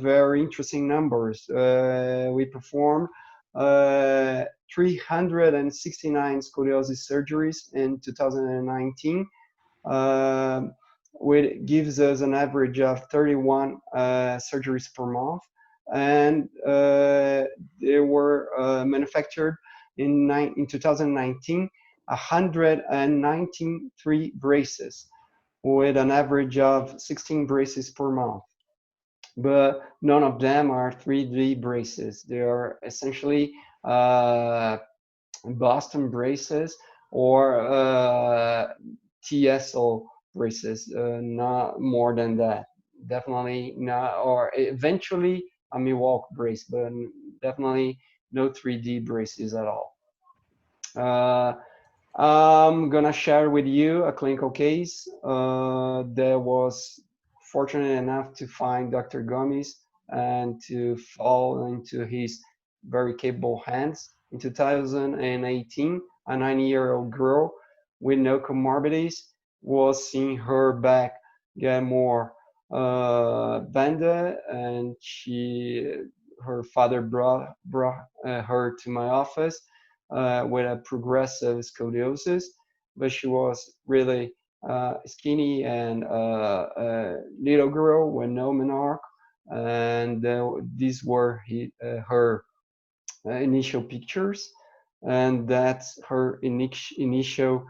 very interesting numbers. We performed 369 scoliosis surgeries in 2019, which gives us an average of 31 surgeries per month. And they were manufactured in 2019, 193 braces, with an average of 16 braces per month. But none of them are 3D braces. They are essentially Boston braces or TSO braces, not more than that. Definitely not, or eventually a Milwaukee brace, but definitely no 3D braces at all. I'm gonna share with you a clinical case that was fortunate enough to find Dr. Gomez and to fall into his very capable hands. In 2018, a 9-year-old girl with no comorbidities was seeing her back get more banded, and her father brought her to my office with a progressive scoliosis, but she was really skinny and a little girl with no menarche, and these were her initial pictures, and that's her initial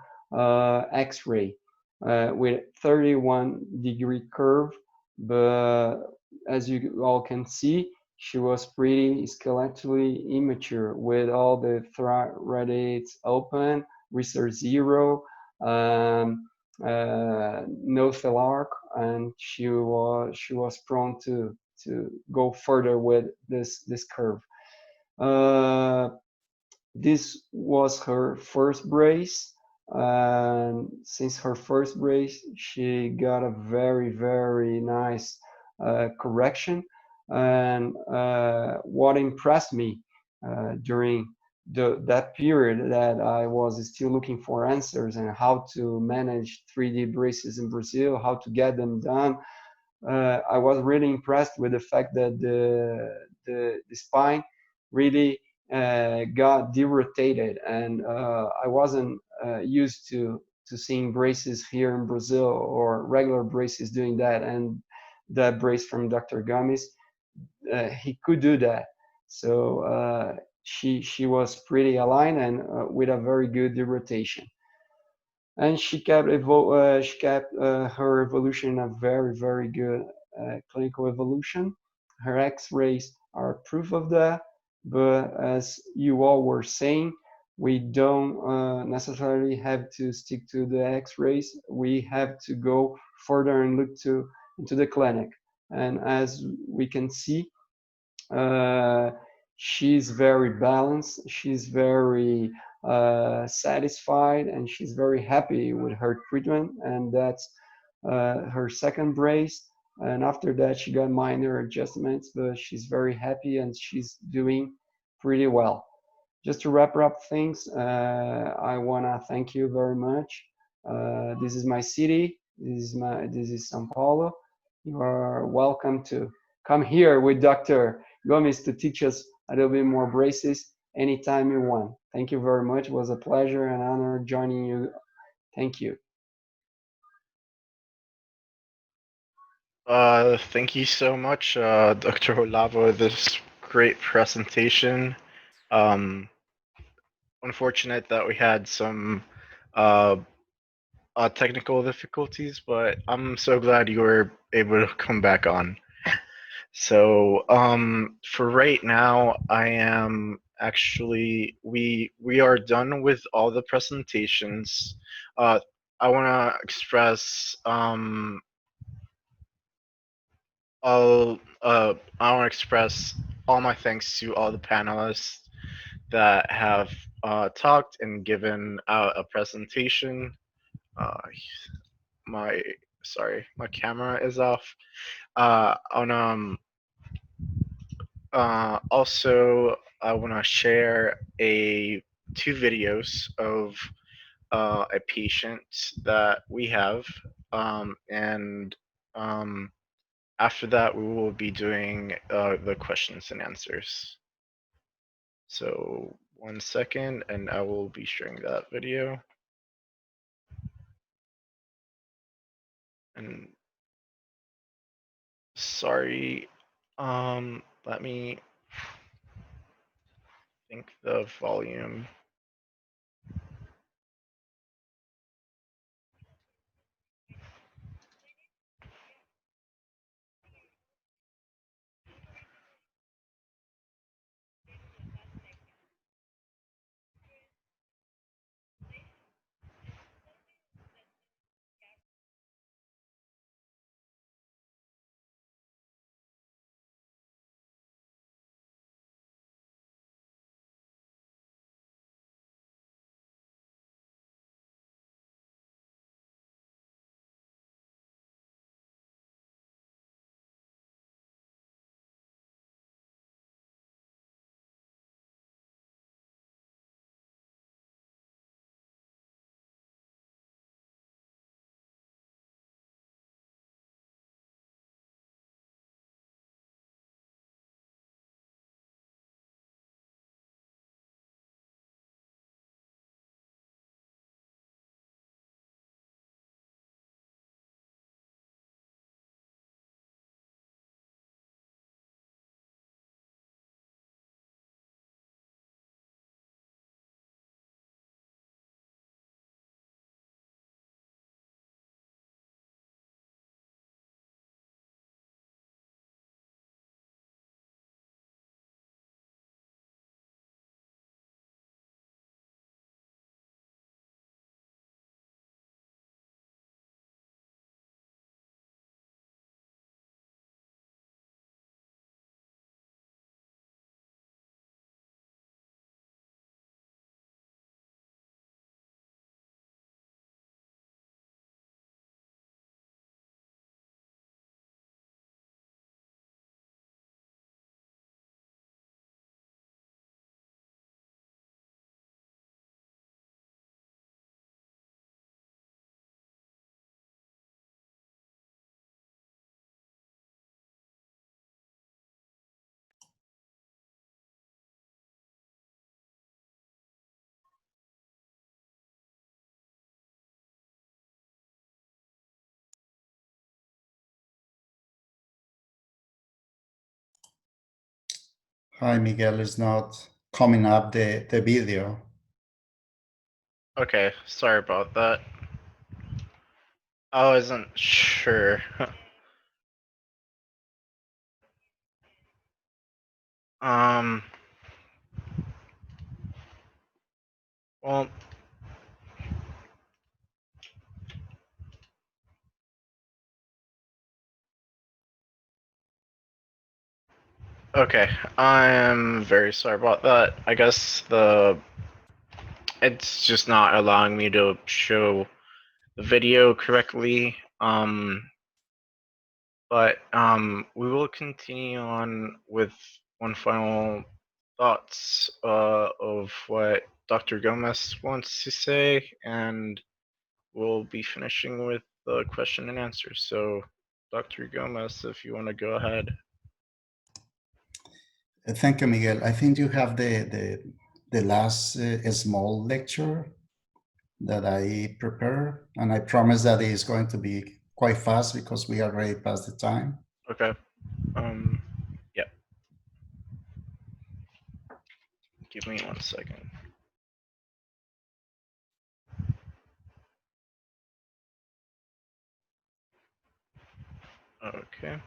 X-ray with 31-degree curve, but as you all can see, she was pretty skeletally immature with all the radiates open, research 0, no thelarch, and she was prone to go further with this curve. This was her first brace, and since her first brace, she got a very, very nice correction. And what impressed me during that period that I was still looking for answers and how to manage 3D braces in Brazil, how to get them done, I was really impressed with the fact that the spine really got derotated, and I wasn't used to seeing braces here in Brazil or regular braces doing that, and that brace from Dr. Gomez, he could do that. So she was pretty aligned and with a very good derotation. And she kept her evolution in a very, very good clinical evolution. Her X-rays are proof of that. But as you all were saying, we don't necessarily have to stick to the X-rays. We have to go further and look into the clinic. And as we can see, she's very balanced. She's very satisfied, and she's very happy with her treatment. And that's her second brace. And after that, she got minor adjustments, but she's very happy and she's doing pretty well. Just to wrap up things, I wanna thank you very much. This is my city. This is São Paulo. You are welcome to come here with Dr. Gomez to teach us a little bit more braces anytime you want. Thank you very much. It was a pleasure and honor joining you. Thank you. Thank you so much, Dr. Olavo, this great presentation. Unfortunate that we had some technical difficulties, but I'm so glad you were able to come back on. So, for right now, I am actually we are done with all the presentations. I want to express I want to express all my thanks to all the panelists that have talked and given out a presentation. Uh, my my camera is off. Also, I want to share two videos of a patient that we have, and after that, we will be doing the questions and answers. So 1 second, and I will be sharing that video. And sorry, let me think the volume. Hi, Miguel is not coming up the video. Okay, sorry about that. I wasn't sure. um. Well. Okay, I'm very sorry about that. I guess it's just not allowing me to show the video correctly. But we will continue on with one final thoughts of what Dr. Gomez wants to say, and we'll be finishing with the question and answer. So, Dr. Gomez, if you want to go ahead. Thank you, Miguel. I think you have the last small lecture that I prepared, and I promise that it is going to be quite fast because we are already past the time. Okay. Yeah. Give me 1 second. Okay.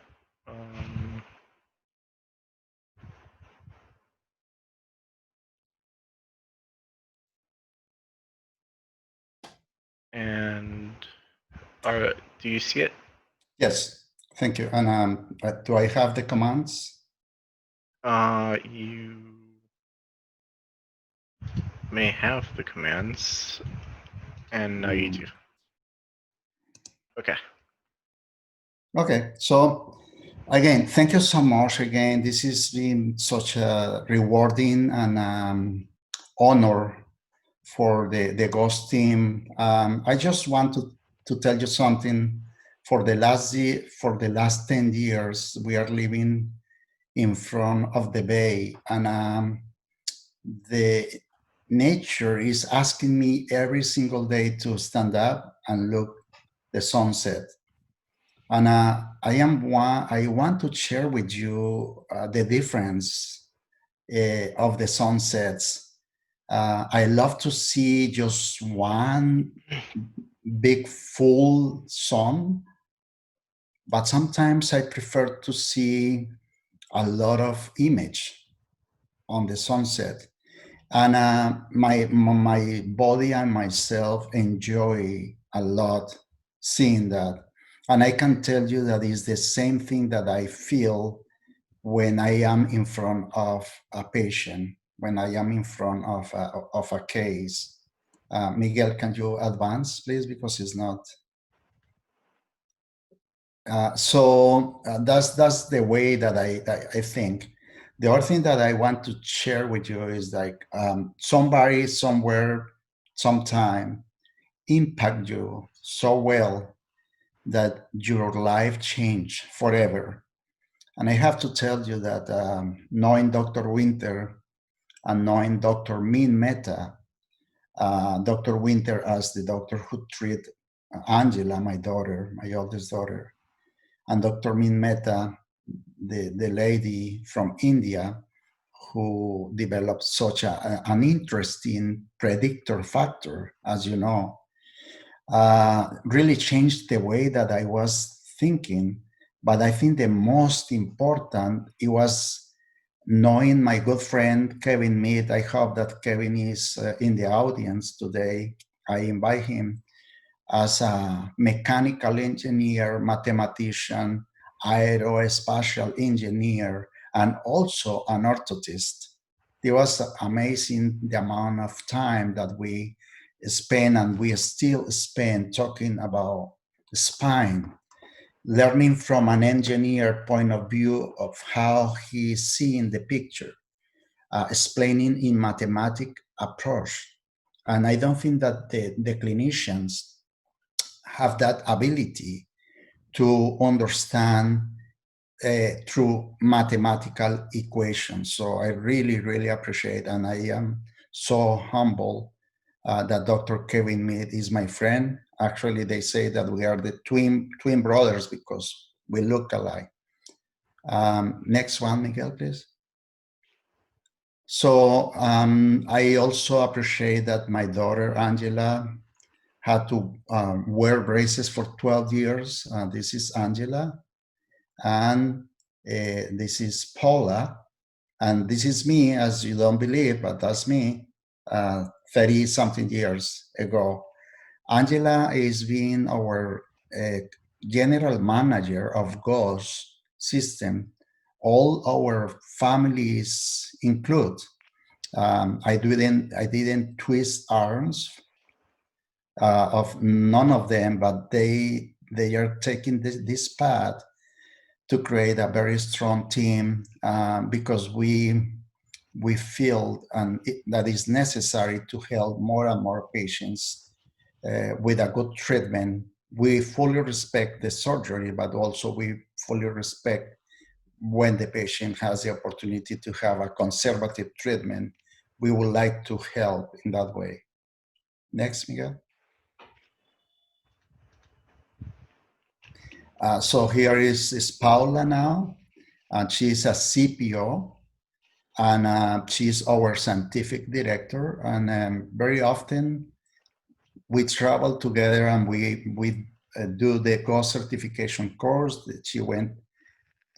And do you see it? Yes, thank you. And do I have the commands? You may have the commands, and now you do. Okay. Okay, so again, thank you so much. Again, this has been such a rewarding and honor for the Ghost team. I just want to tell you something. For the last 10 years, we are living in front of the bay, and the nature is asking me every single day to stand up and look the sunset. And I want to share with you the difference of the sunsets. I love to see just one big full sun, but sometimes I prefer to see a lot of image on the sunset. And my body and myself enjoy a lot seeing that. And I can tell you that it's the same thing that I feel when I am in front of a patient, when I am in front of a case. Miguel, can you advance, please, because it's not. That's the way that I think. The other thing that I want to share with you is like somebody somewhere, sometime impact you so well that your life changed forever. And I have to tell you that knowing Dr. Winter and knowing Dr. Min Mehta, Dr. Winter as the doctor who treated Angela, my daughter, my oldest daughter, and Dr. Min Mehta, the lady from India who developed such an interesting predictor factor, as you know, really changed the way that I was thinking. But I think the most important, it was knowing my good friend, Kevin Mead. I hope that Kevin is in the audience today. I invite him as a mechanical engineer, mathematician, aerospatial engineer, and also an orthotist. It was amazing the amount of time that we spend and we still spend talking about spine, learning from an engineer point of view of how he's seeing the picture, explaining in mathematic approach. And I don't think that the clinicians have that ability to understand through mathematical equations. So I really, really appreciate, and I am so humble that Dr. Kevin Mead is my friend. Actually, they say that we are the twin brothers because we look alike. Next one, Miguel, please. So I also appreciate that my daughter, Angela, had to wear braces for 12 years. This is Angela, and this is Paula, and this is me, as you don't believe, but that's me, 30 something years ago. Angela is being our general manager of Gomez system. All our families include. I didn't twist arms of none of them, but they are taking this path to create a very strong team because we feel that is necessary to help more and more patients with a good treatment. We fully respect the surgery, but also we fully respect when the patient has the opportunity to have a conservative treatment. We would like to help in that way. Next, Miguel. So here is Paula now, and she's a CPO, and she's our scientific director. And very often we travel together and we do the Gomez certification course. She went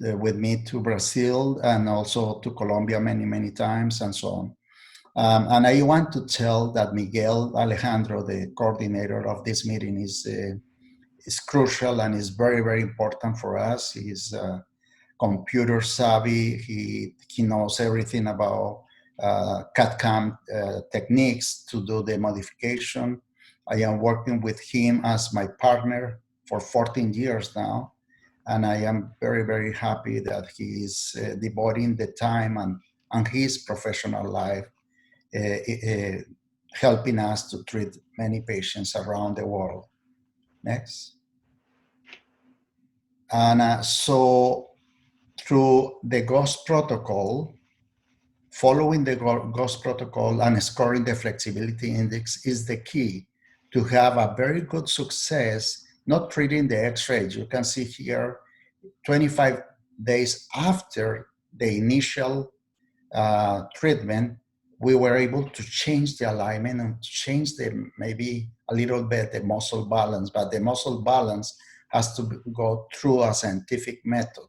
with me to Brazil and also to Colombia many times and so on. And I want to tell that Miguel Alejandro, the coordinator of this meeting, is crucial and is very important for us. He's computer savvy. He knows everything about CAD/CAM techniques to do the modification. I am working with him as my partner for 14 years now, and I am very happy that he is devoting the time and his professional life helping us to treat many patients around the world. Next. And so through the Gomez protocol, following the Gomez protocol and scoring the flexibility index is the key to have a very good success, not treating the x-rays. You can see here, 25 days after the initial treatment, we were able to change the alignment and to change maybe a little bit the muscle balance, but the muscle balance has to go through a scientific method.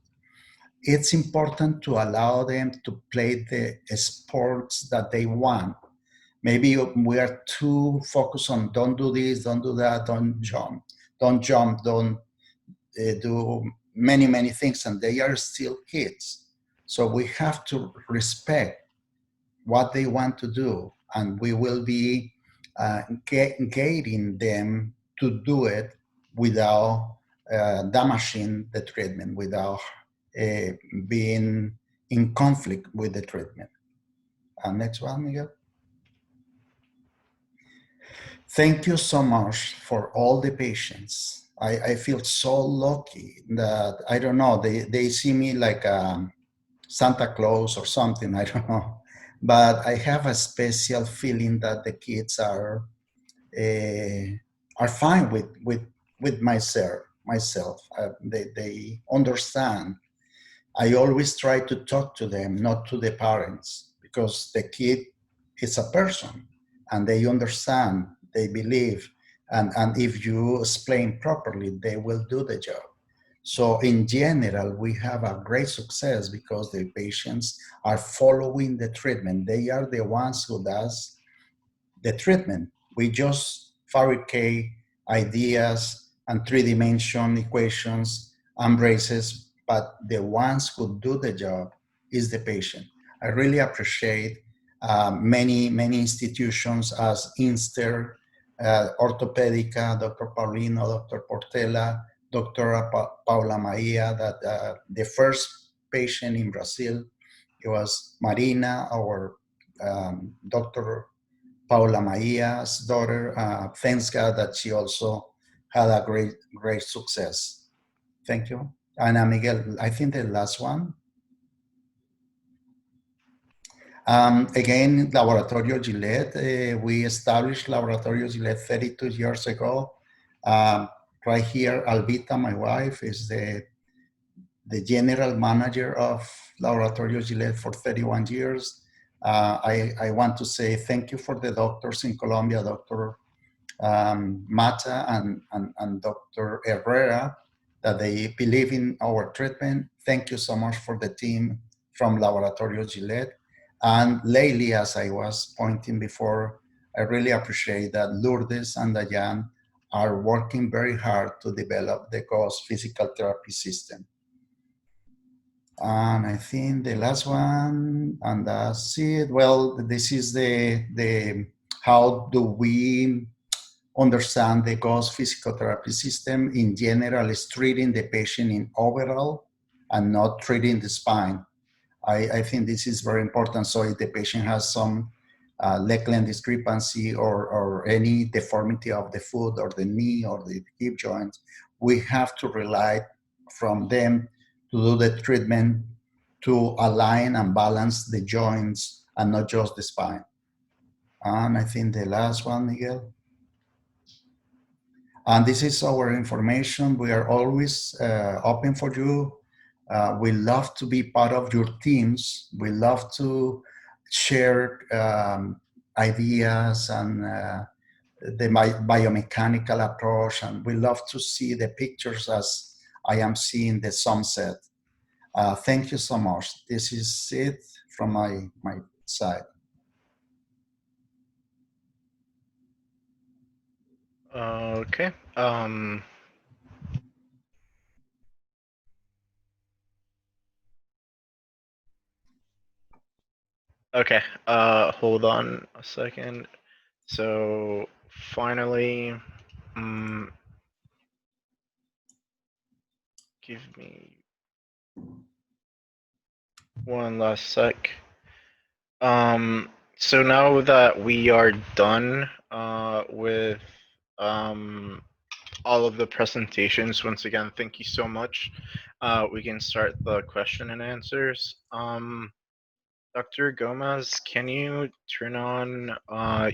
It's important to allow them to play the sports that they want. Maybe we are too focused on don't do this, don't do that, don't jump, don't do many things, and they are still kids. So we have to respect what they want to do, and we will be guiding them to do it without damaging the treatment, without being in conflict with the treatment. Next one, Miguel. Thank you so much for all the patients. I feel so lucky that, I don't know, they see me like Santa Claus or something, I don't know. But I have a special feeling that the kids are fine with myself. They understand. I always try to talk to them, not to the parents, because the kid is a person and they understand, they believe, and if you explain properly, they will do the job. So in general, we have a great success because the patients are following the treatment. They are the ones who does the treatment. We just fabricate ideas and three-dimension equations and braces, but the ones who do the job is the patient. I really appreciate many institutions as Inster, Orthopedica, Dr. Paulino, Dr. Portela, Dr. Paula Maia, that the first patient in Brazil, it was Marina, our Dr. Paula Maia's daughter. Thanks God that she also had a great success. Thank you. And Miguel, I think the last one. Again, Laboratorio Gillette. We established Laboratorio Gillette 32 years ago. Right here, Albita, my wife, is the general manager of Laboratorio Gillette for 31 years. I want to say thank you for the doctors in Colombia, Dr. Mata and Dr. Herrera, that they believe in our treatment. Thank you so much for the team from Laboratorio Gillette. And lately, as I was pointing before, I really appreciate that Lourdes and Dayan are working very hard to develop the GOS physical therapy system. And I think the last one, and that's it. Well, this is the how do we understand the GOS physical therapy system in general is treating the patient in overall and not treating the spine. I think this is very important. So if the patient has some leg length discrepancy or any deformity of the foot or the knee or the hip joints, we have to rely from them to do the treatment to align and balance the joints and not just the spine. And I think the last one, Miguel. And this is our information. We are always open for you. We love to be part of your teams. We love to share ideas and the biomechanical approach. And we love to see the pictures as I am seeing the sunset. Thank you so much. This is it from my side. Okay. Okay. Hold on a second. So finally, give me one last sec. So now that we are done with all of the presentations, once again, thank you so much. We can start the question and answers. Dr. Gomez, can you turn on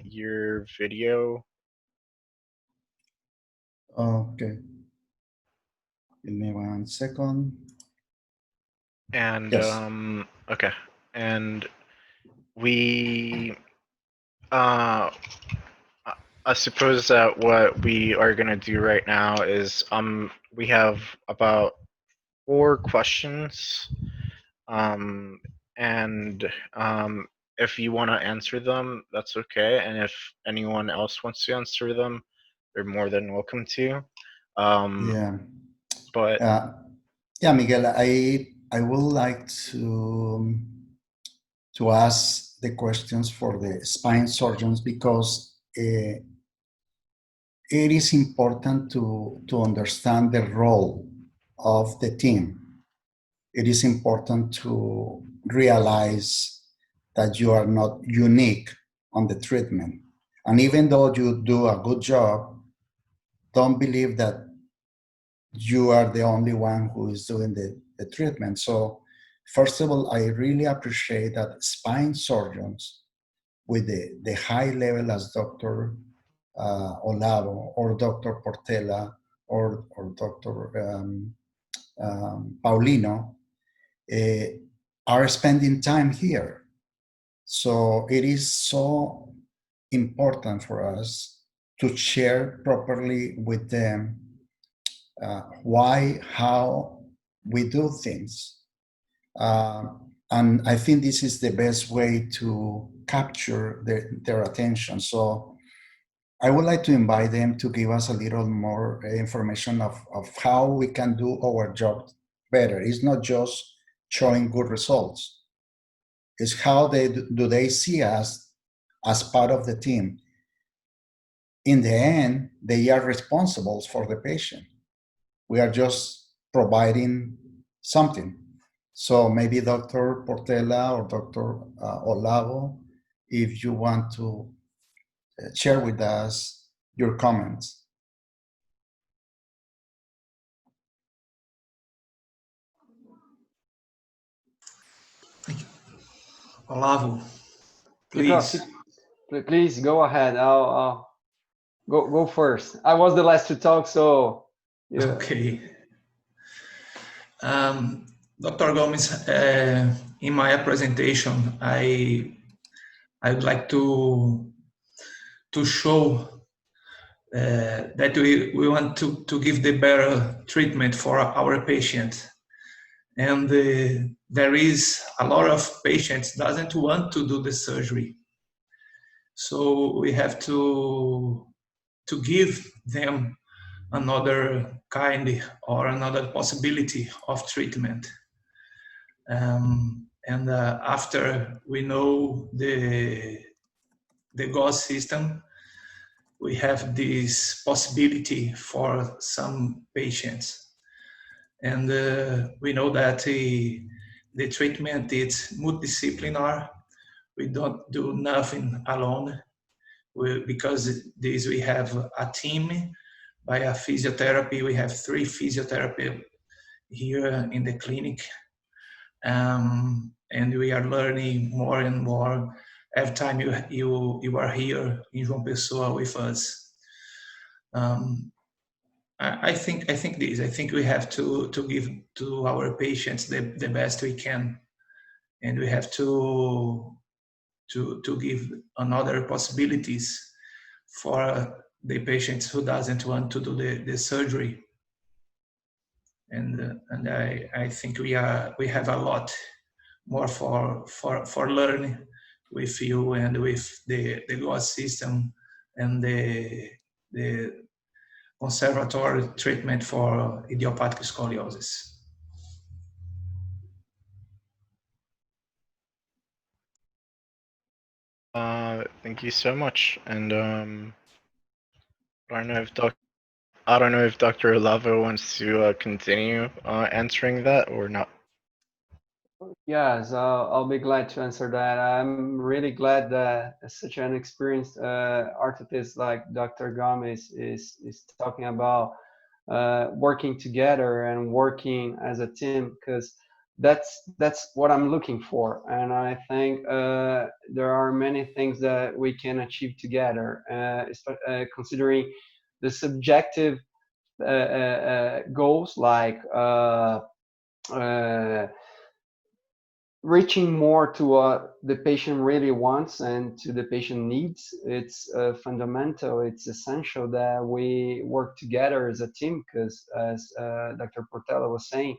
your video? Okay. Give me 1 second. And yes. Okay, and we I suppose that what we are gonna do right now is we have about 4 questions, and if you want to answer them, that's okay, and if anyone else wants to answer them, they're more than welcome to. Yeah. But yeah, Miguel, I would like to ask the questions for the spine surgeons because it is important to understand the role of the team. It is important to realize that you are not unique on the treatment. And even though you do a good job, don't believe that you are the only one who is doing the treatment. So first of all, I really appreciate that spine surgeons with the high level as Dr. Olavo or Dr. Portela or Dr. Paulino are spending time here. So it is so important for us to share properly with them why, how we do things. And I think this is the best way to capture their attention. So I would like to invite them to give us a little more information of how we can do our job better. It's not just showing good results. It's how do they see us as part of the team. In the end, they are responsible for the patient. We are just providing something. So maybe Dr. Portela or Dr. Olavo, if you want to share with us your comments. Olavo, please. Please go ahead. I'll go first. I was the last to talk, so yeah. Okay. Dr. Gomez, in my presentation, I I would like to show that we want to give the better treatment for our patient. And there is a lot of patients doesn't want to do the surgery. So we have to give them another kind or another possibility of treatment. And after we know the Gauss system, we have this possibility for some patients. And we know that the treatment is multidisciplinary. We don't do nothing alone. Because we have a team by a physiotherapy. We have 3 physiotherapists here in the clinic. And we are learning more and more every time you are here in João Pessoa with us. I think this. I think we have to give to our patients the best we can, and we have to give another possibilities for the patients who doesn't want to do the surgery. And I think we have a lot more for learning with you and with the Gauss system and the conservatory treatment for idiopathic scoliosis. Thank you so much. And I don't know if Dr. Olavo wants to continue answering that or not. Yes, I'll be glad to answer that. I'm really glad that such an experienced orthotist like Dr. Gomez is talking about working together and working as a team, because that's what I'm looking for. And I think there are many things that we can achieve together, considering the subjective goals like reaching more to what the patient really wants and to the patient needs. It's fundamental, it's essential that we work together as a team, because as Dr. Portela was saying,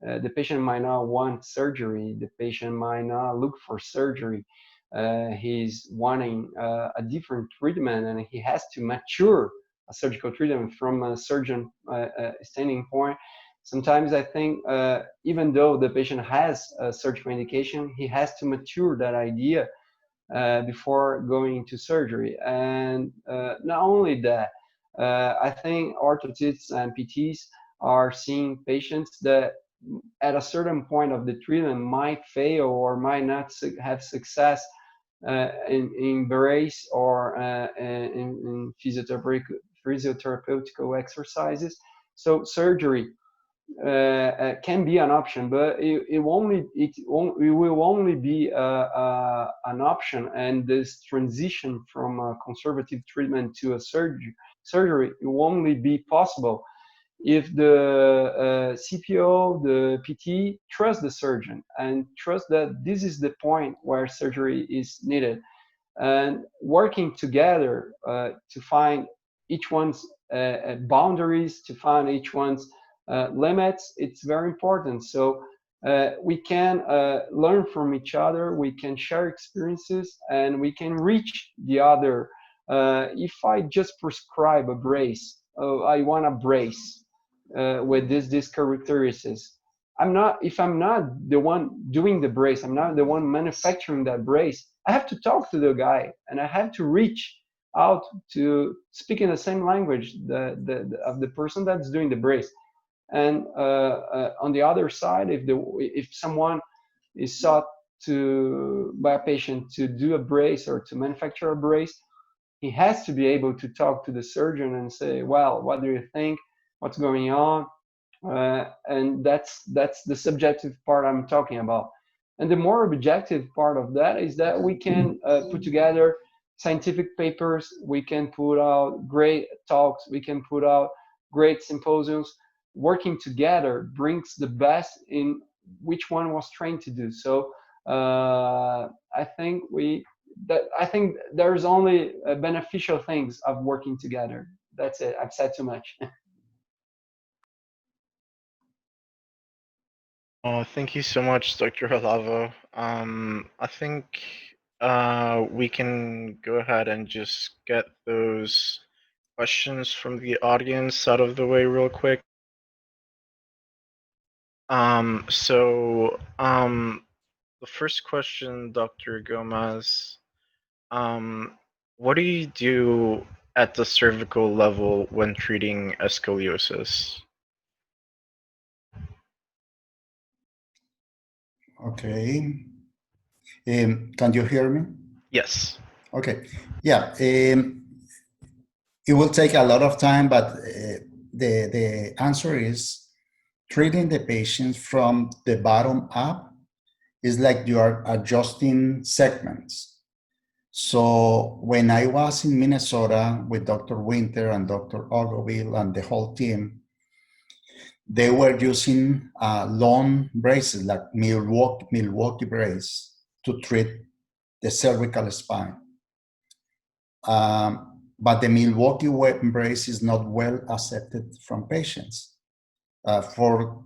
the patient might not want surgery, the patient might not look for surgery. He's wanting a different treatment, and he has to mature a surgical treatment from a surgeon standing point. Sometimes I think even though the patient has a surgical indication, he has to mature that idea before going into surgery. And not only that, I think orthotists and PTs are seeing patients that at a certain point of the treatment might fail or might not have success in brace or in physiotherapeutic exercises. So surgery can be an option, but it will only be an option, and this transition from a conservative treatment to a surgery will only be possible if the CPO, the PT, trust the surgeon and trust that this is the point where surgery is needed, and working together to find each one's boundaries, to find each one's limits, it's very important. So we can learn from each other, we can share experiences, and we can reach the other. If I just prescribe a brace, I want a brace with this characteristics. If I'm not the one doing the brace, I'm not the one manufacturing that brace, I have to talk to the guy, and I have to reach out to speak in the same language of the person that's doing the brace. And on the other side, if someone is sought by a patient to do a brace or to manufacture a brace, he has to be able to talk to the surgeon and say, well, what do you think? What's going on? And that's the subjective part I'm talking about. And the more objective part of that is that we can put together scientific papers, we can put out great talks, we can put out great symposiums. Working together brings the best in which one was trained to do. So I think that I think there's only beneficial things of working together. That's it. I've said too much. Thank you so much, Dr. Halava. I think we can go ahead and just get those questions from the audience out of the way real quick. The first question, Dr. Gomez, what do you do at the cervical level when treating scoliosis? Okay. Can you hear me? Yes. Okay. Yeah. It will take a lot of time, but the answer is treating the patient from the bottom up is like you are adjusting segments. So when I was in Minnesota with Dr. Winter and Dr. Ogoville and the whole team, they were using long braces like Milwaukee brace to treat the cervical spine. But the Milwaukee brace is not well accepted from patients for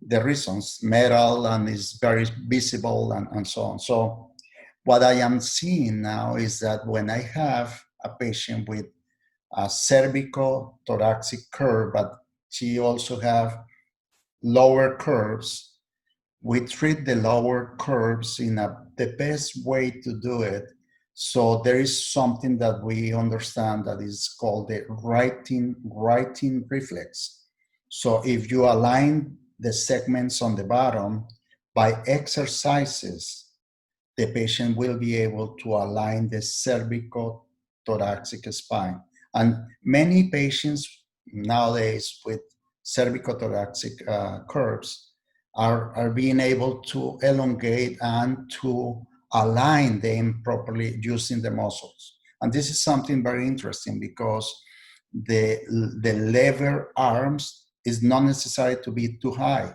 the reasons, metal and is very visible and so on. So what I am seeing now is that when I have a patient with a cervicothoracic curve, but she also have lower curves, we treat the lower curves in the best way to do it. So there is something that we understand that is called the writing reflex. So if you align the segments on the bottom by exercises, the patient will be able to align the cervicothoracic spine. And many patients nowadays with cervicothoracic curves are being able to elongate and to align them properly using the muscles. And this is something very interesting because the lever arms is not necessary to be too high.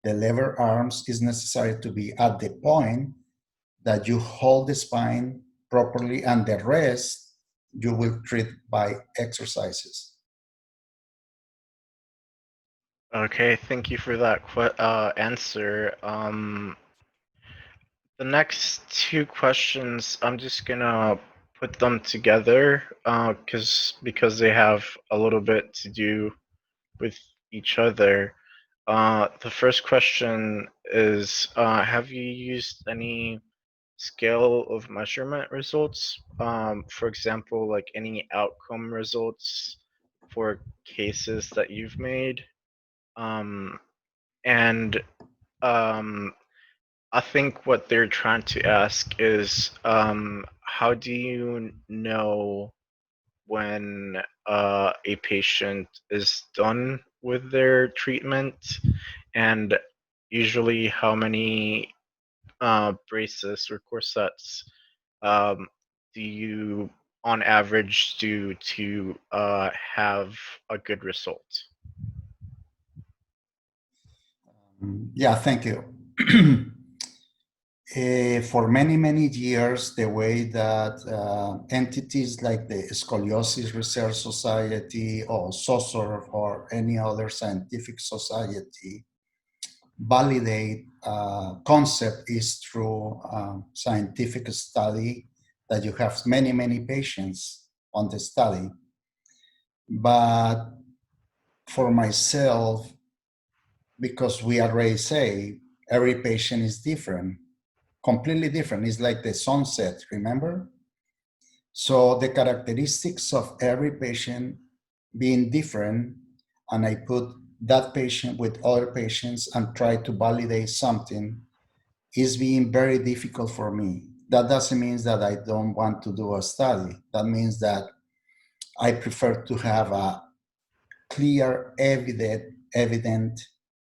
The lever arms is necessary to be at the point that you hold the spine properly, and the rest you will treat by exercises. Okay, thank you for that answer. The next two questions, I'm just gonna put them together because they have a little bit to do with each other. The first question is, have you used any scale of measurement results? For example, like any outcome results for cases that you've made? And I think what they're trying to ask is, how do you know when a patient is done with their treatment, and usually how many braces or corsets do you, on average, do to have a good result? Yeah, thank you. For many, many years, the way that entities like the Scoliosis Research Society or SOSOR or any other scientific society validate concept is through scientific study that you have many, many patients on the study. But for myself, because we already say every patient is different, completely different. It's like the sunset, remember? So the characteristics of every patient being different, and I put that patient with other patients and try to validate something, is being very difficult for me. That doesn't mean that I don't want to do a study. That means that I prefer to have a clear, evident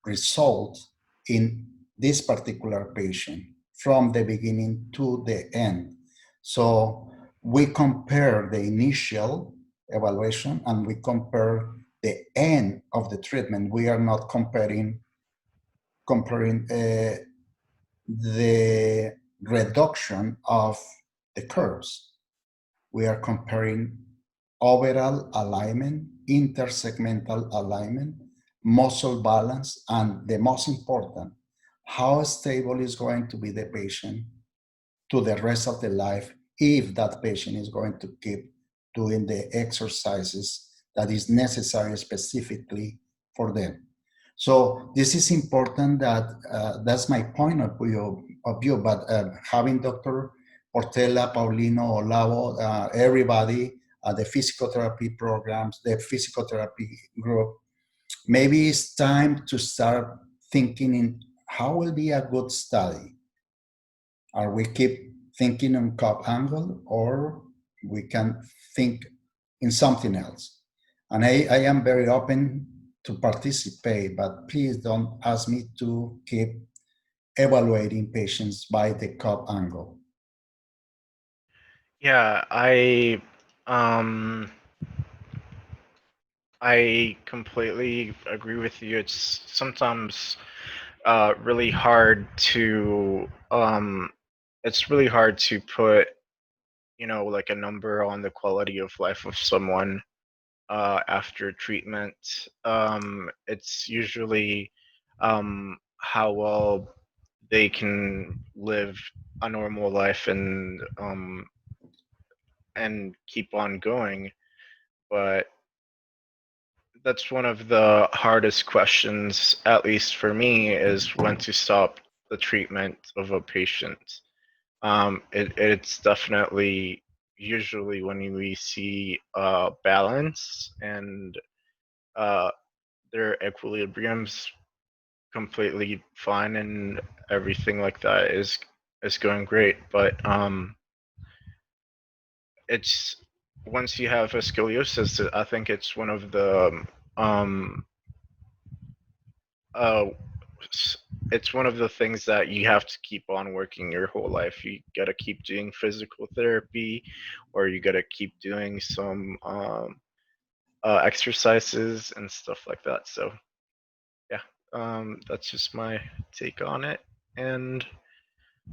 result in this particular patient from the beginning to the end. So we compare the initial evaluation and we compare the end of the treatment. We are not comparing the reduction of the curves. We are comparing overall alignment, intersegmental alignment, muscle balance, and the most important, how stable is going to be the patient to the rest of the life if that patient is going to keep doing the exercises that is necessary specifically for them. So this is important that that's my point of view, but having Dr. Portela, Paulino, Olavo, everybody, the physical therapy programs, the physical therapy group, maybe it's time to start thinking in how will be a good study. Are we keep thinking on cup angle, or we can think in something else? And I am very open to participate, but please don't ask me to keep evaluating patients by the cup angle. Yeah, I completely agree with you. It's sometimes really hard to it's really hard to put, you know, like a number on the quality of life of someone after treatment. It's usually how well they can live a normal life and keep on going. But that's one of the hardest questions, at least for me, is when to stop the treatment of a patient. It's definitely usually when we see balance and uh, their equilibrium's completely fine and everything like that is going great. But it's once you have a scoliosis, I think it's one of the uh, it's one of the things that you have to keep on working your whole life. You gotta keep doing physical therapy, or you gotta keep doing some exercises and stuff like that. So yeah, that's just my take on it, and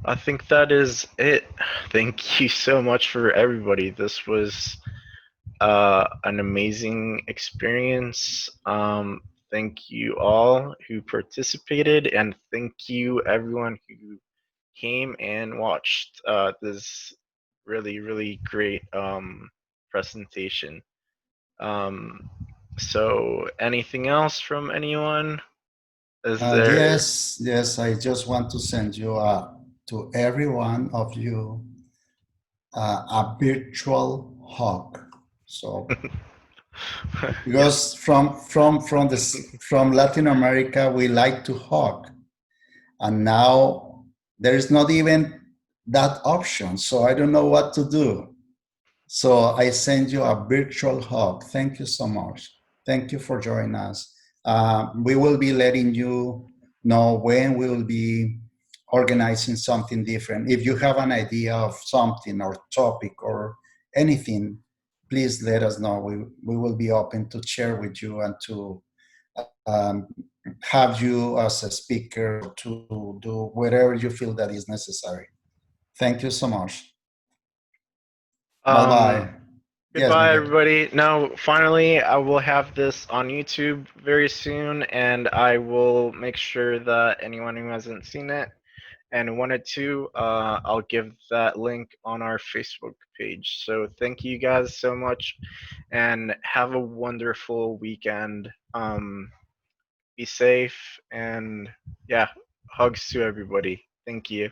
I think that is it. Thank you so much for everybody. This was an amazing experience. Thank you all who participated, and thank you everyone who came and watched this really great presentation. Um, so, anything else from anyone? Is there? Yes, I just want to send you to every one of you a virtual hug. So because from Latin America we like to hug, and now there is not even that option. So I don't know what to do. So I send you a virtual hug. Thank you so much. Thank you for joining us. We will be letting you know when we will be organizing something different. If you have an idea of something or topic or anything, please let us know. We will be open to share with you and to um, have you as a speaker to do whatever you feel that is necessary. Thank you so much. Bye-bye. Yes, Goodbye, Miguel. everybody. Now, finally, I will have this on YouTube very soon, and I will make sure that anyone who hasn't seen it and wanted to, I'll give that link on our Facebook page. So thank you guys so much, and have a wonderful weekend. Be safe, and yeah, hugs to everybody. Thank you.